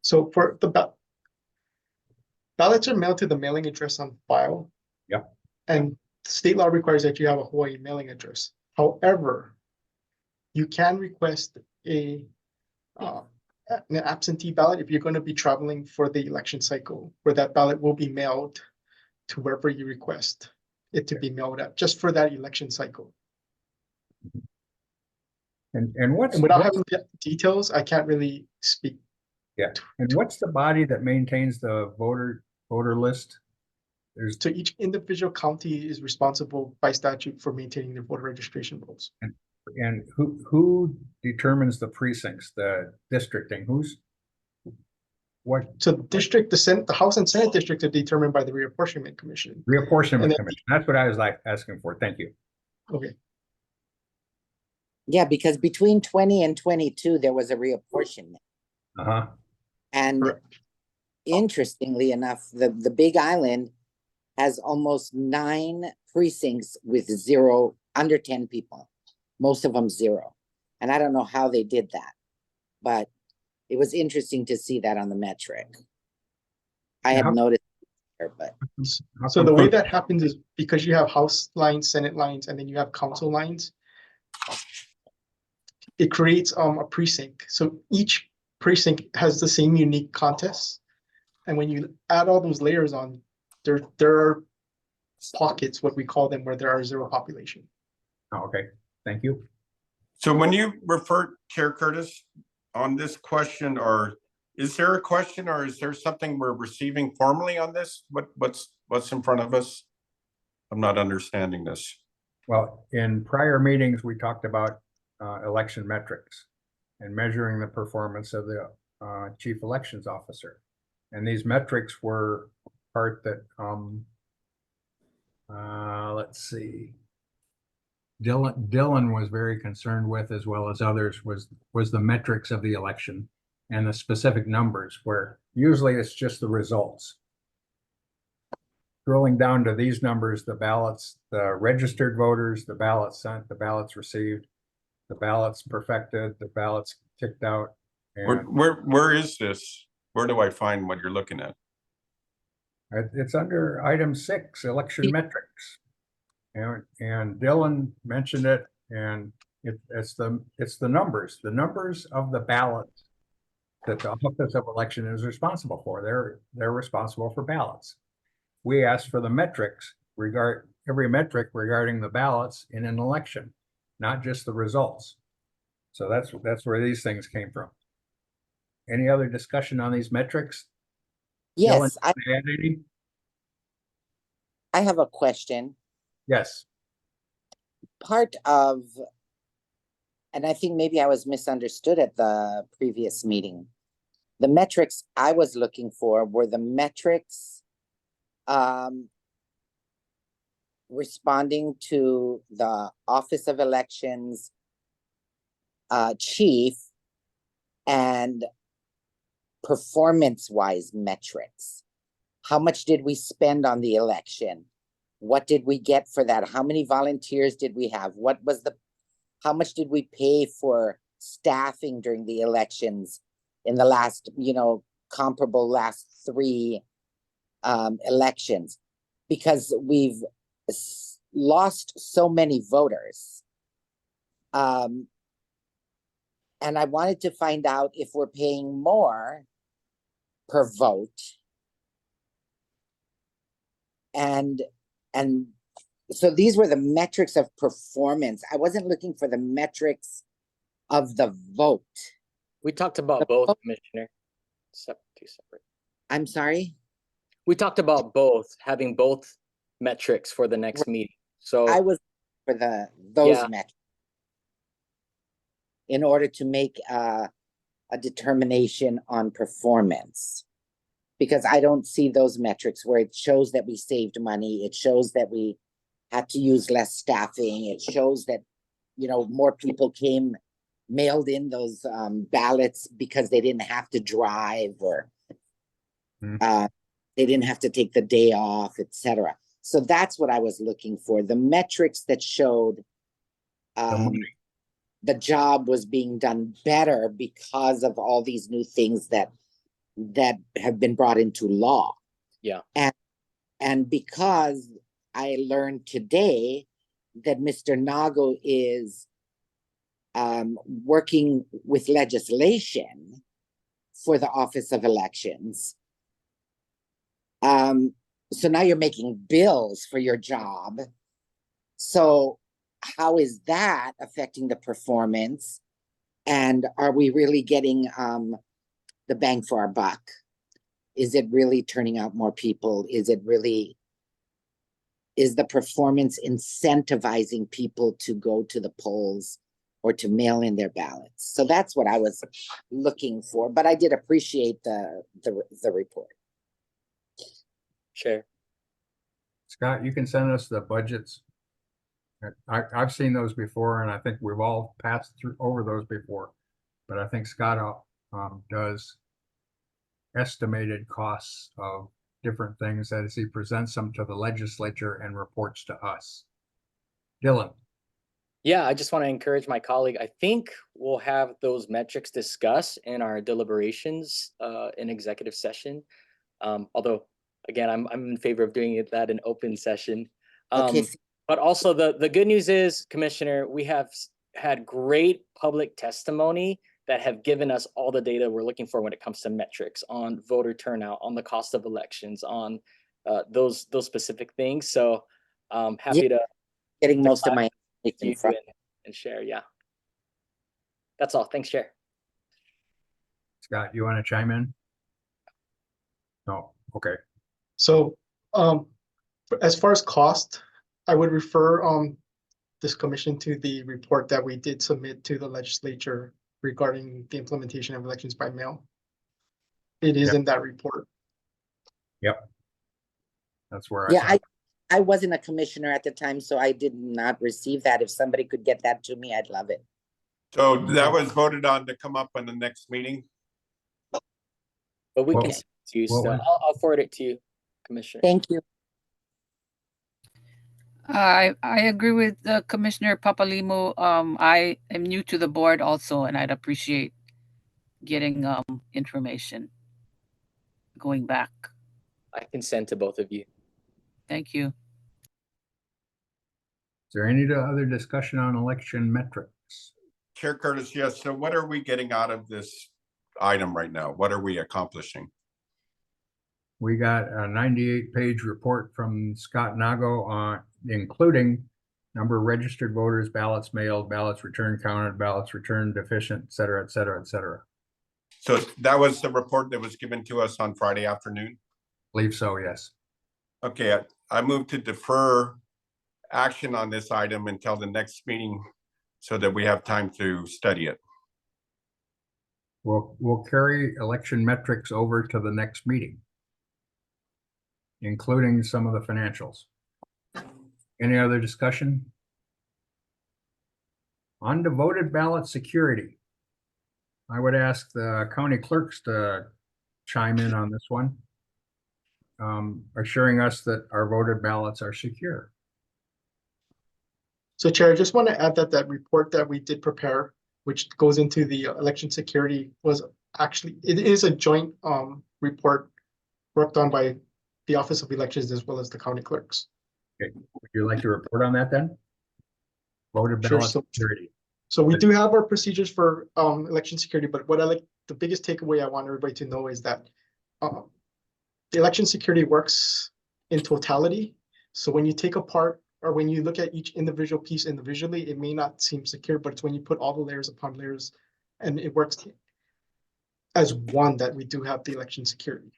So for the ballots are mailed to the mailing address on file. Yep. And state law requires that you have a Hawaii mailing address. However, you can request an absentee ballot if you're going to be traveling for the election cycle, where that ballot will be mailed to wherever you request it to be mailed at, just for that election cycle. And without having the details, I can't really speak. Yeah. And what's the body that maintains the voter list? So each individual county is responsible by statute for maintaining their voter registration rolls. And who determines the precincts, the districting? So the House and Senate districts are determined by the Reapportionment Commission. Reapportionment Commission. That's what I was asking for. Thank you. Okay. Yeah, because between 20 and 22, there was a reapportionment. And interestingly enough, the Big Island has almost 9 precincts with under 10 people. Most of them 0. And I don't know how they did that, but it was interesting to see that on the metric. I had noticed there, but. So the way that happens is because you have House lines, Senate lines, and then you have council lines, it creates a precinct. So each precinct has the same unique contest. And when you add all those layers on, there are pockets, what we call them, where there are 0 population. Oh, okay, thank you. So when you refer, Chair Curtis, on this question, or is there a question, or is there something we're receiving formally on this? What's in front of us? I'm not understanding this. Well, in prior meetings, we talked about election metrics and measuring the performance of the chief elections officer. And these metrics were part that, let's see, Dylan was very concerned with, as well as others, was the metrics of the election and the specific numbers, where usually it's just the results. Drilling down to these numbers, the ballots, the registered voters, the ballots sent, the ballots received, the ballots perfected, the ballots kicked out. And where is this? Where do I find what you're looking at? It's under item 6, election metrics. And Dylan mentioned it, and it's the numbers of the ballots that the Office of Election is responsible for. They're responsible for ballots. We asked for the metrics, every metric regarding the ballots in an election, not just the results. So that's where these things came from. Any other discussion on these metrics? Yes, Dylan, I have a question. Yes. Part of, and I think maybe I was misunderstood at the previous meeting. The metrics I was looking for were the metrics responding to the Office of Elections chief and performance-wise metrics. How much did we spend on the election? What did we get for that? How many volunteers did we have? How much did we pay for staffing during the elections in the last, comparable last 3 elections? Because we've lost so many voters. And I wanted to find out if we're paying more per vote. And so these were the metrics of performance. I wasn't looking for the metrics of the vote. We talked about both, Commissioner. Two separate. I'm sorry? We talked about both, having both metrics for the next meeting. So I was for those Yeah. metrics in order to make a determination on performance. Because I don't see those metrics where it shows that we saved money. It shows that we had to use less staffing. It shows that, you know, more people mailed in those ballots because they didn't have to drive or they didn't have to take the day off, etc. So that's what I was looking for. The metrics that showed the job was being done better because of all these new things that have been brought into law. Yeah. And because I learned today that Mr. Nago is working with legislation for the Office of Elections. So now you're making bills for your job. So how is that affecting the performance? And are we really getting the bang for our buck? Is it really turning out more people? Is the performance incentivizing people to go to the polls or to mail in their ballots? So that's what I was looking for, but I did appreciate the report. Sure. Scott, you can send us the budgets. I've seen those before, and I think we've all passed over those before. But I think Scott does estimated costs of different things as he presents them to the legislature and reports to us. Dylan. Yeah, I just want to encourage my colleague. I think we'll have those metrics discussed in our deliberations in executive session. Although, again, I'm in favor of doing that in open session. Okay. But also the good news is, Commissioner, we have had great public testimony that have given us all the data we're looking for when it comes to metrics on voter turnout, on the cost of elections, on those specific things. So happy to getting most of my information and share. Yeah, that's all. Thanks, Chair. Scott, you want to chime in? No. Okay. So as far as cost, I would refer this commission to the report that we did submit to the legislature regarding the implementation of elections by mail. It is in that report. Yep. That's where I wasn't a commissioner at the time, so I did not receive that. If somebody could get that to me, I'd love it. So that was voted on to come up in the next meeting? But we can send it to you, so I'll forward it to you, Commissioner. Thank you. I agree with Commissioner Papalimo. I am new to the board also, and I'd appreciate getting information going back. I can send to both of you. Thank you. Is there any other discussion on election metrics? Chair Curtis, yes. So what are we getting out of this item right now? What are we accomplishing? We got a 98-page report from Scott Nago on including number of registered voters, ballots mailed, ballots returned counted, ballots returned deficient, et cetera, et cetera, et cetera. So that was the report that was given to us on Friday afternoon? Believe so, yes. Okay, I move to defer action on this item until the next meeting so that we have time to study it. We'll carry election metrics over to the next meeting, including some of the financials. Any other discussion? On to voted ballot security. I would ask the county clerks to chime in on this one, assuring us that our voted ballots are secure. So Chair, I just want to add that that report that we did prepare, which goes into the election security, was actually, it is a joint report worked on by the Office of Elections as well as the county clerks. Okay, would you like to report on that then? Voted ballot security. So we do have our procedures for election security, but what the biggest takeaway I want everybody to know is that the election security works in totality. So when you take apart or when you look at each individual piece individually, it may not seem secure, but it's when you put all the layers upon layers and it works as one that we do have the election security.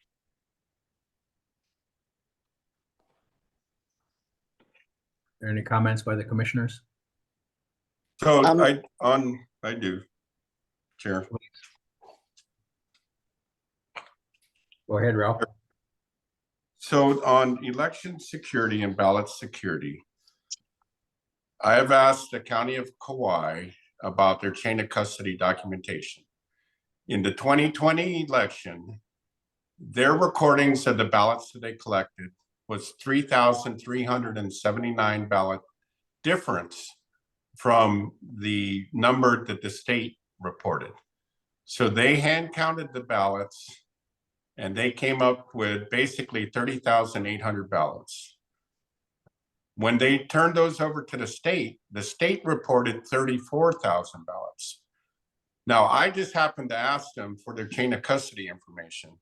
Any comments by the commissioners? So I do, Chair. Go ahead, Ralph. So on election security and ballot security, I have asked the County of Kauai about their chain of custody documentation. In the 2020 election, their recordings of the ballots that they collected was 3,379 ballot difference from the number that the state reported. So they hand counted the ballots and they came up with basically 30,800 ballots. When they turned those over to the state reported 34,000 ballots. Now, I just happened to ask them for their chain of custody information,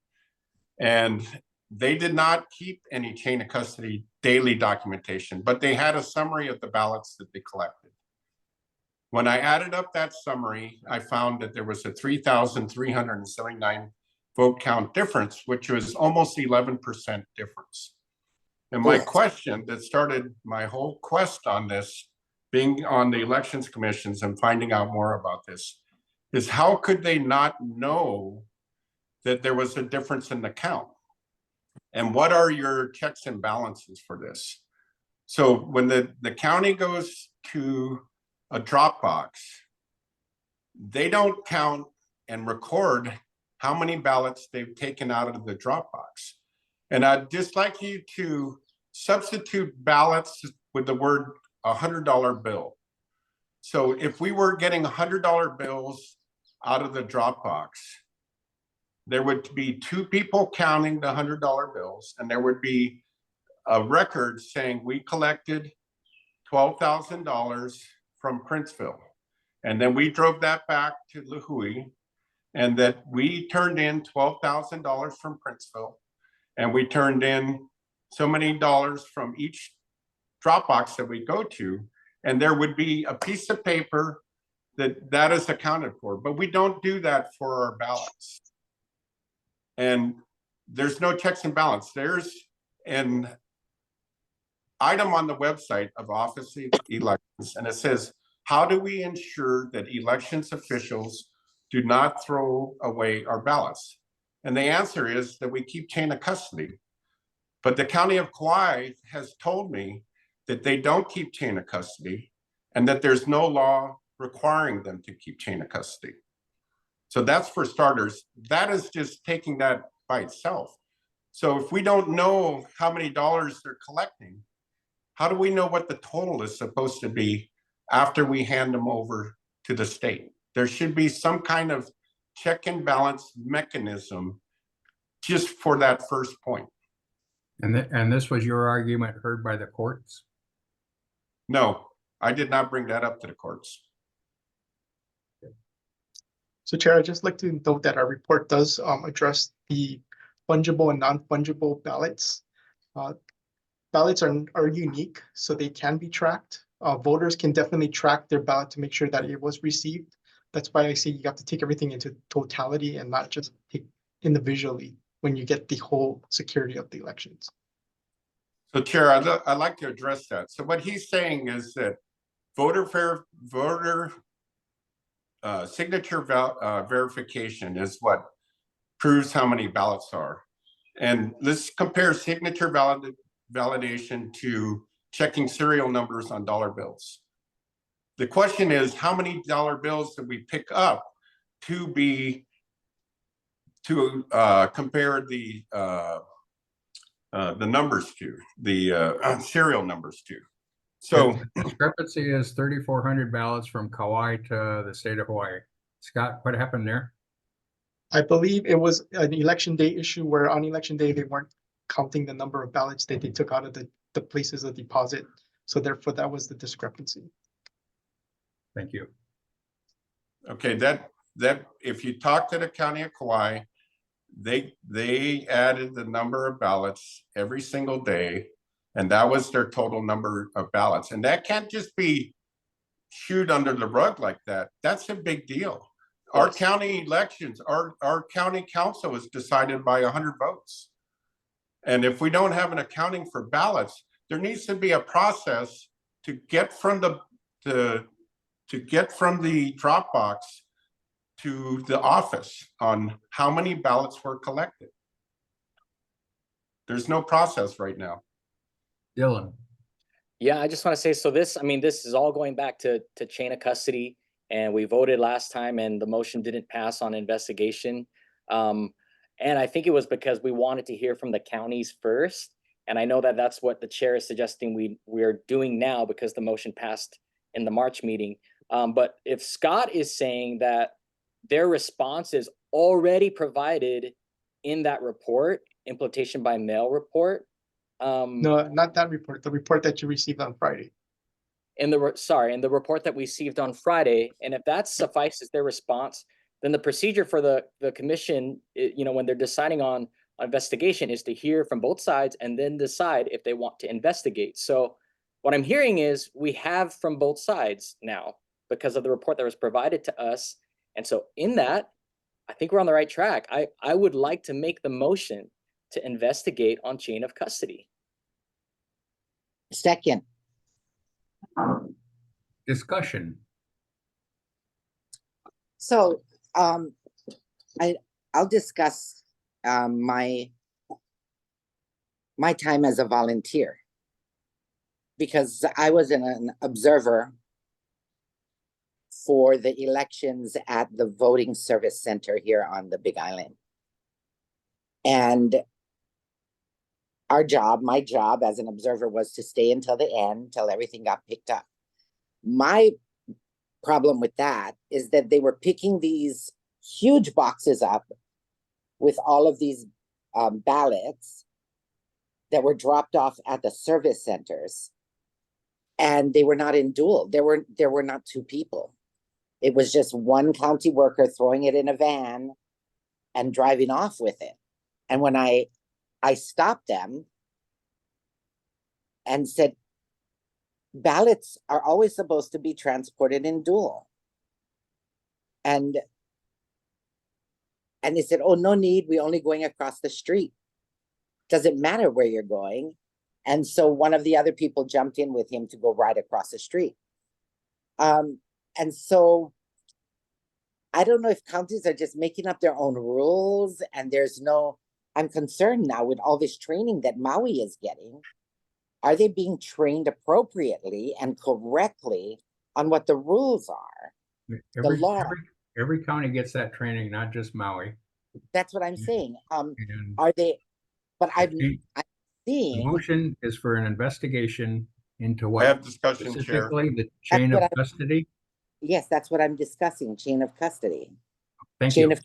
and they did not keep any chain of custody daily documentation, but they had a summary of the ballots that they collected. When I added up that summary, I found that there was a 3,379 vote count difference, which was almost 11% difference. And my question that started my whole quest on this, being on the elections commissions and finding out more about this, is how could they not know that there was a difference in the count? And what are your checks and balances for this? So when the county goes to a drop box, they don't count and record how many ballots they've taken out of the drop box. And I'd just like you to substitute ballots with the word $100 bill. So if we were getting $100 bills out of the drop box, there would be two people counting the $100 bills, and there would be a record saying we collected $12,000 from Princeville. And then we drove that back to Lihue, and that we turned in $12,000 from Princeville, and we turned in so many dollars from each drop box that we go to, and there would be a piece of paper that is accounted for, but we don't do that for our ballots. And there's no checks and balance. There's an item on the website of Office of Elections, and it says, how do we ensure that elections officials do not throw away our ballots? And the answer is that we keep chain of custody. But the County of Kauai has told me that they don't keep chain of custody and that there's no law requiring them to keep chain of custody. So that's for starters. That is just taking that by itself. So if we don't know how many dollars they're collecting, how do we know what the total is supposed to be after we hand them over to the state? There should be some kind of check and balance mechanism just for that first point. And this was your argument heard by the courts? No, I did not bring that up to the courts. So Chair, I'd just like to note that our report does address the fungible and non-fungible ballots. Ballots are unique, so they can be tracked. Voters can definitely track their ballot to make sure that it was received. That's why I say you have to take everything into totality and not just take individually when you get the whole security of the elections. So Chair, I'd like to address that. So what he's saying is that voter signature verification is what proves how many ballots are. And let's compare signature validation to checking serial numbers on dollar bills. The question is, how many dollar bills did we pick up to compare the numbers to, the serial numbers to? So the discrepancy is 3,400 ballots from Kauai to the state of Hawaii. Scott, what happened there? I believe it was an election day issue where on election day, they weren't counting the number of ballots that they took out of the places of deposit. So therefore, that was the discrepancy. Thank you. Okay, that if you talk to the County of Kauai, they added the number of ballots every single day And that was their total number of ballots. And that can't just be shooed under the rug like that. That's a big deal. Our county elections, our county council is decided by 100 votes. And if we don't have an accounting for ballots, there needs to be a process to get from the drop box to the office on how many ballots were collected. There's no process right now. Dylan. Yeah, I just want to say, so this, I mean, this is all going back to chain of custody, and we voted last time and the motion didn't pass on investigation. And I think it was because we wanted to hear from the counties first. And I know that that's what the chair is suggesting we're doing now because the motion passed in the March meeting. But if Scott is saying that their response is already provided in that report, implementation by mail report. No, not that report, the report that you received on Friday. In the report that we received on Friday, and if that suffices their response, then the procedure for the commission, when they're deciding on investigation, is to hear from both sides and then decide if they want to investigate. So what I'm hearing is we have from both sides now because of the report that was provided to us. And so in that, I think we're on the right track. I would like to make the motion to investigate on chain of custody. Second. Discussion. So I'll discuss my time as a volunteer, because I was an observer for the elections at the voting service center here on the Big Island. And my job as an observer was to stay until the end, till everything got picked up. My problem with that is that they were picking these huge boxes up with all of these ballots that were dropped off at the service centers, and they were not in dual. There were not two people. It was just one county worker throwing it in a van and driving off with it. And when I stopped them and said, ballots are always supposed to be transported in dual. And they said, oh, no need, we're only going across the street. Doesn't matter where you're going. And so one of the other people jumped in with him to go right across the street. And so I don't know if counties are just making up their own rules, and I'm concerned now with all this training that Maui is getting. Are they being trained appropriately and correctly on what the rules are? The law. Every county gets that training, not just Maui. That's what I'm saying. Are they, but I'm seeing. The motion is for an investigation into I what have discussion, Chair. specifically the chain of custody. Yes, that's what I'm discussing, chain of custody. Thank Chain you. of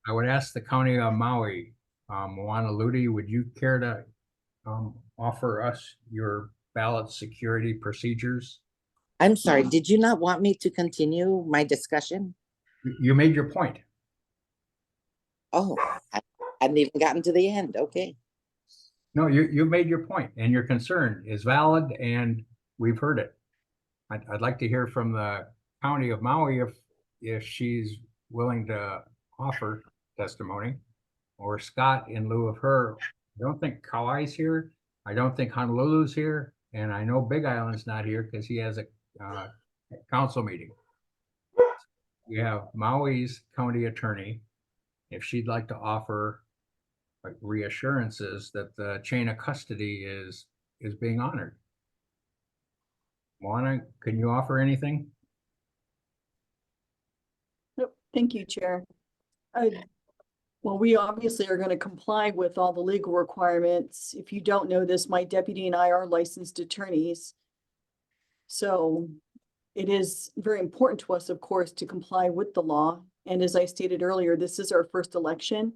I would ask the county of Maui, Moana Ludi, would you care to offer us your ballot security procedures? I'm sorry, did you not want me to continue my discussion? You made your point. Oh, I hadn't even gotten to the end. Okay. No, you made your point, and your concern is valid, and we've heard it. I'd like to hear from the county of Maui if she's willing to offer testimony, or Scott in lieu of her. I don't think Kauai's here. I don't think Honolulu's here, and I know Big Island's not here because he has a council meeting. We have Maui's county attorney, if she'd like to offer like reassurances that the chain of custody is being honored. Moana, can you offer anything? Nope. Thank you, Chair. Well, we obviously are going to comply with all the legal requirements. If you don't know this, my deputy and I are licensed attorneys. So it is very important to us, of course, to comply with the law. And as I stated earlier, this is our first election.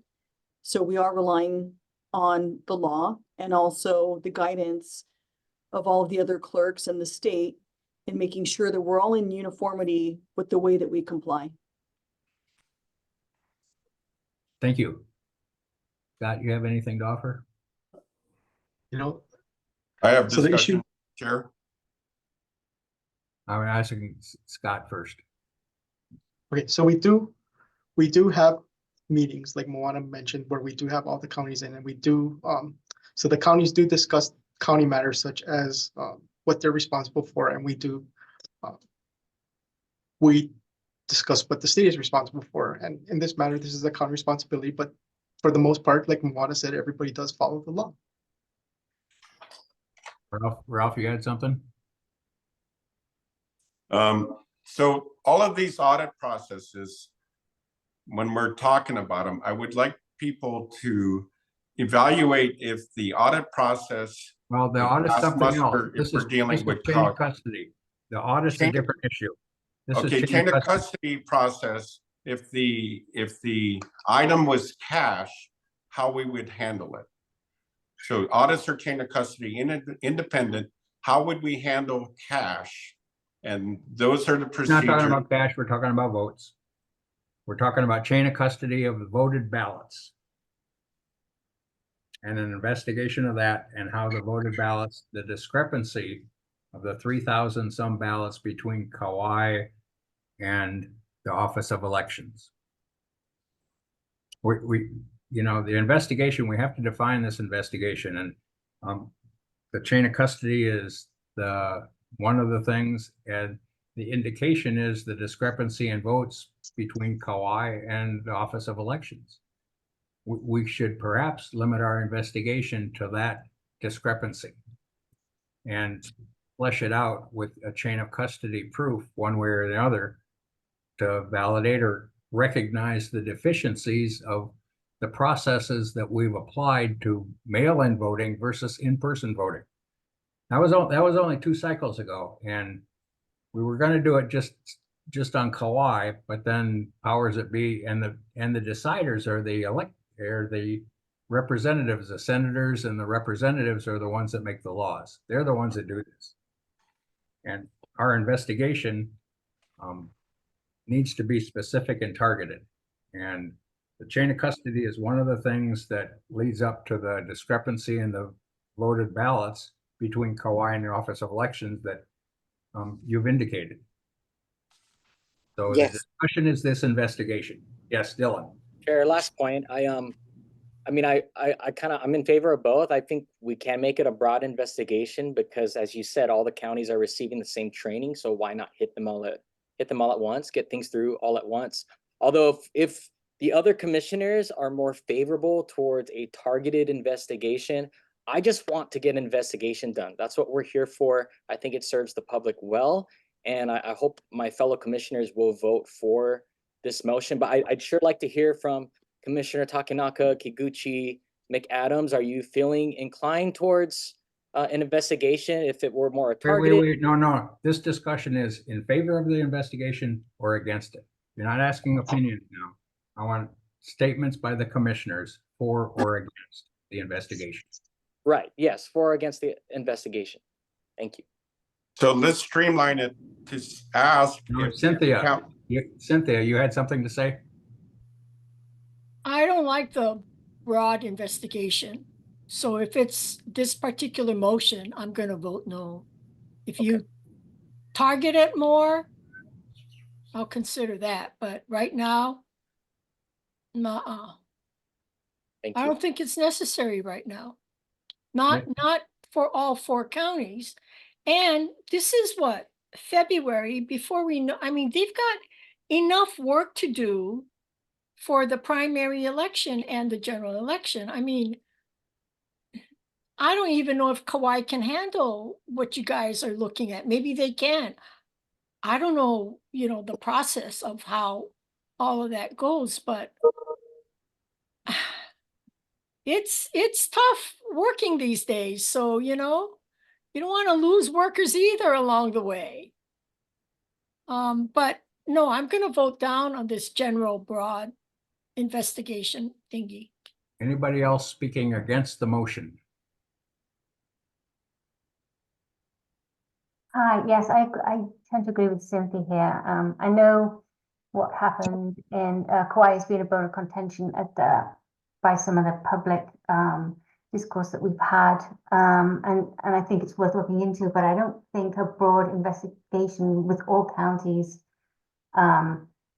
So we are relying on the law and also the guidance of all of the other clerks in the state in making sure that we're all in uniformity with the way that we comply. Thank you. Scott, you have anything to offer? I have So the issue, discussion, Chair. I'm asking Scott first. okay, so we do have meetings, like Moana mentioned, where we do have all the counties in, and we do, so the counties do discuss county matters such as, what they're responsible for, and we discuss what the state is responsible for, and in this matter, this is a county responsibility, but for the most part, like Moana said, everybody does follow the law. Ralph, you had something? So all of these audit processes, when we're talking about them, I would like people to evaluate if the audit process. Well, the audit's something else. If we're dealing with chain of custody. The audit's a different issue. This is okay, chain of custody process, if the item was cash, how we would handle it. So audits are chain of custody independent, how would we handle cash? And those are the We're procedures. not talking about cash, we're talking about votes. We're talking about chain of custody of the voted ballots. And an investigation of that and how the voted ballots, the discrepancy of the 3,000 some ballots between Kauai and the Office of Elections. You know, the investigation, we have to define this investigation, and the chain of custody is one of the things, and the indication is the discrepancy in votes between Kauai and the Office of Elections. We should perhaps limit our investigation to that discrepancy and flesh it out with a chain of custody proof one way or the other to validate or recognize the deficiencies of the processes that we've applied to mail-in voting versus in-person voting. That was only 2 cycles ago, and we were going to do it just on Kauai, but then powers that be and the deciders are the representatives, the senators and the representatives are the ones that make the laws. They're the ones that do this. And our investigation needs to be specific and targeted. And the chain of custody is one of the things that leads up to the discrepancy in the voted ballots between Kauai and the Office of Elections that you've indicated. So Yes. the discussion is this investigation. Yes, Dylan. Chair, last point. I'm in favor of both. I think we can make it a broad investigation because, as you said, all the counties are receiving the same training. So why not hit them all at once, get things through all at once? Although if the other commissioners are more favorable towards a targeted investigation, I just want to get an investigation done. That's what we're here for. I think it serves the public well. And I hope my fellow commissioners will vote for this motion. But I'd sure like to hear from Commissioner Takenaka, Kikuchi, McAdams. Are you feeling inclined towards an investigation if it were more targeted? Wait. No. This discussion is in favor of the investigation or against it. You're not asking opinions now. I want statements by the commissioners for or against the investigation. Right. Yes. For or against the investigation. Thank you. So let's streamline it to ask. Cynthia, you had something to say? I don't like the broad investigation. So if it's this particular motion, I'm going to vote no. If you target it more, I'll consider that. But right now, nuh-uh. I don't think it's necessary right now. Not for all 4 counties. And this is what, February, before we know, I mean, they've got enough work to do for the primary election and the general election. I mean, I don't even know if Kauai can handle what you guys are looking at. Maybe they can. I don't know, the process of how all of that goes, but it's tough working these days. So, you don't want to lose workers either along the way. But no, I'm going to vote down on this general broad investigation thingy. Anybody else speaking against the motion? Yes, I tend to agree with Cynthia here. I know what happened in Kauai has been a bone of contention by some of the public discourse that we've had. And I think it's worth looking into, but I don't think a broad investigation with all counties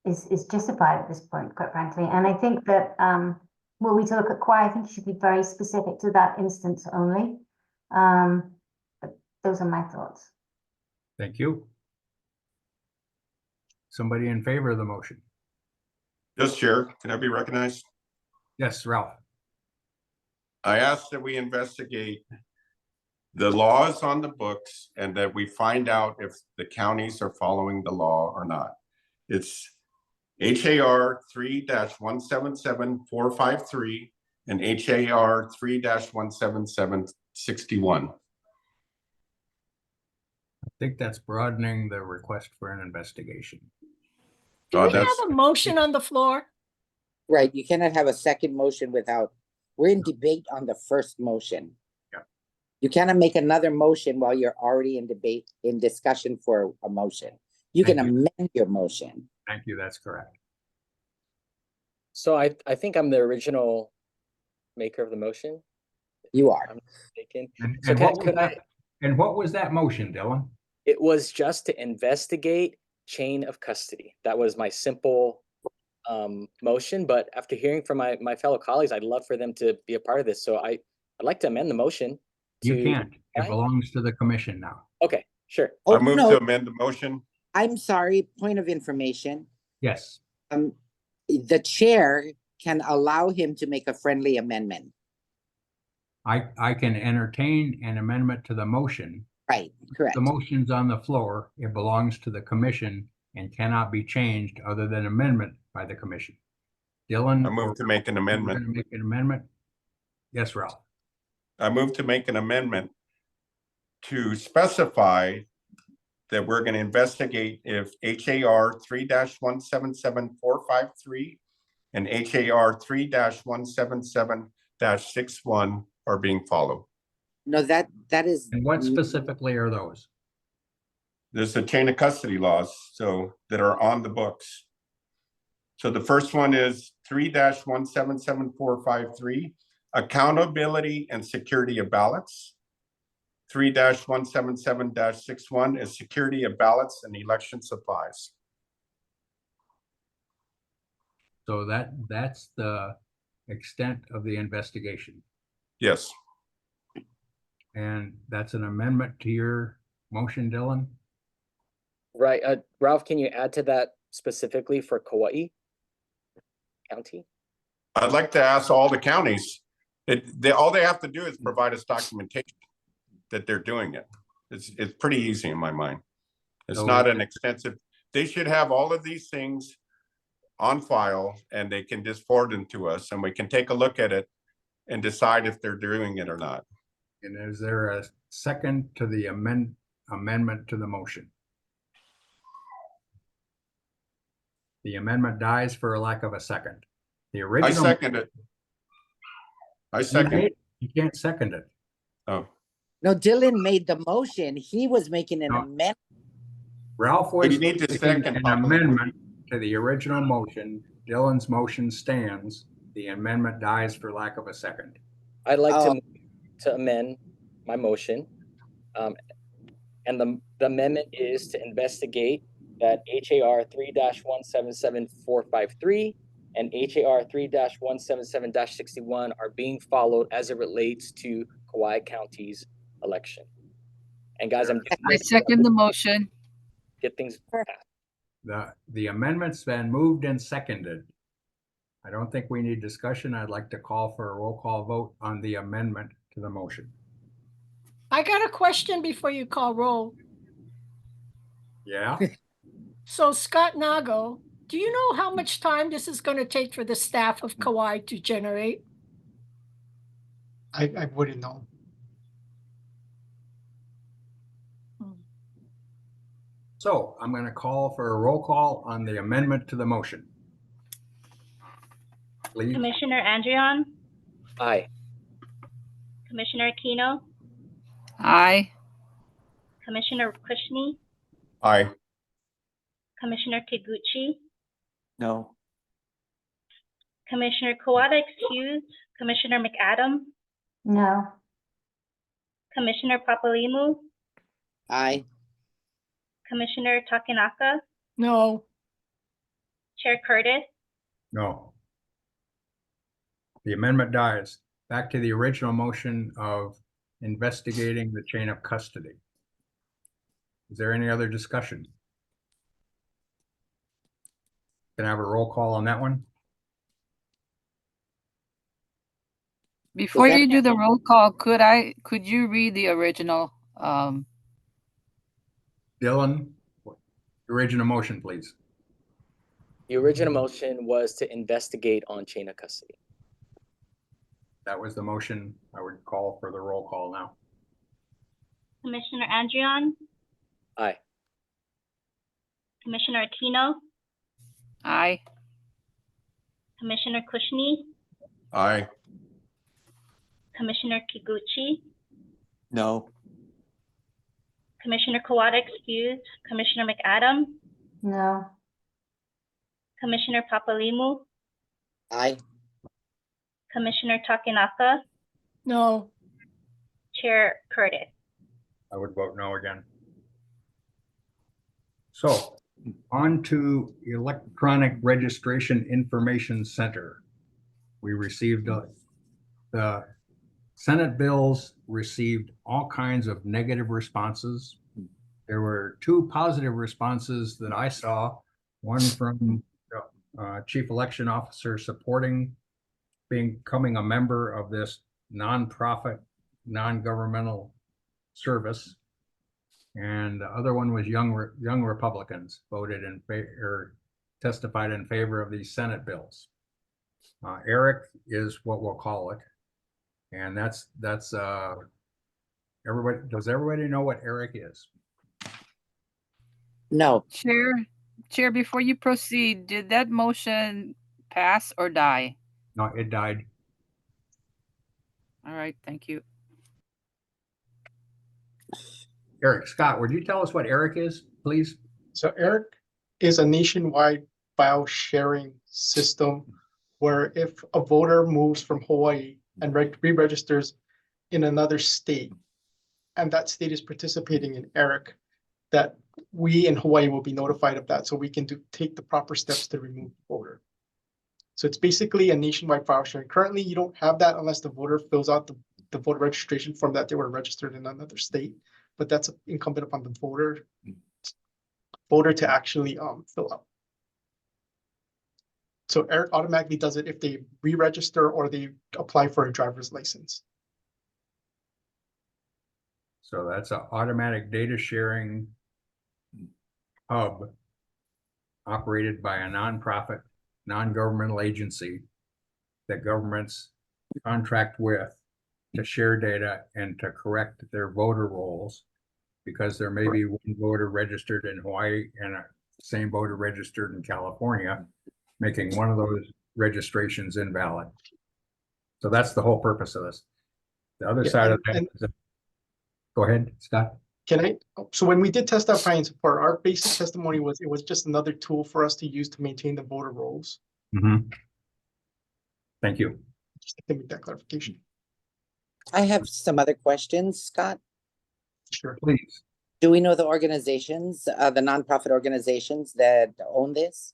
is justified at this point, quite frankly. And I think that were we to look at Kauai, I think it should be very specific to that instance only. But those are my thoughts. Thank you. Somebody in favor of the motion? Yes, Chair, can I be recognized? Yes, Ralph. I ask that we investigate the laws on the books and that we find out if the counties are following the law or not. It's HAR 3-177453 and HAR 3-17761. I think that's broadening the request for an investigation. Do we have a motion on the floor? Right, you cannot have a second motion without, we're in debate on the first motion. Yeah. You cannot make another motion while you're already in debate, in discussion for a motion. You can amend your motion. Thank you, that's correct. So I think I'm the original maker of the motion. You are. I'm mistaken. And, So and can- what was could I- that, and what was that motion, Dylan? It was just to investigate chain of custody. That was my simple motion, but after hearing from my fellow colleagues, I'd love for them to be a part of this. So I'd like to amend the motion. You to- can't. It belongs to the commission now. Okay, sure. Oh, I move no. to amend the motion. I'm sorry, point of information. Yes. The chair can allow him to make a friendly amendment. I can entertain an amendment to the motion. Right, correct. The motion's on the floor. It belongs to the commission and cannot be changed other than amendment by the commission. Dylan? I move to make an We're amendment. gonna make an amendment? Yes, Ralph. I move to make an amendment to specify that we're going to investigate if HAR 3-177453 and HAR 3-177-61 are being followed. No, that is. And what specifically are those? There's a chain of custody laws, so that are on the books. So the first one is 3-177453, accountability and security of ballots. 3-177-61 is security of ballots and election supplies. So that's the extent of the investigation. Yes, And that's an amendment to your motion, Dylan? Right. Ralph, can you add to that specifically for Kauai County? I'd like to ask all the counties, all they have to do is provide us documentation that they're doing it. It's pretty easy in my mind. It's So- not an extensive, they should have all of these things on file and they can just forward them to us and we can take a look at it and decide if they're doing it or not. And is there a second to the amendment to the motion? The amendment dies for a lack of a second. The I original. second it. I second it. You can't second it. Oh, No, Dylan made the motion. He was making an No. amendment. Ralph But was you need to making second an properly. amendment to the original motion. Dylan's motion stands. The amendment dies for lack of a second. I'd like Oh. to amend my motion. And the amendment is to investigate that HAR 3-177-453 and HAR 3-177-61 are being followed as it relates to Kauai County's election. And guys, I'm I second the motion. get things passed. The amendment's been moved and seconded. I don't think we need discussion. I'd like to call for a roll call vote on the amendment to the motion. I got a question before you call roll. Yeah? So Scott Nago, do you know how much time this is going to take for the staff of Kauai to generate? I wouldn't know. So I'm going to call for a roll call on the amendment to the motion. Please. Commissioner Andrion, Aye. Commissioner Aquino, Aye. Commissioner Kushney, Aye. Commissioner Kiguchi, No. Commissioner Kawada excused, Commissioner McAdam, No. Commissioner Papalimu, Aye. Commissioner Takenaka, No. Chair Curtis, No. The amendment dies. Back to the original motion of investigating the chain of custody. Is there any other discussion? Can I have a roll call on that one? Before that- you do the roll call, could you read the original? Dylan, original motion, please. The original motion was to investigate on chain of custody. That was the motion. I would call for the roll call now. Commissioner Andrion, Aye. Commissioner Aquino, Aye. Commissioner Kushney, Aye. Commissioner Kikuchi, No. Commissioner Kawada excused, Commissioner McAdam, No. Commissioner Papalimu, Aye. Commissioner Takenaka, No. Chair Curtis. I would vote no again. So on to Electronic Registration Information Center. We received the Senate bills received all kinds of negative responses. There were 2 positive responses that I saw. One from Chief Election Officer supporting becoming a member of this nonprofit, non-governmental service. And the other one was young Republicans voted in favor, testified in favor of these Senate bills. Eric is what we'll call it. And that's everybody, does everybody know what Eric is? No. Chair, before you proceed, did that motion pass or die? No, it died. All right, thank you. Eric, Scott, would you tell us what Eric is, please? So ERIC is a nationwide file sharing system where if a voter moves from Hawaii and re-registers in another state, and that state is participating in ERIC, that we in Hawaii will be notified of that so we can take the proper steps to remove the voter. So it's basically a nationwide file sharing. Currently, you don't have that unless the voter fills out the voter registration form that they were registered in another state, but that's incumbent upon the voter to actually fill out. So ERIC automatically does it if they re-register or they apply for a driver's license. So that's an automatic data sharing hub operated by a nonprofit, non-governmental agency that governments contract with to share data and to correct their voter rolls, because there may be one voter registered in Hawaii and a same voter registered in California, making one of those registrations invalid. So that's the whole purpose of this. The other side of that is, go ahead, Scott. So when we did testify in support, our basic testimony was it was just another tool for us to use to maintain the voter rolls. Thank you. Just to make that clarification. I have some other questions, Scott. Sure. Please. Do we know the organizations, the nonprofit organizations that own this?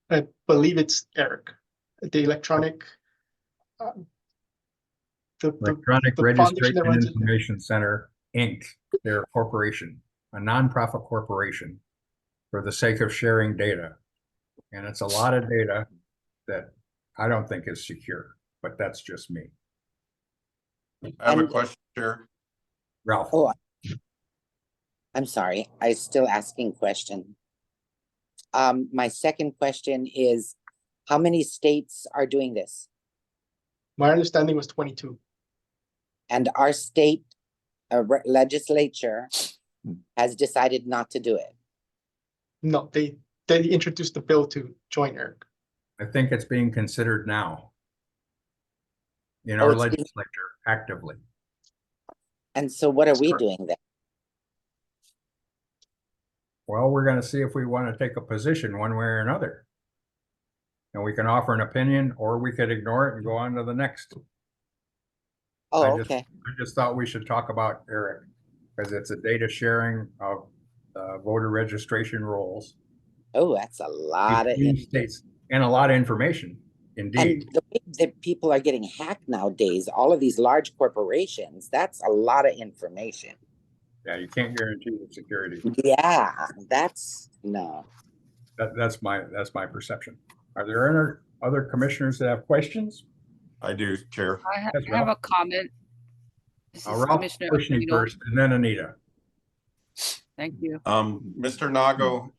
I believe it's ERIC, the electronic. Electronic the foundation that Registration runs it. Information Center, Inc., their corporation, a nonprofit corporation for the sake of sharing data. And it's a lot of data that I don't think is secure, but that's just me. I have a question, Chair. Ralph. Oh, I'm sorry. I'm still asking question. My second question is, how many states are doing this? My understanding was 22. And our state legislature has decided not to do it. No, they introduced the bill to join ERIC. I think it's being considered now in our it's being- legislature actively. And so what are we doing then? Well, we're going to see if we want to take a position one way or another. And we can offer an opinion, or we could ignore it and go on to the next. Oh, I just, okay. I just thought we should talk about Eric, because it's a data sharing of voter registration rolls. Oh, that's a lot of, Between states, and a lot of information, indeed. and the way that people are getting hacked nowadays, all of these large corporations, that's a lot of information. Yeah, you can't guarantee the security. Yeah, that's, no. That's my perception. Are there any other commissioners that have questions? I do, Chair. I Yes, have a Ralph. comment. This is Ralph Commissioner Bushney Aquino. first, and then Anita. Thank you. Mr. Nago,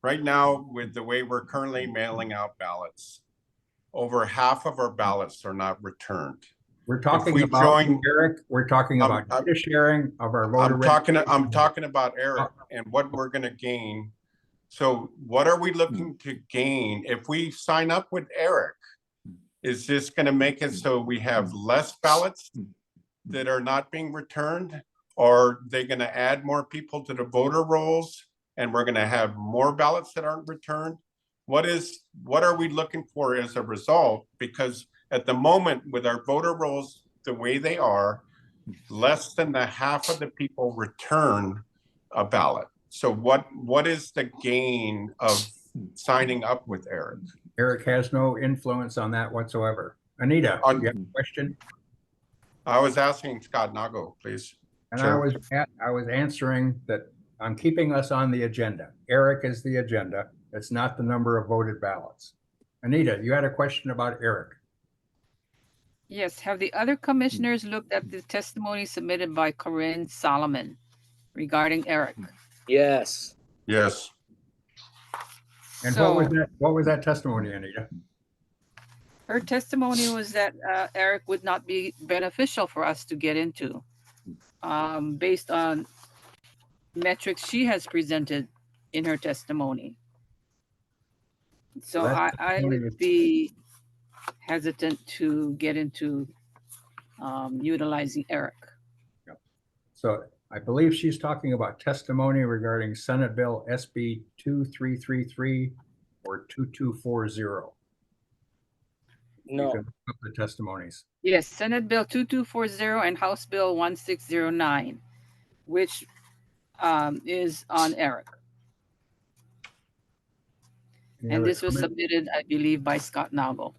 right now, with the way we're currently mailing out ballots, over half of our ballots are not returned. We're talking we about join- Eric. We're talking about data sharing of our voter. I'm talking about Eric and what we're gonna gain. So what are we looking to gain if we sign up with Eric? Is this gonna make it so we have less ballots that are not being returned? Or are they gonna add more people to the voter rolls and we're gonna have more ballots that aren't returned? What are we looking for as a result? Because at the moment with our voter rolls the way they are, less than the half of the people return a ballot. So what is the gain of signing up with Eric? Eric has no influence on that whatsoever. Anita, you have a question? I was asking Scott Nago, please. And Chair. I was answering that I'm keeping us on the agenda. Eric is the agenda. It's not the number of voted ballots. Anita, you had a question about Eric. Yes, have the other commissioners looked at the testimony submitted by Corinne Solomon regarding Eric? Yes. Yes. And So- what was that testimony, Anita? Her testimony was that Eric would not be beneficial for us to get into based on metrics she has presented in her testimony. So That I testimony would is- be hesitant to get into utilizing Eric. So I believe she's talking about testimony regarding Senate Bill SB 2333 or 2240. You No. can look up the testimonies. Yes, Senate Bill 2240 and House Bill 1609, which is on Eric. Any And other this was comment? submitted, I believe, by Scott Nagle.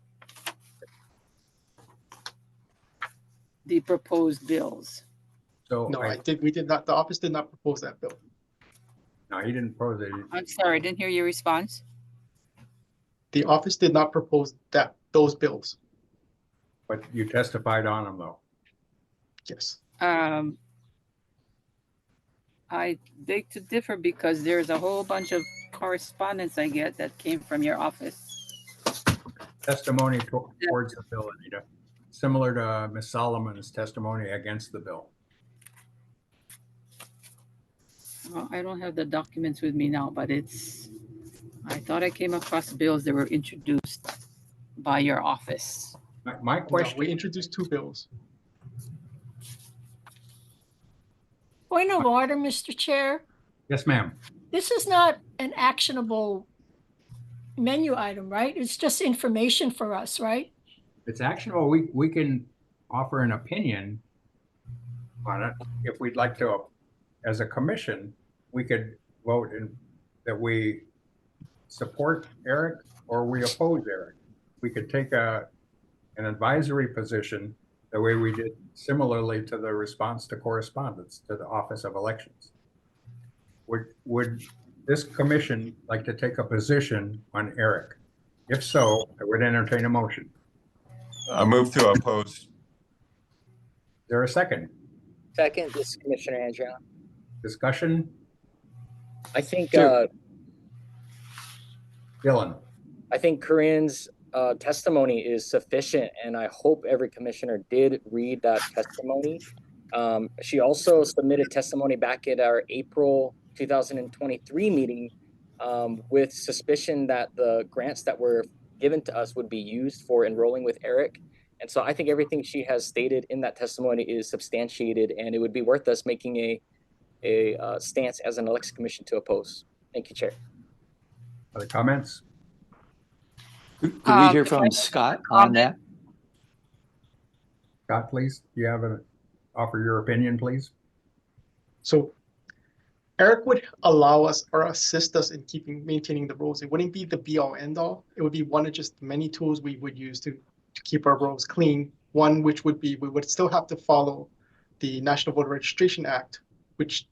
The proposed bills. So No, we did not, the office did not propose that bill. No, he didn't propose it. I'm sorry, I didn't hear your response. The office did not propose those bills. But you testified on them though. Yes. I beg to differ because there's a whole bunch of correspondence I get that came from your office. Testimony towards the bill, Anita, similar to Ms. Solomon's testimony against the bill. I don't have the documents with me now, but I thought I came across bills that were introduced by your office. My question. No, we introduced two bills. Point of order, Mr. Chair. Yes, ma'am. This is not an actionable menu item, right? It's just information for us, right? It's actionable. We can offer an opinion on it if we'd like to. As a commission, we could vote that we support Eric or we oppose Eric. We could take an advisory position the way we did similarly to the response to correspondence to the Office of Elections. Would this commission like to take a position on Eric? If so, I would entertain a motion. I move to oppose. Is there a second? Second, this is Commissioner Andriano. Discussion? I think Dylan? I think Corinne's testimony is sufficient, and I hope every commissioner did read that testimony. She also submitted testimony back at our April 2023 meeting with suspicion that the grants that were given to us would be used for enrolling with Eric. And so I think everything she has stated in that testimony is substantiated, and it would be worth us making a stance as an election commission to oppose. Thank you, Chair. Other comments? Could we hear from Scott on that? Scott, please. You have offer your opinion, please. So Eric would allow us or assist us in maintaining the roads. It wouldn't be the be all end all. It would be one of just many tools we would use to keep our roads clean. One which would be we would still have to follow the National Voter Registration Act, which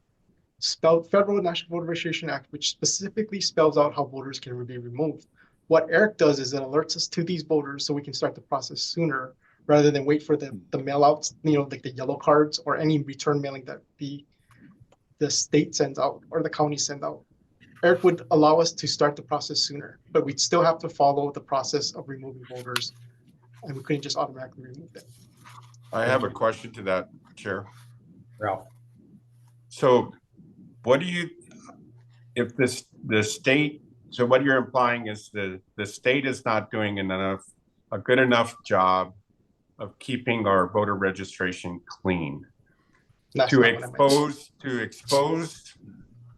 Federal National Voter Registration Act, which specifically spells out how voters can be removed. What Eric does is it alerts us to these voters so we can start the process sooner rather than wait for the mail outs, like the yellow cards or any return mailing that the state sends out or the county send out. Eric would allow us to start the process sooner, but we'd still have to follow the process of removing voters, and we couldn't just automatically remove them. I have a question to that, Chair. Ralph. So what do you, if the state, so what you're implying is the state is not doing a good enough job of keeping our voter registration clean to expose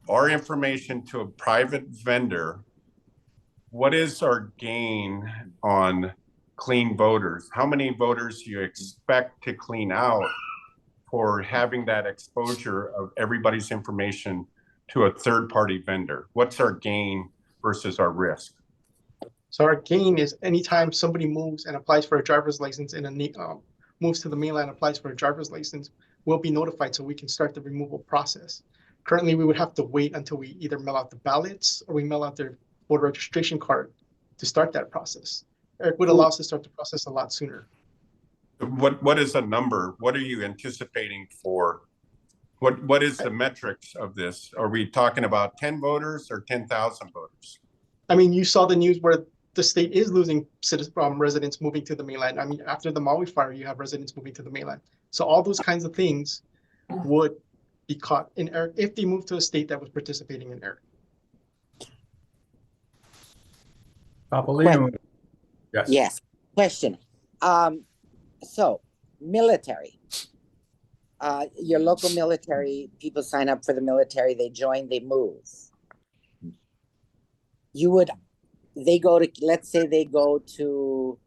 our information to a private vendor. What is our gain on clean voters? How many voters do you expect to clean out for having that exposure of everybody's information to a third-party vendor? What's our gain versus our risk? So our gain is anytime somebody moves and applies for a driver's license and moves to the mainland, applies for a driver's license, we'll be notified so we can start the removal process. Currently, we would have to wait until we either mail out the ballots or we mail out their voter registration card to start that process. Eric would allow us to start the process a lot sooner. What is a number? What are you anticipating for? What is the metrics of this? Are we talking about 10 voters or 10,000 voters? I mean, you saw the news where the state is losing residents moving to the mainland. I mean, after the Maui fire, you have residents moving to the mainland. So all those kinds of things would be caught in ERIC if they move to a state that was participating in ERIC. Papalia. Yes. Yes. Question. So military. Your local military, people sign up for the military, they join, they move. Let's say they go to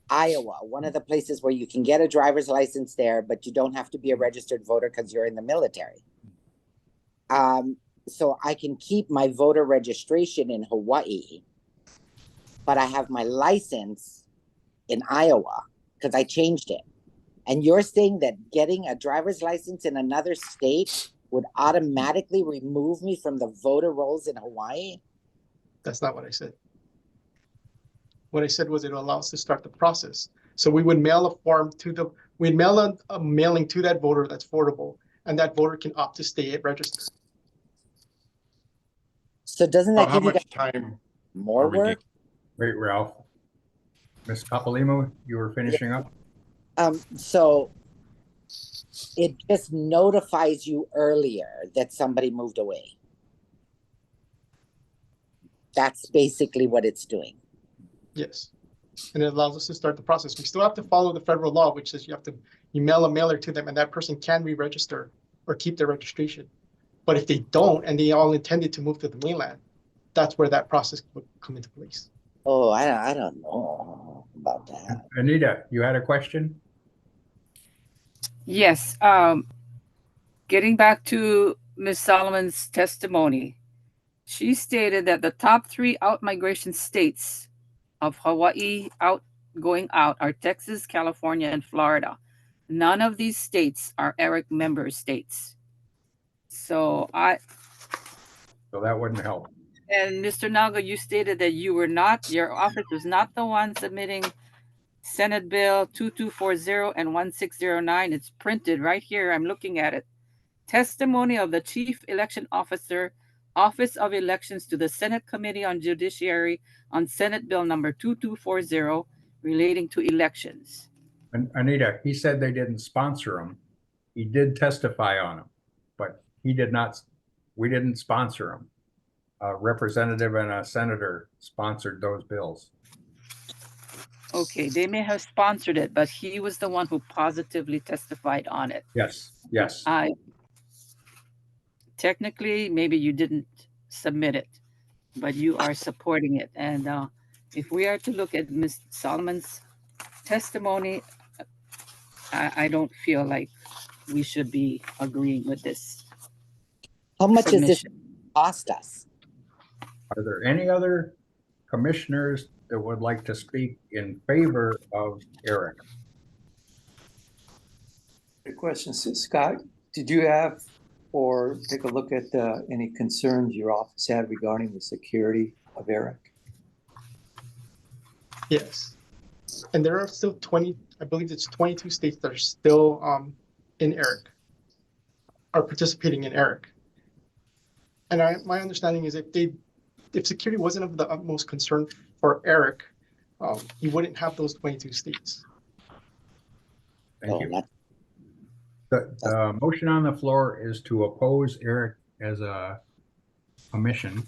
Iowa, one of the places where you can get a driver's license there, but you don't have to be a registered voter because you're in the military. So I can keep my voter registration in Hawaii, but I have my license in Iowa because I changed it. And you're saying that getting a driver's license in another state would automatically remove me from the voter rolls in Hawaii? That's not what I said. What I said was it allows us to start the process. So we would mail a form we'd mail a mailing to that voter that's forwardable, and that voter can opt to stay at register. So doesn't that how give you much time? more work? Wait, Ralph. Ms. Papalimo, you were finishing up? So it just notifies you earlier that somebody moved away. That's basically what it's doing. Yes. And it allows us to start the process. We still have to follow the federal law, which says you mail a mailer to them and that person can re-register or keep their registration. But if they don't, and they all intended to move to the mainland, that's where that process would come into place. Oh, I don't know about that. Anita, you had a question? Yes. Getting back to Ms. Solomon's testimony, she stated that the top 3 out-migration states of Hawaii going out are Texas, California, and Florida. None of these states are ERIC member states. So that wouldn't help. And Mr. Naga, you stated that your office was not the one submitting Senate Bill 2240 and 1609. It's printed right here. I'm looking at it. Testimony of the Chief Election Officer, Office of Elections to the Senate Committee on Judiciary on Senate Bill number 2240 relating to elections. Anita, he said they didn't sponsor him. He did testify on him, but we didn't sponsor him. A representative and a senator sponsored those bills. Okay, they may have sponsored it, but he was the one who positively testified on it. Yes, yes. Technically, maybe you didn't submit it, but you are supporting it. And if we are to look at Ms. Solomon's testimony, I don't feel like we should be agreeing with this. How much does this submission. cost us? Are there any other commissioners that would like to speak in favor of Eric? Good question. So, Scott, did you have or take a look at any concerns your office had regarding the security of Eric? Yes. And there are still 20, I believe it's 22 states that are still in ERIC, are participating in ERIC. And my understanding is if security wasn't of the utmost concern for ERIC, you wouldn't have those 22 states. Thank you. The motion on the floor is to oppose Eric as a commission.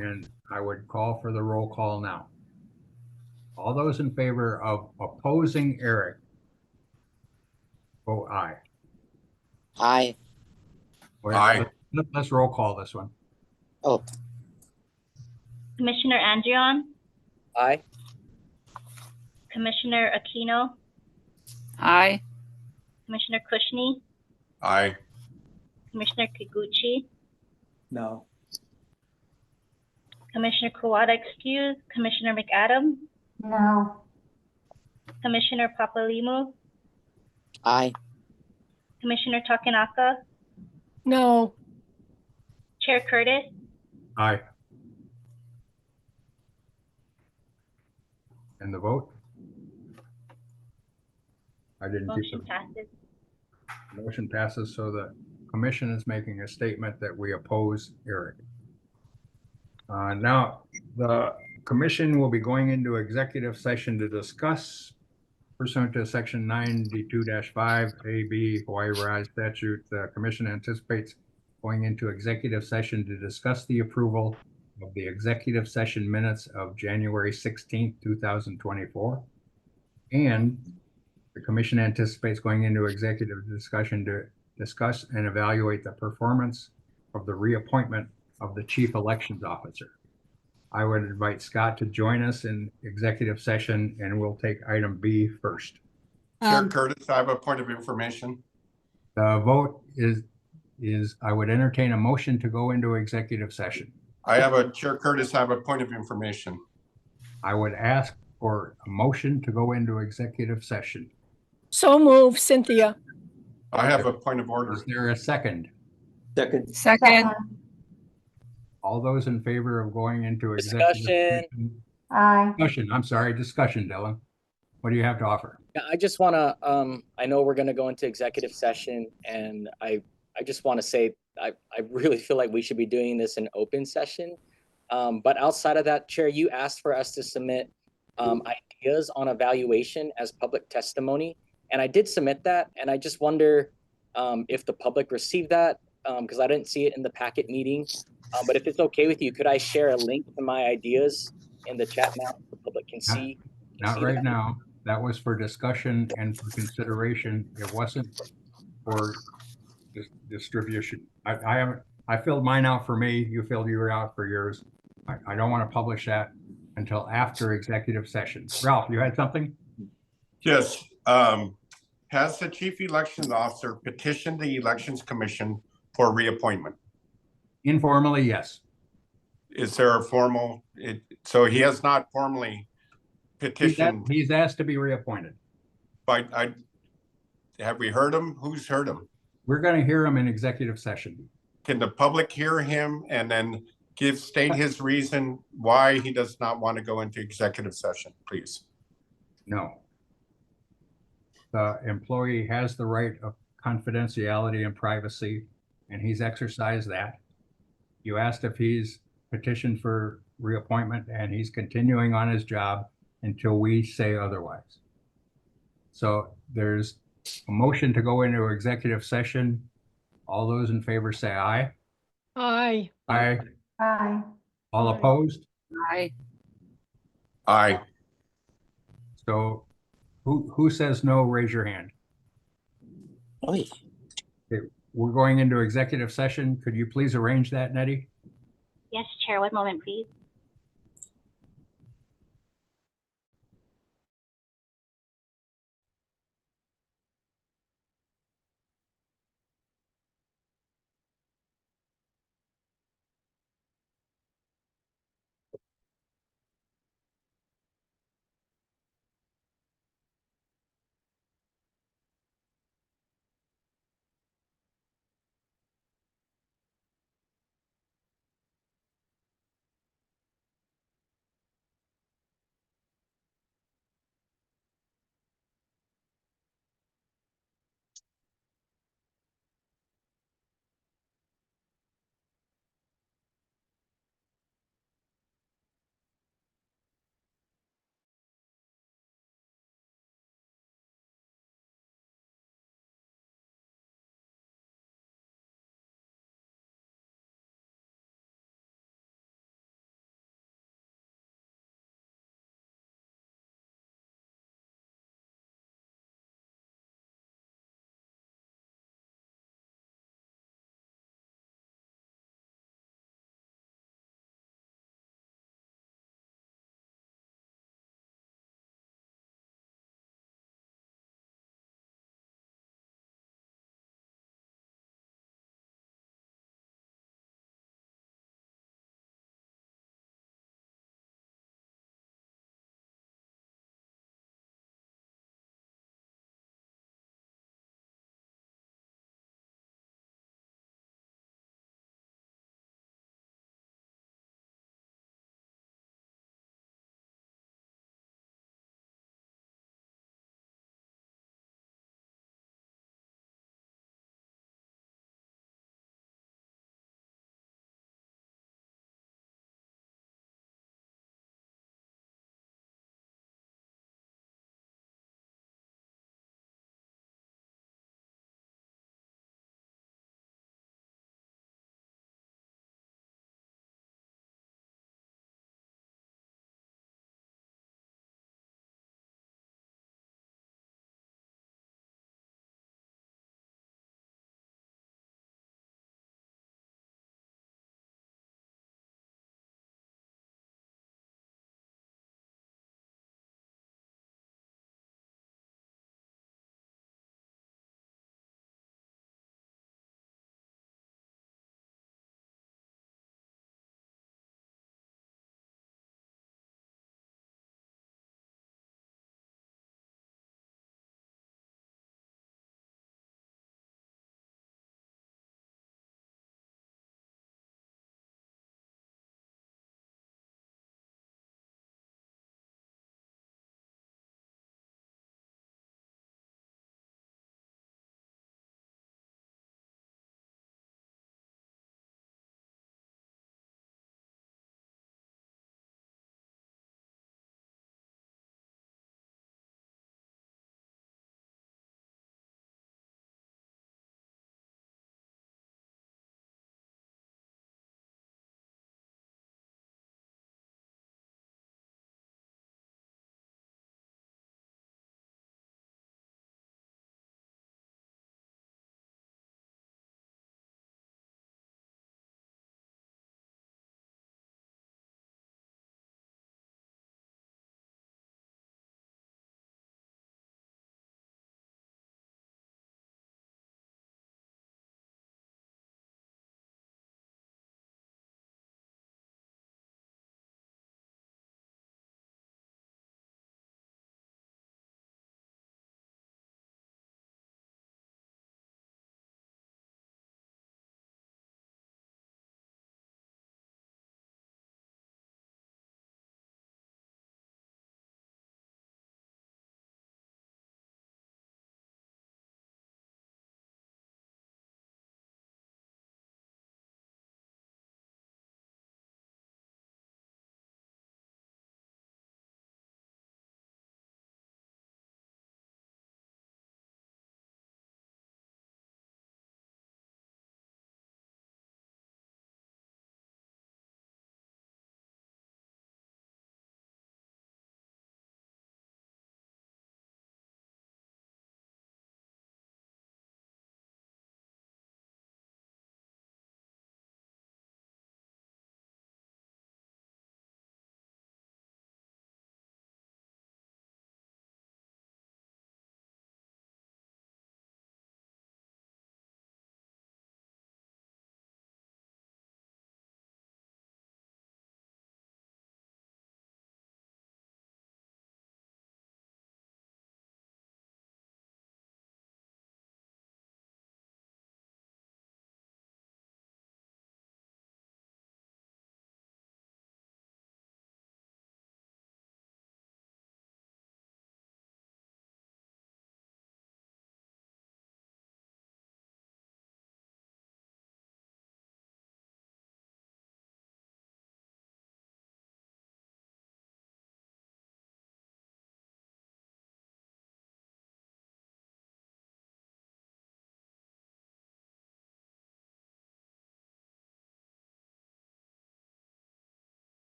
And I would call for the roll call now. All those in favor of opposing Eric, vote aye. Aye. Aye. Let's roll call this one. Oh, Commissioner Andreon, Aye. Commissioner Aquino, Aye. Commissioner Kushney, Aye. Commissioner Kikuchi, No. Commissioner Kawada excused, Commissioner McAdam, No. Commissioner Papalimu, aye. Commissioner Takanaka, No. Chair Curtis, Aye. And the vote? I didn't keep motion the passes. motion passes, so the commission is making a statement that we oppose Eric. Now, the commission will be going into executive session to discuss pursuant to section 92-5 AB Hawaii Revised Statute. The commission anticipates going into executive session to discuss the approval of the executive session minutes of January 16th, 2024. And the commission anticipates going into executive discussion to discuss and evaluate the performance of the reappointment of the chief elections officer. I would invite Scott to join us in executive session, and we'll take item B first. Chair Curtis, I have a point of information. The vote is I would entertain a motion to go into executive session. Chair Curtis, I have a point of information. I would ask for a motion to go into executive session. So move, Cynthia. I have a point of order. Is there a second? Second. Second. All those in favor of going into executive Discussion. session? Aye. Discussion, Dylan. What do you have to offer? Yeah, I just want to, I know we're going to go into executive session, and I just want to say, I really feel like we should be doing this in open session. But outside of that, Chair, you asked for us to submit ideas on evaluation as public testimony. And I did submit that. And I just wonder if the public received that, because I didn't see it in the packet meeting. But if it's okay with you, could I share a link to my ideas in the chat now so the public can see? Not right now. That was for discussion and for consideration. It wasn't for distribution. I filled mine out for me. You filled yours out for yours. I don't want to publish that until after executive session. Ralph, you had something? Yes. Has the chief elections officer petitioned the elections commission for reappointment? Informally, yes. Is there a formal, so he has not formally petitioned? He's asked to be reappointed. But have we heard him? Who's heard him? We're going to hear him in executive session. Can the public hear him and then state his reason why he does not want to go into executive session, please? No. The employee has the right of confidentiality and privacy, and he's exercised that. You asked if he's petitioned for reappointment, and he's continuing on his job until we say otherwise. So there's a motion to go into executive session. All those in favor say aye. Aye. Aye. Aye. All opposed? Aye. Aye. So who says no, raise your hand. Oy. Okay, we're going into executive session. Could you please arrange that, Nettie? Yes, Chair, one moment, please.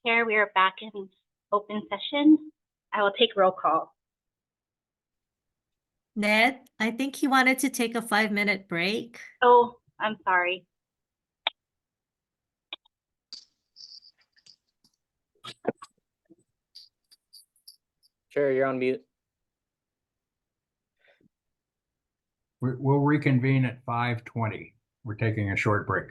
Chair, we are back in open session. I will take roll call. Ned, I think he wanted to take a 5-minute break. Oh, I'm sorry. Chair, you're on mute. We'll reconvene at 5:20. We're taking a short break.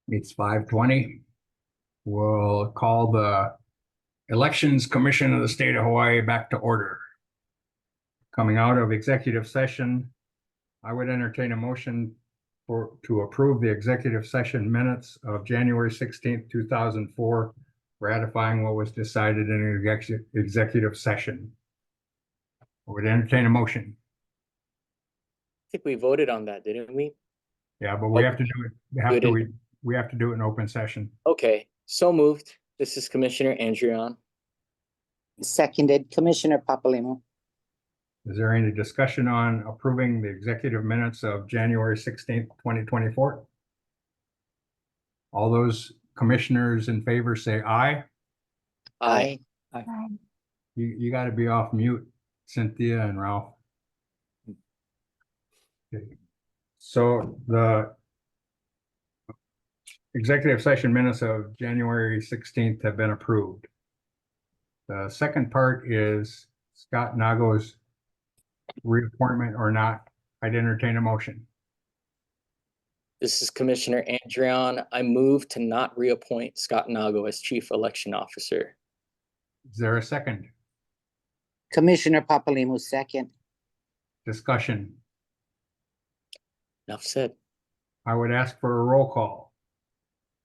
It's 5:20. We'll call the Elections Commission of the State of Hawaii back to order. Coming out of executive session, I would entertain a motion to approve the executive session minutes of January 16th, 2004, ratifying what was decided in an executive session. I would entertain a motion. I think we voted on that, didn't we? Yeah, but we have to do it. We have to do it in open session. Okay, so moved. This is Commissioner Andrion. Seconded, Commissioner Papalimo. Is there any discussion on approving the executive minutes of January 16th, 2024? All those commissioners in favor say aye. Aye. You got to be off mute, Cynthia and Ralph. Okay. So the executive session minutes of January 16th have been approved. The second part is Scott Nago's reappointment or not. I'd entertain a motion. This is Commissioner Andrion. I move to not reappoint Scott Nago as Chief Election Officer. Is there a second? Commissioner Papalimo, second. Discussion. Enough said. I would ask for a roll call.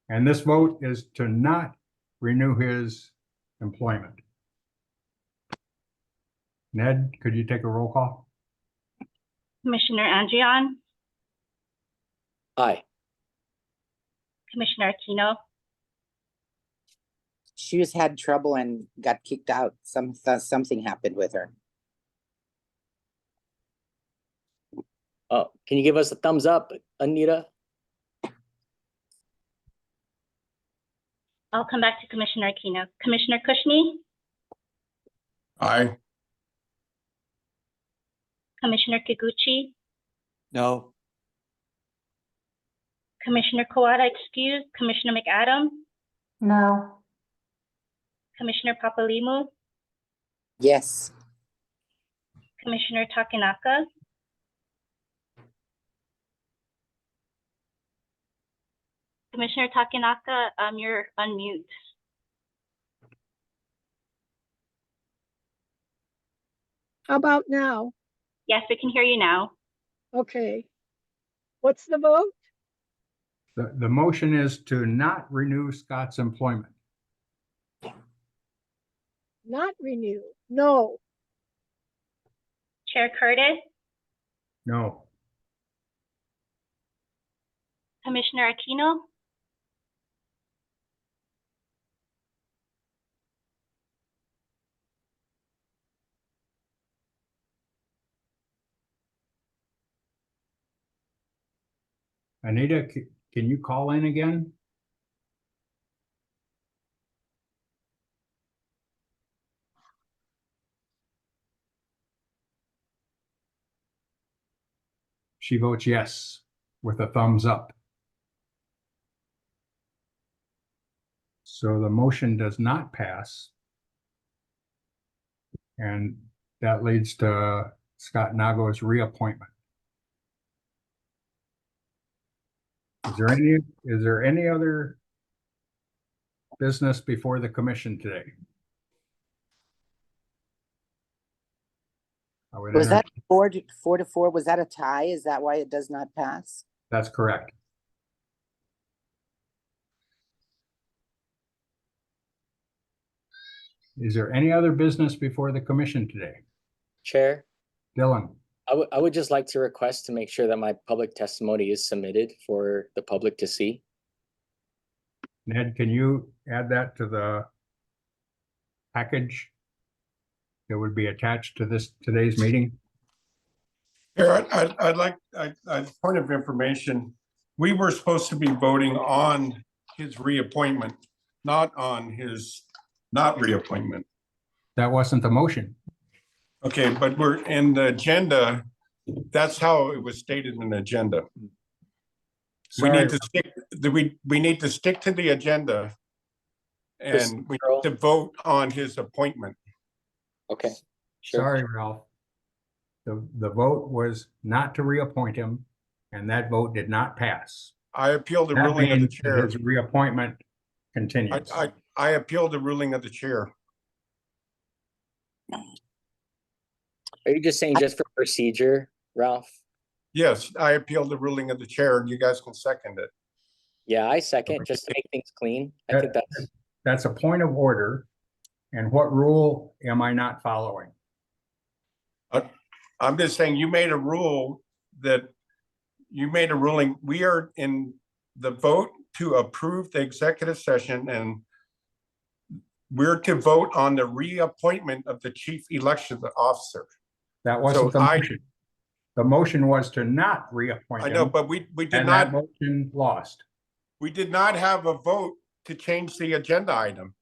And this vote is to not renew his employment. Ned, could you take a roll call? Commissioner Andrion, Aye. Commissioner Aquino, She just had trouble and got kicked out. Something happened with her. Oh, can you give us a thumbs up, Anita? I'll come back to Commissioner Aquino. Commissioner Kushney, Aye. Commissioner Kikuchi, No. Commissioner Kawada excused, Commissioner McAdams, No. Commissioner Papalimo, Yes. Commissioner Takenaka, Commissioner Takenaka, you're unmute. How about now? Yes, we can hear you now. Okay. What's the vote? The motion is to not renew Scott's employment. Not renew. No. Chair Curtis, No. Commissioner Aquino, Anita, can you call in again? She votes yes with a thumbs up. So the motion does not pass. And that leads to Scott Nago's reappointment. Is there any other business before the commission today? Was that 4-4? Was that a tie? Is that why it does not pass? That's correct. Is there any other business before the commission today? Chair, Dylan? I would just like to request to make sure that my public testimony is submitted for the public to see. Ned, can you add that to the package that would be attached to today's meeting? Here, I'd like a point of information. We were supposed to be voting on his reappointment, not on his not reappointment. That wasn't the motion. Okay, but we're in the agenda. That's how it was stated in the agenda. We need to stick, we need to stick to the agenda. And we need to vote on his appointment. Okay. Sure. Sorry, Ralph. The vote was not to reappoint him, and that vote did not pass. I appeal the That ruling of the means that chair. his reappointment continues. I appeal the ruling of the chair. Are you just saying just for procedure, Ralph? Yes, I appeal the ruling of the chair and you guys can second it. Yeah, I second, just to make things clean. I think that's, That's a point of order. And what rule am I not following? I'm just saying you made a rule that you made a ruling. We are in the vote to approve the executive session and we're to vote on the reappointment of the chief election officer. That wasn't So the motion. The motion was to not reappoint I him. know, but we did And that not, motion lost. we did not have a vote to change the agenda item.